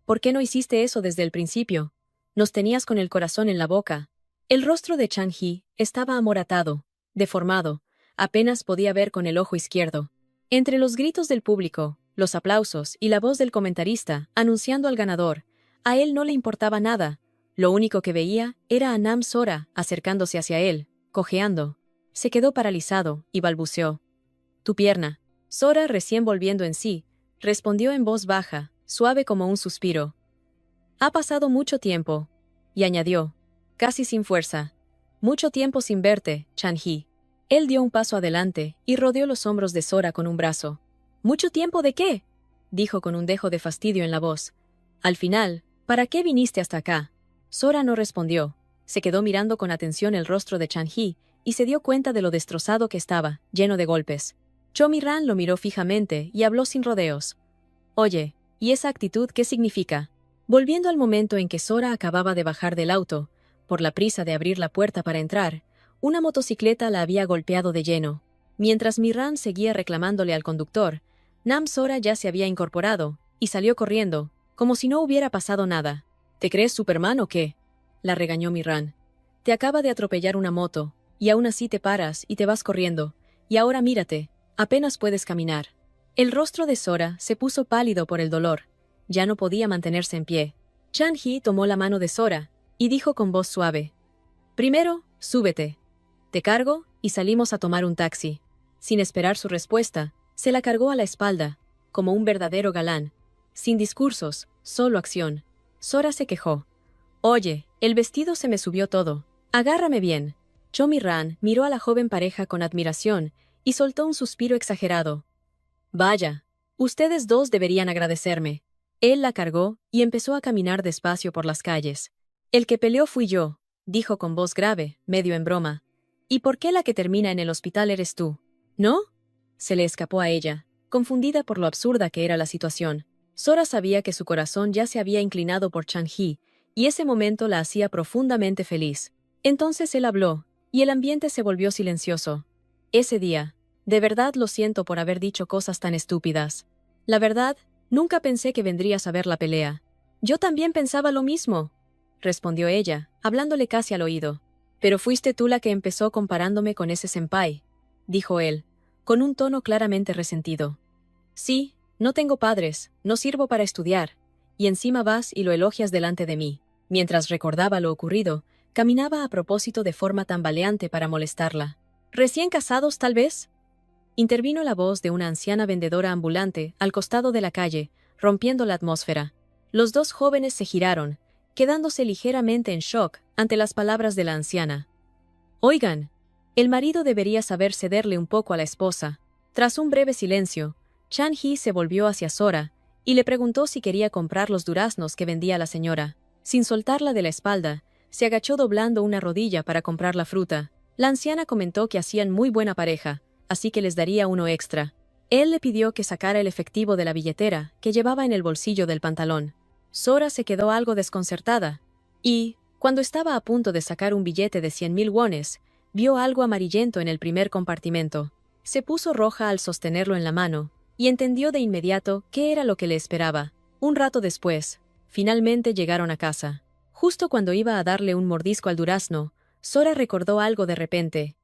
¿Por qué no hiciste eso desde el principio? Nos tenías con el corazón en la boca». El rostro de Chang-hee estaba amoratado, deformado, apenas podía ver con el ojo izquierdo. Entre los gritos del público, los aplausos y la voz del comentarista anunciando al ganador, a él no le importaba nada. Lo único que veía era a Nam Sora acercándose hacia él, cojeando. Se quedó paralizado y balbuceó: «Tu pierna». Sora, recién volviendo en sí, respondió en voz baja, suave como un suspiro: «Ha pasado mucho tiempo», y añadió, casi sin fuerza: «Mucho tiempo sin verte, Chang-hee». Él dio un paso adelante y rodeó los hombros de Sora con un brazo. «¿Mucho tiempo de qué?», dijo con un dejo de fastidio en la voz. «Al final, ¿para qué viniste hasta acá?». Sora no respondió. Se quedó mirando con atención el rostro de Chang-hee y se dio cuenta de lo destrozado que estaba, lleno de golpes. Chomirán lo miró fijamente y habló sin rodeos. Oye, ¿y esa actitud qué significa? Volviendo al momento en que Sora acababa de bajar del auto, por la prisa de abrir la puerta para entrar, una motocicleta la había golpeado de lleno. Mientras Mirran seguía reclamándole al conductor, Sora ya se había incorporado y salió corriendo, como si no hubiera pasado nada. ¿Te crees Superman o qué? La regañó Mirran. Te acaba de atropellar una moto, y aún así te paras y te vas corriendo, y ahora mírate, apenas puedes caminar. El rostro de Sora se puso pálido por el dolor. Ya no podía mantenerse en pie. Chan-hee tomó la mano de Sora y dijo con voz suave: Primero, súbete. Te cargo y salimos a tomar un taxi. Sin esperar su respuesta, se la cargó a la espalda, como un verdadero galán. Sin discursos, solo acción. Sora se quejó. Oye, el vestido se me subió todo. Agárrame bien. Chomirán miró a la joven pareja con admiración y soltó un suspiro exagerado. Vaya, ustedes dos deberían agradecerme. Él la cargó y empezó a caminar despacio por las calles. El que peleó fui yo, dijo con voz grave, medio en broma. ¿Y por qué la que termina en el hospital eres tú? ¿No? Se le escapó a ella, confundida por lo absurda que era la situación. Sora sabía que su corazón ya se había inclinado por Chan-hee, y ese momento la hacía profundamente feliz. Entonces él habló, y el ambiente se volvió silencioso. Ese día, de verdad lo siento por haber dicho cosas tan estúpidas. La verdad, nunca pensé que vendrías a ver la pelea. Yo también pensaba lo mismo, respondió ella, hablándole casi al oído. Pero fuiste tú la que empezó comparándome con ese senpai, dijo él, con un tono claramente resentido. Sí, no tengo padres, no sirvo para estudiar, y encima vas y lo elogias delante de mí. Mientras recordaba lo ocurrido, caminaba a propósito de forma tambaleante para molestarla. ¿Recién casados, tal vez? Intervino la voz de una anciana vendedora ambulante al costado de la calle, rompiendo la atmósfera. Los dos jóvenes se giraron, quedándose ligeramente en shock ante las palabras de la anciana. Oigan, el marido debería saber cederle un poco a la esposa. Tras un breve silencio, Chan-hee se volvió hacia Sora y le preguntó si quería comprar los duraznos que vendía la señora. Sin soltarla de la espalda, se agachó doblando una rodilla para comprar la fruta. La anciana comentó que hacían muy buena pareja, así que les daría uno extra. Él le pidió que sacara el efectivo de la billetera que llevaba en el bolsillo del pantalón. Sora se quedó algo desconcertada, y, cuando estaba a punto de sacar un billete de 100.000 wones, vio algo amarillento en el primer compartimento. Se puso roja al sostenerlo en la mano, y entendió de inmediato qué era lo que le esperaba. Un rato después, finalmente llegaron a casa. Justo cuando iba a darle un mordisco al durazno, Sora recordó algo de repente.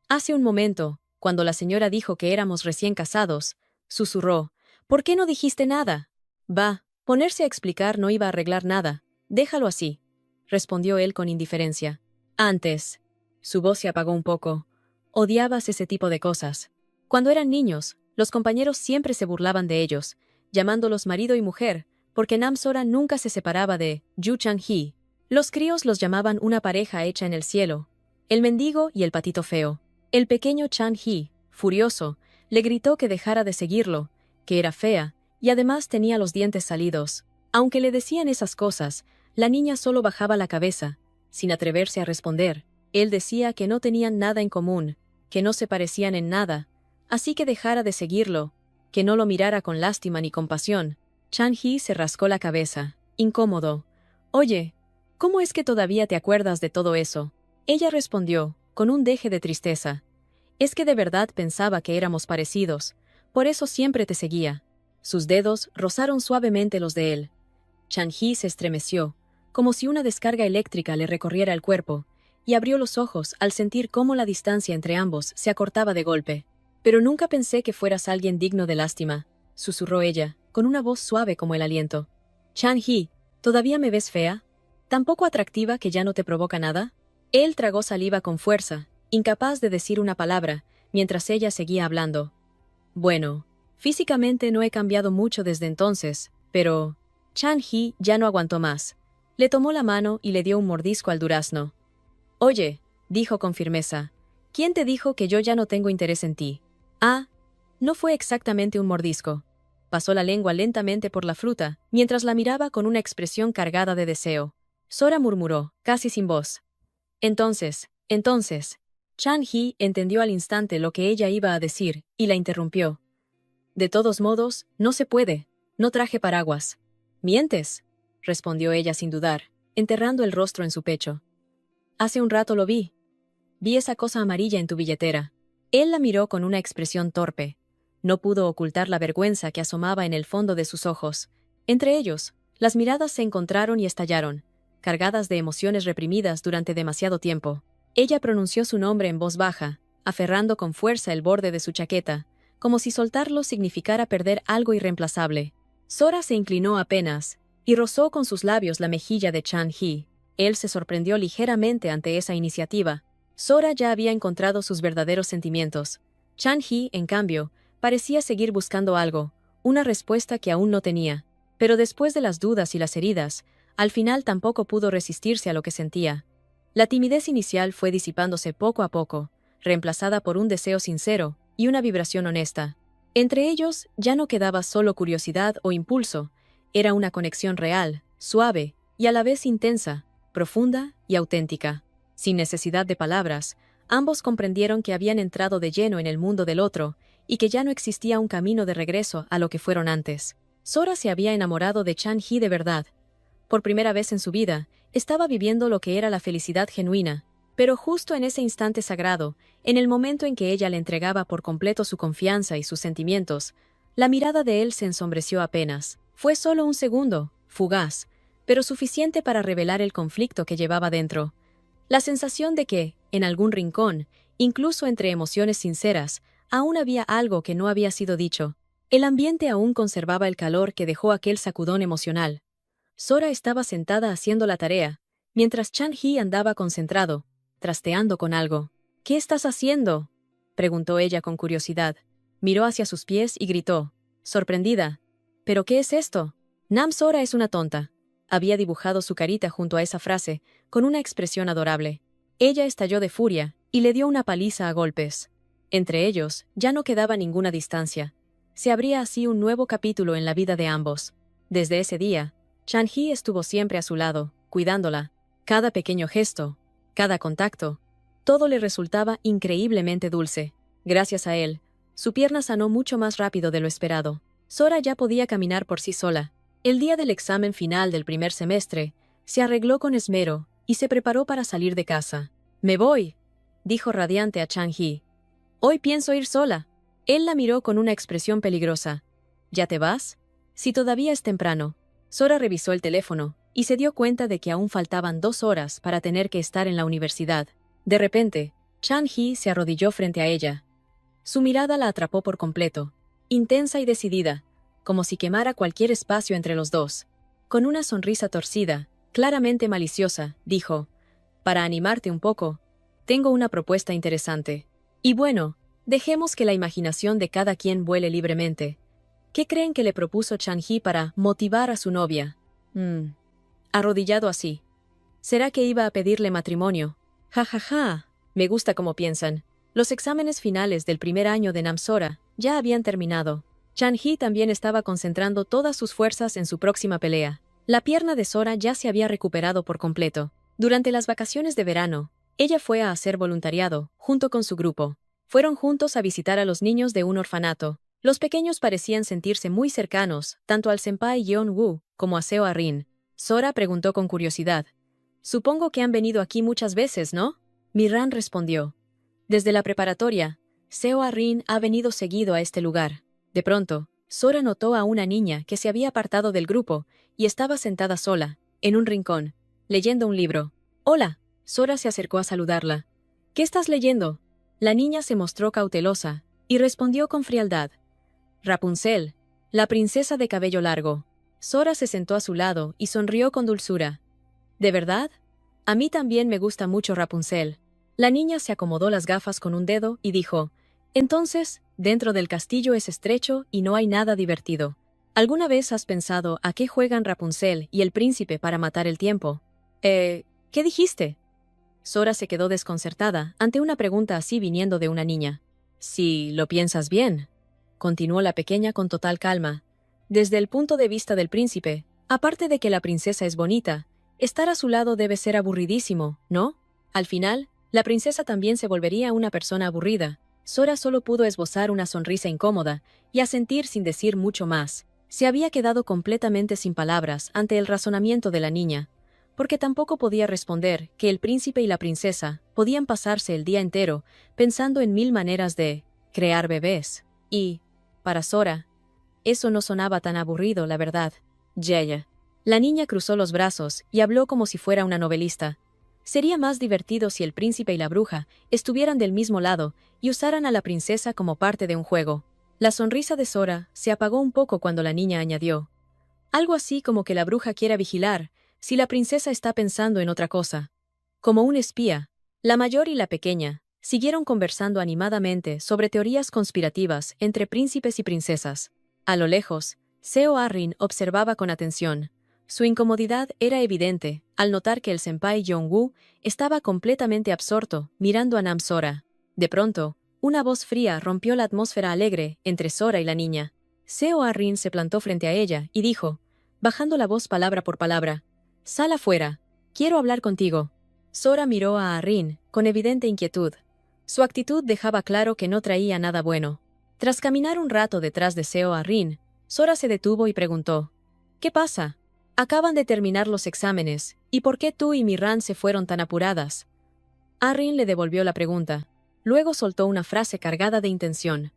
Hace un momento, cuando la señora dijo que éramos recién casados, susurró: ¿Por qué no dijiste nada? Va, ponerse a explicar no iba a arreglar nada. Déjalo así, respondió él con indiferencia. Antes. Su voz se apagó un poco. Odiabas ese tipo de cosas. Cuando eran niños, los compañeros siempre se burlaban de ellos, llamándolos marido y mujer, porque Sora nunca se separaba de Yu Chang-hee. Los críos los llamaban una pareja hecha en el cielo, el mendigo y el patito feo. El pequeño Chan-hee, furioso, le gritó que dejara de seguirlo, que era fea, y además tenía los dientes salidos. Aunque le decían esas cosas, la niña solo bajaba la cabeza, sin atreverse a responder. Él decía que no tenían nada en común, que no se parecían en nada, así que dejara de seguirlo, que no lo mirara con lástima ni compasión. Chan-hee se rascó la cabeza, incómodo. Oye, ¿cómo es que todavía te acuerdas de todo eso? Ella respondió, con un deje de tristeza. Es que de verdad pensaba que éramos parecidos, por eso siempre te seguía. Sus dedos rozaron suavemente los de él. Chan-hee se estremeció, como si una descarga eléctrica le recorriera el cuerpo, y abrió los ojos al sentir cómo la distancia entre ambos se acortaba de golpe. Pero nunca pensé que fueras alguien digno de lástima, susurró ella, con una voz suave como el aliento. Chan-hee, ¿todavía me ves fea? ¿Tan poco atractiva que ya no te provoca nada? Él tragó saliva con fuerza, incapaz de decir una palabra, mientras ella seguía hablando. Bueno, físicamente no he cambiado mucho desde entonces, pero... Chan-hee ya no aguantó más. Le tomó la mano y le dio un mordisco al durazno. Oye, dijo con firmeza, ¿quién te dijo que yo ya no tengo interés en ti? Ah, no fue exactamente un mordisco. Pasó la lengua lentamente por la fruta, mientras la miraba con una expresión cargada de deseo. Sora murmuró, casi sin voz. Entonces, Chan-hee entendió al instante lo que ella iba a decir y la interrumpió. De todos modos, no se puede. No traje paraguas. ¿Mientes?, respondió ella sin dudar, enterrando el rostro en su pecho. Hace un rato lo vi. Vi esa cosa amarilla en tu billetera. Él la miró con una expresión torpe. No pudo ocultar la vergüenza que asomaba en el fondo de sus ojos. Entre ellos, las miradas se encontraron y estallaron, cargadas de emociones reprimidas durante demasiado tiempo. Ella pronunció su nombre en voz baja, aferrando con fuerza el borde de su chaqueta, como si soltarlo significara perder algo irreemplazable. Sora se inclinó apenas y rozó con sus labios la mejilla de Chan-hee. Él se sorprendió ligeramente ante esa iniciativa. Sora ya había encontrado sus verdaderos sentimientos. Chan-hee, en cambio, parecía seguir buscando algo, una respuesta que aún no tenía. Pero después de las dudas y las heridas, al final tampoco pudo resistirse a lo que sentía. La timidez inicial fue disipándose poco a poco, reemplazada por un deseo sincero y una vibración honesta. Entre ellos ya no quedaba solo curiosidad o impulso, era una conexión real, suave y a la vez intensa, profunda y auténtica. Sin necesidad de palabras, ambos comprendieron que habían entrado de lleno en el mundo del otro y que ya no existía un camino de regreso a lo que fueron antes. Sora se había enamorado de Chan-hee de verdad. Por primera vez en su vida, estaba viviendo lo que era la felicidad genuina. Pero justo en ese instante sagrado, en el momento en que ella le entregaba por completo su confianza y sus sentimientos, la mirada de él se ensombreció apenas. Fue solo un segundo, fugaz, pero suficiente para revelar el conflicto que llevaba dentro. La sensación de que, en algún rincón, incluso entre emociones sinceras, aún había algo que no había sido dicho. El ambiente aún conservaba el calor que dejó aquel sacudón emocional. Sora estaba sentada haciendo la tarea, mientras Chan-hee andaba concentrado, trasteando con algo. ¿Qué estás haciendo?, preguntó ella con curiosidad. Miró hacia sus pies y gritó, sorprendida. ¿Pero qué es esto? Nam Sora es una tonta. Había dibujado su carita junto a esa frase, con una expresión adorable. Ella estalló de furia y le dio una paliza a golpes. Entre ellos, ya no quedaba ninguna distancia. Se abría así un nuevo capítulo en la vida de ambos. Desde ese día, Chan-hee estuvo siempre a su lado, cuidándola. Cada pequeño gesto, cada contacto, todo le resultaba increíblemente dulce. Gracias a él, su pierna sanó mucho más rápido de lo esperado. Sora ya podía caminar por sí sola. El día del examen final del primer semestre, se arregló con esmero y se preparó para salir de casa. «Me voy», dijo radiante a Chan-hee. «Hoy pienso ir sola». Él la miró con una expresión peligrosa. «¿Ya te vas? Si todavía es temprano». Sora revisó el teléfono y se dio cuenta de que aún faltaban 2 horas para tener que estar en la universidad. De repente, Chan-hee se arrodilló frente a ella. Su mirada la atrapó por completo, intensa y decidida, como si quemara cualquier espacio entre los dos. Con una sonrisa torcida, claramente maliciosa, dijo, «Para animarte un poco, tengo una propuesta interesante. Y bueno, dejemos que la imaginación de cada quien vuele libremente». ¿Qué creen que le propuso Chan-hee para motivar a su novia? Arrodillado así. ¿Será que iba a pedirle matrimonio? Ja, ja, ja. Me gusta cómo piensan. Los exámenes finales del primer año de Nam Sora ya habían terminado. Chan-hee también estaba concentrando todas sus fuerzas en su próxima pelea. La pierna de Sora ya se había recuperado por completo. Durante las vacaciones de verano, ella fue a hacer voluntariado, junto con su grupo. Fueron juntos a visitar a los niños de un orfanato. Los pequeños parecían sentirse muy cercanos, tanto al senpai Yeon-woo como a Seo Ah-rin. Sora preguntó con curiosidad. «Supongo que han venido aquí muchas veces, ¿no?». Mi-ran respondió. «Desde la preparatoria, Seo Ah-rin ha venido seguido a este lugar». De pronto, Sora notó a una niña que se había apartado del grupo y estaba sentada sola, en un rincón, leyendo un libro. «Hola». Sora se acercó a saludarla. «¿Qué estás leyendo?». La niña se mostró cautelosa y respondió con frialdad. «Rapunzel, la princesa de cabello largo». Sora se sentó a su lado y sonrió con dulzura. «¿De verdad? A mí también me gusta mucho Rapunzel». La niña se acomodó las gafas con un dedo y dijo, «Entonces, dentro del castillo es estrecho y no hay nada divertido. ¿Alguna vez has pensado a qué juegan Rapunzel y el príncipe para matar el tiempo?» ¿Qué dijiste?». Sora se quedó desconcertada ante una pregunta así viniendo de una niña. «Si lo piensas bien», continuó la pequeña con total calma. «Desde el punto de vista del príncipe, aparte de que la princesa es bonita, estar a su lado debe ser aburridísimo, ¿no? Al final, La princesa también se volvería una persona aburrida. Sora solo pudo esbozar una sonrisa incómoda y asentir sin decir mucho más. Se había quedado completamente sin palabras ante el razonamiento de la niña, porque tampoco podía responder que el príncipe y la princesa podían pasarse el día entero pensando en 1000 maneras de crear bebés. Y, para Sora, eso no sonaba tan aburrido, la verdad. Yaya. La niña cruzó los brazos y habló como si fuera una novelista. Sería más divertido si el príncipe y la bruja estuvieran del mismo lado y usaran a la princesa como parte de un juego. La sonrisa de Sora se apagó un poco cuando la niña añadió: algo así como que la bruja quiera vigilar si la princesa está pensando en otra cosa. Como un espía, la mayor y la pequeña siguieron conversando animadamente sobre teorías conspirativas entre príncipes y princesas. A lo lejos, Seo Arryn observaba con atención. Su incomodidad era evidente al notar que el senpai Jong-woo estaba completamente absorto mirando a Nam Sora. De pronto, una voz fría rompió la atmósfera alegre entre Sora y la niña. Seo Arryn se plantó frente a ella y dijo, bajando la voz palabra por palabra: «Sal afuera. Quiero hablar contigo». Sora miró a Arryn con evidente inquietud. Su actitud dejaba claro que no traía nada bueno. Tras caminar un rato detrás de Seo Arryn, Sora se detuvo y preguntó: «¿Qué pasa? Acaban de terminar los exámenes, ¿y por qué tú y Mirran se fueron tan apuradas?» Arryn le devolvió la pregunta. Luego soltó una frase cargada de intención.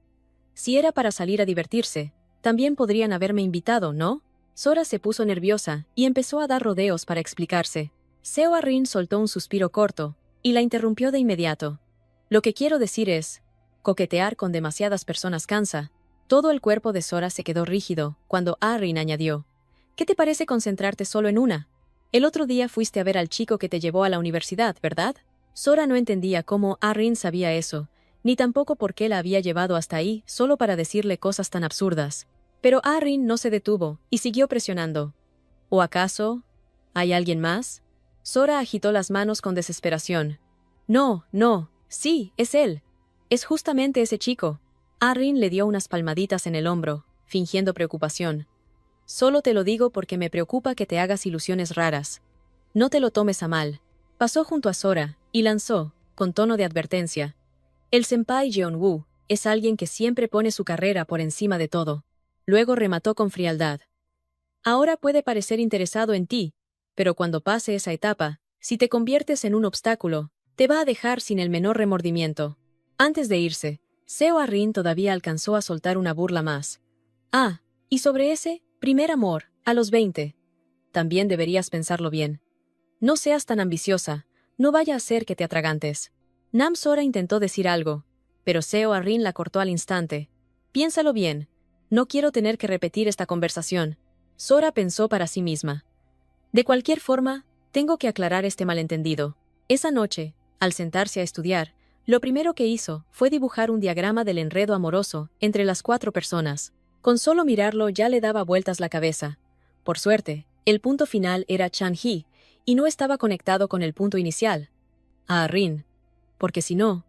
«Si era para salir a divertirse, también podrían haberme invitado, ¿no?» Sora se puso nerviosa y empezó a dar rodeos para explicarse. Seo Arryn soltó un suspiro corto y la interrumpió de inmediato. «Lo que quiero decir es, coquetear con demasiadas personas cansa». Todo el cuerpo de Sora se quedó rígido cuando Arryn añadió: «¿Qué te parece concentrarte solo en una? El otro día fuiste a ver al chico que te llevó a la universidad, ¿verdad?» Sora no entendía cómo Arryn sabía eso, ni tampoco por qué la había llevado hasta ahí solo para decirle cosas tan absurdas. Pero Arryn no se detuvo y siguió presionando. ¿O acaso hay alguien más? Sora agitó las manos con desesperación. «No, no, sí, es él. Es justamente ese chico». Arryn le dio unas palmaditas en el hombro, fingiendo preocupación. «Solo te lo digo porque me preocupa que te hagas ilusiones raras. No te lo tomes a mal». Pasó junto a Sora y lanzó, con tono de advertencia: «El senpai Jeonwoo es alguien que siempre pone su carrera por encima de todo». Luego remató con frialdad: «Ahora puede parecer interesado en ti, pero cuando pase esa etapa, si te conviertes en un obstáculo, te va a dejar sin el menor remordimiento». Antes de irse, Seo Arryn todavía alcanzó a soltar una burla más. «Ah, y sobre ese primer amor, a los 20. También deberías pensarlo bien. No seas tan ambiciosa, no vaya a ser que te atragantes». Nam Sora intentó decir algo, pero Seo Arryn la cortó al instante. «Piénsalo bien. No quiero tener que repetir esta conversación». Sora pensó para sí misma. «De cualquier forma, tengo que aclarar este malentendido». Esa noche, al sentarse a estudiar, lo primero que hizo fue dibujar un diagrama del enredo amoroso entre las 4 personas. Con solo mirarlo ya le daba vueltas la cabeza. Por suerte, el punto final era Chan-hee, y no estaba conectado con el punto inicial, a Arryn. Porque si no...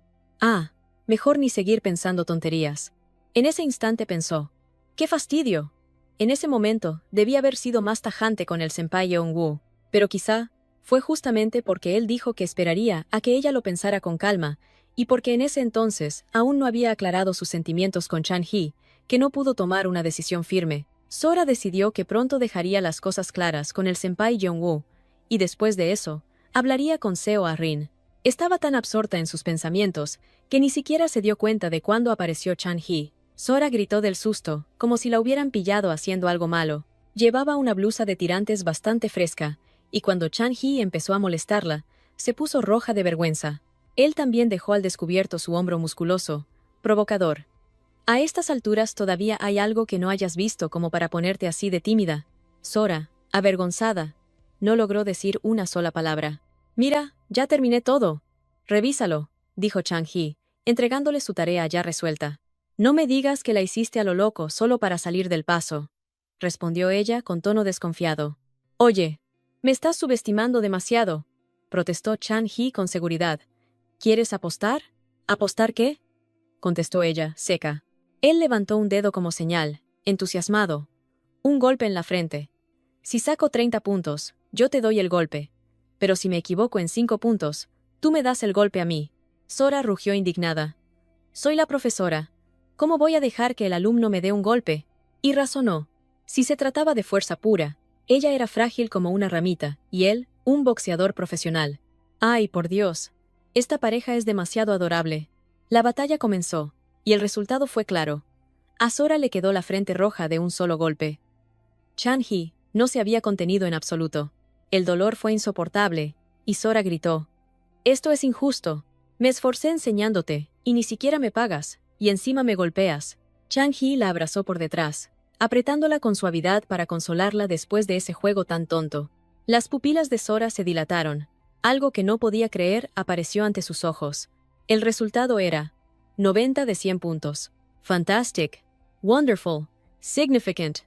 mejor ni seguir pensando tonterías. En ese instante pensó: «¡Qué fastidio!». En ese momento, debía haber sido más tajante con el senpai Jeonwoo, pero quizá fue justamente porque él dijo que esperaría a que ella lo pensara con calma, y porque en ese entonces aún no había aclarado sus sentimientos con Chan-hee, que no pudo tomar una decisión firme. Sora decidió que pronto dejaría las cosas claras con el senpai Jeonwoo, y después de eso, hablaría con Seo Arryn. Estaba tan absorta en sus pensamientos que ni siquiera se dio cuenta de cuándo apareció Chan-hee. Sora gritó del susto, como si la hubieran pillado haciendo algo malo. Llevaba una blusa de tirantes bastante fresca, y cuando Chan-hee empezó a molestarla, se puso roja de vergüenza. Él también dejó al descubierto su hombro musculoso, provocador. «A estas alturas todavía hay algo que no hayas visto como para ponerte así de tímida». Sora, avergonzada, no logró decir una sola palabra. «Mira, ya terminé todo». «Revísalo», dijo Chan-hee, entregándole su tarea ya resuelta. «No me digas que la hiciste a lo loco solo para salir del paso», respondió ella con tono desconfiado. «Oye, me estás subestimando demasiado», protestó Chan-hee con seguridad. «¿Quieres apostar?» «¿Apostar qué?», contestó ella, seca. Él levantó un dedo como señal, entusiasmado. «Un golpe en la frente. Si saco 30 puntos, yo te doy el golpe. Pero si me equivoco en 5 puntos, Tú me das el golpe a mí. Sora rugió indignada. Soy la profesora. ¿Cómo voy a dejar que el alumno me dé un golpe? Y razonó. Si se trataba de fuerza pura, ella era frágil como una ramita, y él, un boxeador profesional. ¡Ay, por Dios! Esta pareja es demasiado adorable. La batalla comenzó, y el resultado fue claro. A Sora le quedó la frente roja de un solo golpe. Chan-hee no se había contenido en absoluto. El dolor fue insoportable, y Sora gritó. «Esto es injusto. Me esforcé enseñándote, y ni siquiera me pagas, y encima me golpeas». Chan-hee la abrazó por detrás, apretándola con suavidad para consolarla después de ese juego tan tonto. Las pupilas de Sora se dilataron. Algo que no podía creer apareció ante sus ojos. El resultado era 90 de 100 puntos. Fantastic. Wonderful. Significant.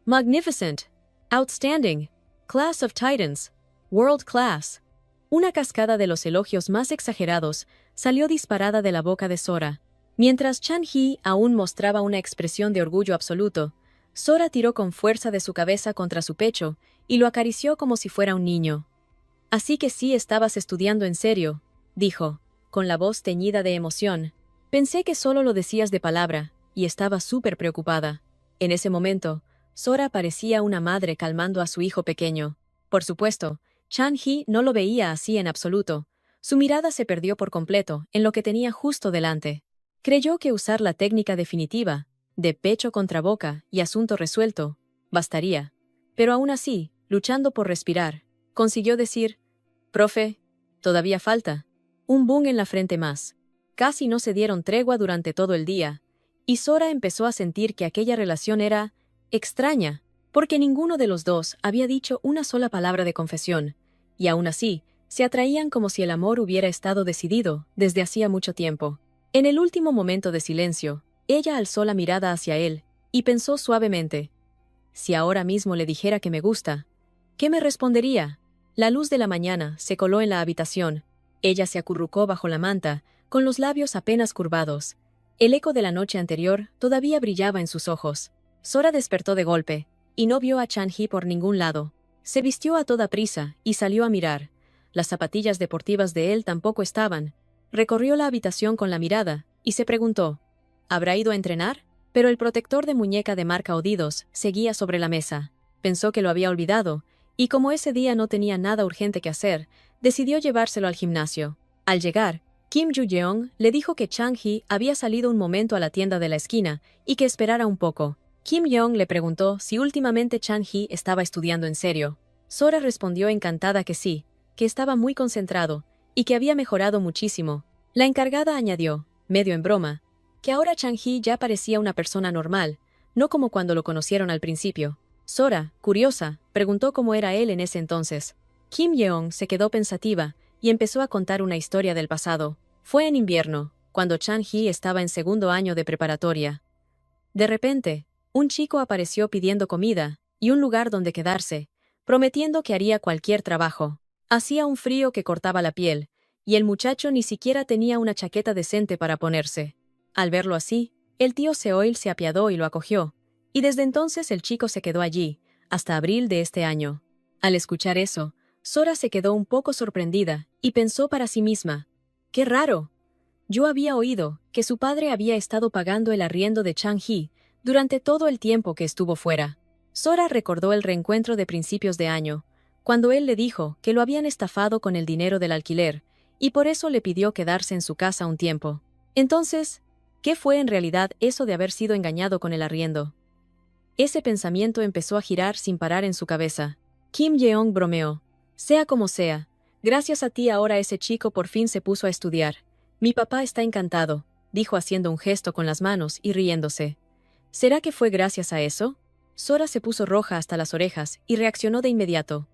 Magnificent. Outstanding. Class of Titans. World Class. Una cascada de los elogios más exagerados salió disparada de la boca de Sora. Mientras Chan-hee aún mostraba una expresión de orgullo absoluto, Sora tiró con fuerza de su cabeza contra su pecho y lo acarició como si fuera un niño. «Así que sí estabas estudiando en serio», dijo, con la voz teñida de emoción. «Pensé que solo lo decías de palabra, y estaba súper preocupada». En ese momento, Sora parecía una madre calmando a su hijo pequeño. Por supuesto, Chan-hee no lo veía así en absoluto. Su mirada se perdió por completo en lo que tenía justo delante. Creyó que usar la técnica definitiva, de pecho contra boca y asunto resuelto, bastaría. Pero aún así, luchando por respirar, consiguió decir, «Profe, todavía falta». Un boom en la frente más. Casi no se dieron tregua durante todo el día, y Sora empezó a sentir que aquella relación era extraña, porque ninguno de los dos había dicho una sola palabra de confesión, y aún así, se atraían como si el amor hubiera estado decidido desde hacía mucho tiempo. En el último momento de silencio, ella alzó la mirada hacia él, y pensó suavemente, «Si ahora mismo le dijera que me gusta, ¿qué me respondería?» La luz de la mañana se coló en la habitación. Ella se acurrucó bajo la manta, con los labios apenas curvados. El eco de la noche anterior todavía brillaba en sus ojos. Sora despertó de golpe, y no vio a Chan-hee por ningún lado. Se vistió a toda prisa y salió a mirar. Las zapatillas deportivas de él tampoco estaban. Recorrió la habitación con la mirada, y se preguntó, ¿habrá ido a entrenar? Pero el protector de muñeca de marca Odidos seguía sobre la mesa. Pensó que lo había olvidado, y como ese día no tenía nada urgente que hacer, decidió llevárselo al gimnasio. Al llegar, Kim Ju-yeong le dijo que Chan-hee había salido un momento a la tienda de la esquina y que esperara un poco. Kim Yeong le preguntó si últimamente Chan-hee estaba estudiando en serio. Sora respondió encantada que sí, que estaba muy concentrado y que había mejorado muchísimo. La encargada añadió, medio en broma, que ahora Chan-hee ya parecía una persona normal, no como cuando lo conocieron al principio. Sora, curiosa, preguntó cómo era él en ese entonces. Kim Yeong se quedó pensativa y empezó a contar una historia del pasado. Fue en invierno, cuando Chan-hee estaba en segundo año de preparatoria. De repente, un chico apareció pidiendo comida y un lugar donde quedarse, prometiendo que haría cualquier trabajo. Hacía un frío que cortaba la piel, y el muchacho ni siquiera tenía una chaqueta decente para ponerse. Al verlo así, el tío Seoil se apiadó y lo acogió, y desde entonces el chico se quedó allí, hasta abril de este año. Al escuchar eso, Sora se quedó un poco sorprendida y pensó para sí misma, ¡qué raro! Yo había oído que su padre había estado pagando el arriendo de Chan-hee durante todo el tiempo que estuvo fuera. Sora recordó el reencuentro de principios de año, cuando él le dijo que lo habían estafado con el dinero del alquiler, y por eso le pidió quedarse en su casa un tiempo. Entonces, ¿qué fue en realidad eso de haber sido engañado con el arriendo? Ese pensamiento empezó a girar sin parar en su cabeza. Kim Yeong bromeó. Sea como sea, gracias a ti ahora ese chico por fin se puso a estudiar. Mi papá está encantado, dijo haciendo un gesto con las manos y riéndose. ¿Será que fue gracias a eso? Sora se puso roja hasta las orejas y reaccionó de inmediato.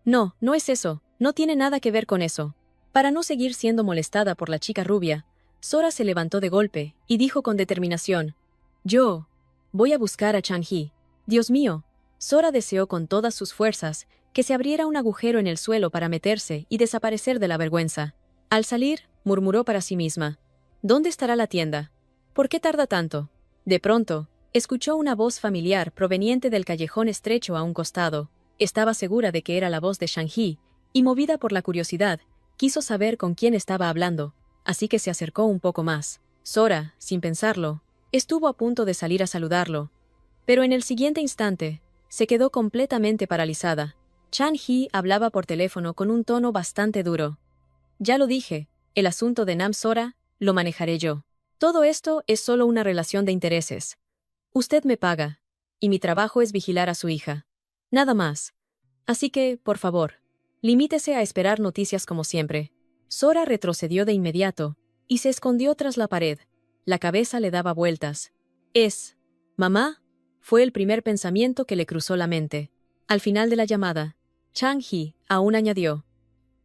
No, no es eso, no tiene nada que ver con eso. Para no seguir siendo molestada por la chica rubia, Sora se levantó de golpe y dijo con determinación, «Yo voy a buscar a Chan-hee». Dios mío, Sora deseó con todas sus fuerzas que se abriera un agujero en el suelo para meterse y desaparecer de la vergüenza. Al salir, murmuró para sí misma, «¿Dónde estará la tienda? ¿Por qué tarda tanto?» De pronto, escuchó una voz familiar proveniente del callejón estrecho a un costado. Estaba segura de que era la voz de Chan-hee, y movida por la curiosidad, Quiso saber con quién estaba hablando, así que se acercó un poco más. Sora, sin pensarlo, estuvo a punto de salir a saludarlo, pero en el siguiente instante, se quedó completamente paralizada. Chan-hee hablaba por teléfono con un tono bastante duro. Ya lo dije, el asunto de Nam-Sora, lo manejaré yo. Todo esto es solo una relación de intereses. Usted me paga, y mi trabajo es vigilar a su hija. Nada más. Así que, por favor, limítese a esperar noticias como siempre. Sora retrocedió de inmediato, y se escondió tras la pared. La cabeza le daba vueltas. ¿Mamá? Fue el primer pensamiento que le cruzó la mente. Al final de la llamada, Chang-hee aún añadió: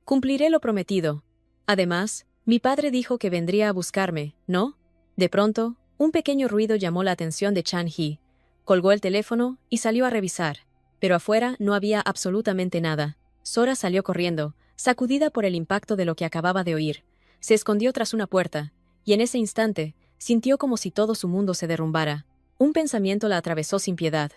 cumpliré lo prometido. Además, mi padre dijo que vendría a buscarme, ¿no? De pronto, un pequeño ruido llamó la atención de Chan-hee. Colgó el teléfono y salió a revisar, pero afuera no había absolutamente nada. Sora salió corriendo, sacudida por el impacto de lo que acababa de oír. Se escondió tras una puerta, y en ese instante, sintió como si todo su mundo se derrumbara. Un pensamiento la atravesó sin piedad.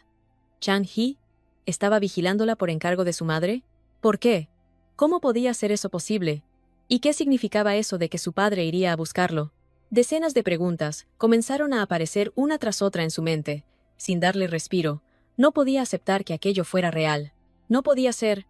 ¿Chan-hee estaba vigilándola por encargo de su madre? ¿Por qué? ¿Cómo podía ser eso posible? ¿Y qué significaba eso de que su padre iría a buscarlo? Decenas de preguntas comenzaron a aparecer una tras otra en su mente. Sin darle respiro, no podía aceptar que aquello fuera real. No podía ser.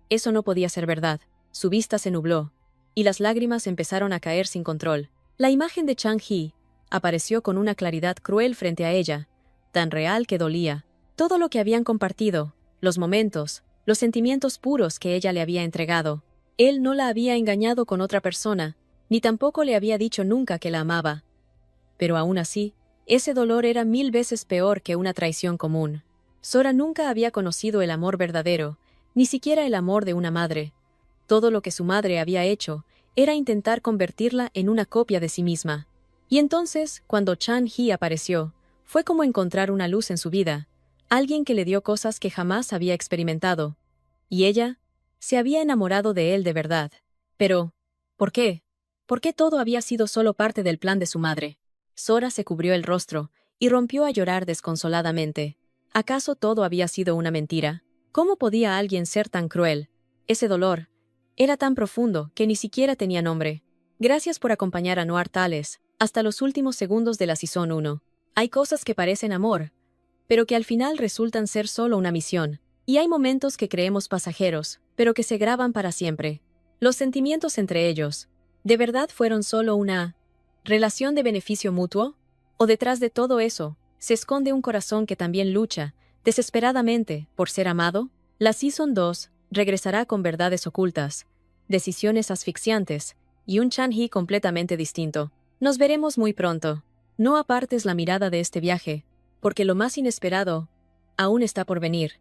Eso no podía ser verdad. Su vista se nubló, y las lágrimas empezaron a caer sin control. La imagen de Chang-hee apareció con una claridad cruel frente a ella, tan real que dolía. Todo lo que habían compartido, los momentos, los sentimientos puros que ella le había entregado. Él no la había engañado con otra persona, ni tampoco le había dicho nunca que la amaba. Pero aún así, ese dolor era 1000 veces peor que una traición común. Sora nunca había conocido el amor verdadero, ni siquiera el amor de una madre. Todo lo que su madre había hecho era intentar convertirla en una copia de sí misma. Y entonces, cuando Chan-hee apareció, fue como encontrar una luz en su vida, alguien que le dio cosas que jamás había experimentado. Y ella se había enamorado de él de verdad. Pero, ¿por qué? ¿Por qué todo había sido solo parte del plan de su madre? Sora se cubrió el rostro y rompió a llorar desconsoladamente. ¿Acaso todo había sido una mentira? ¿Cómo podía alguien ser tan cruel? Ese dolor era tan profundo que ni siquiera tenía nombre. Gracias por acompañar a Noir Tales hasta los últimos segundos de la Season 1. Hay cosas que parecen amor, pero que al final resultan ser solo una misión. Y hay momentos que creemos pasajeros, pero que se graban para siempre. Los sentimientos entre ellos, ¿de verdad fueron solo una relación de beneficio mutuo? ¿O detrás de todo eso, se esconde un corazón que también lucha, desesperadamente, por ser amado? La Season 2 regresará con verdades ocultas, decisiones asfixiantes, y un Chan-hee completamente distinto. Nos veremos muy pronto. No apartes la mirada de este viaje, porque lo más inesperado aún está por venir.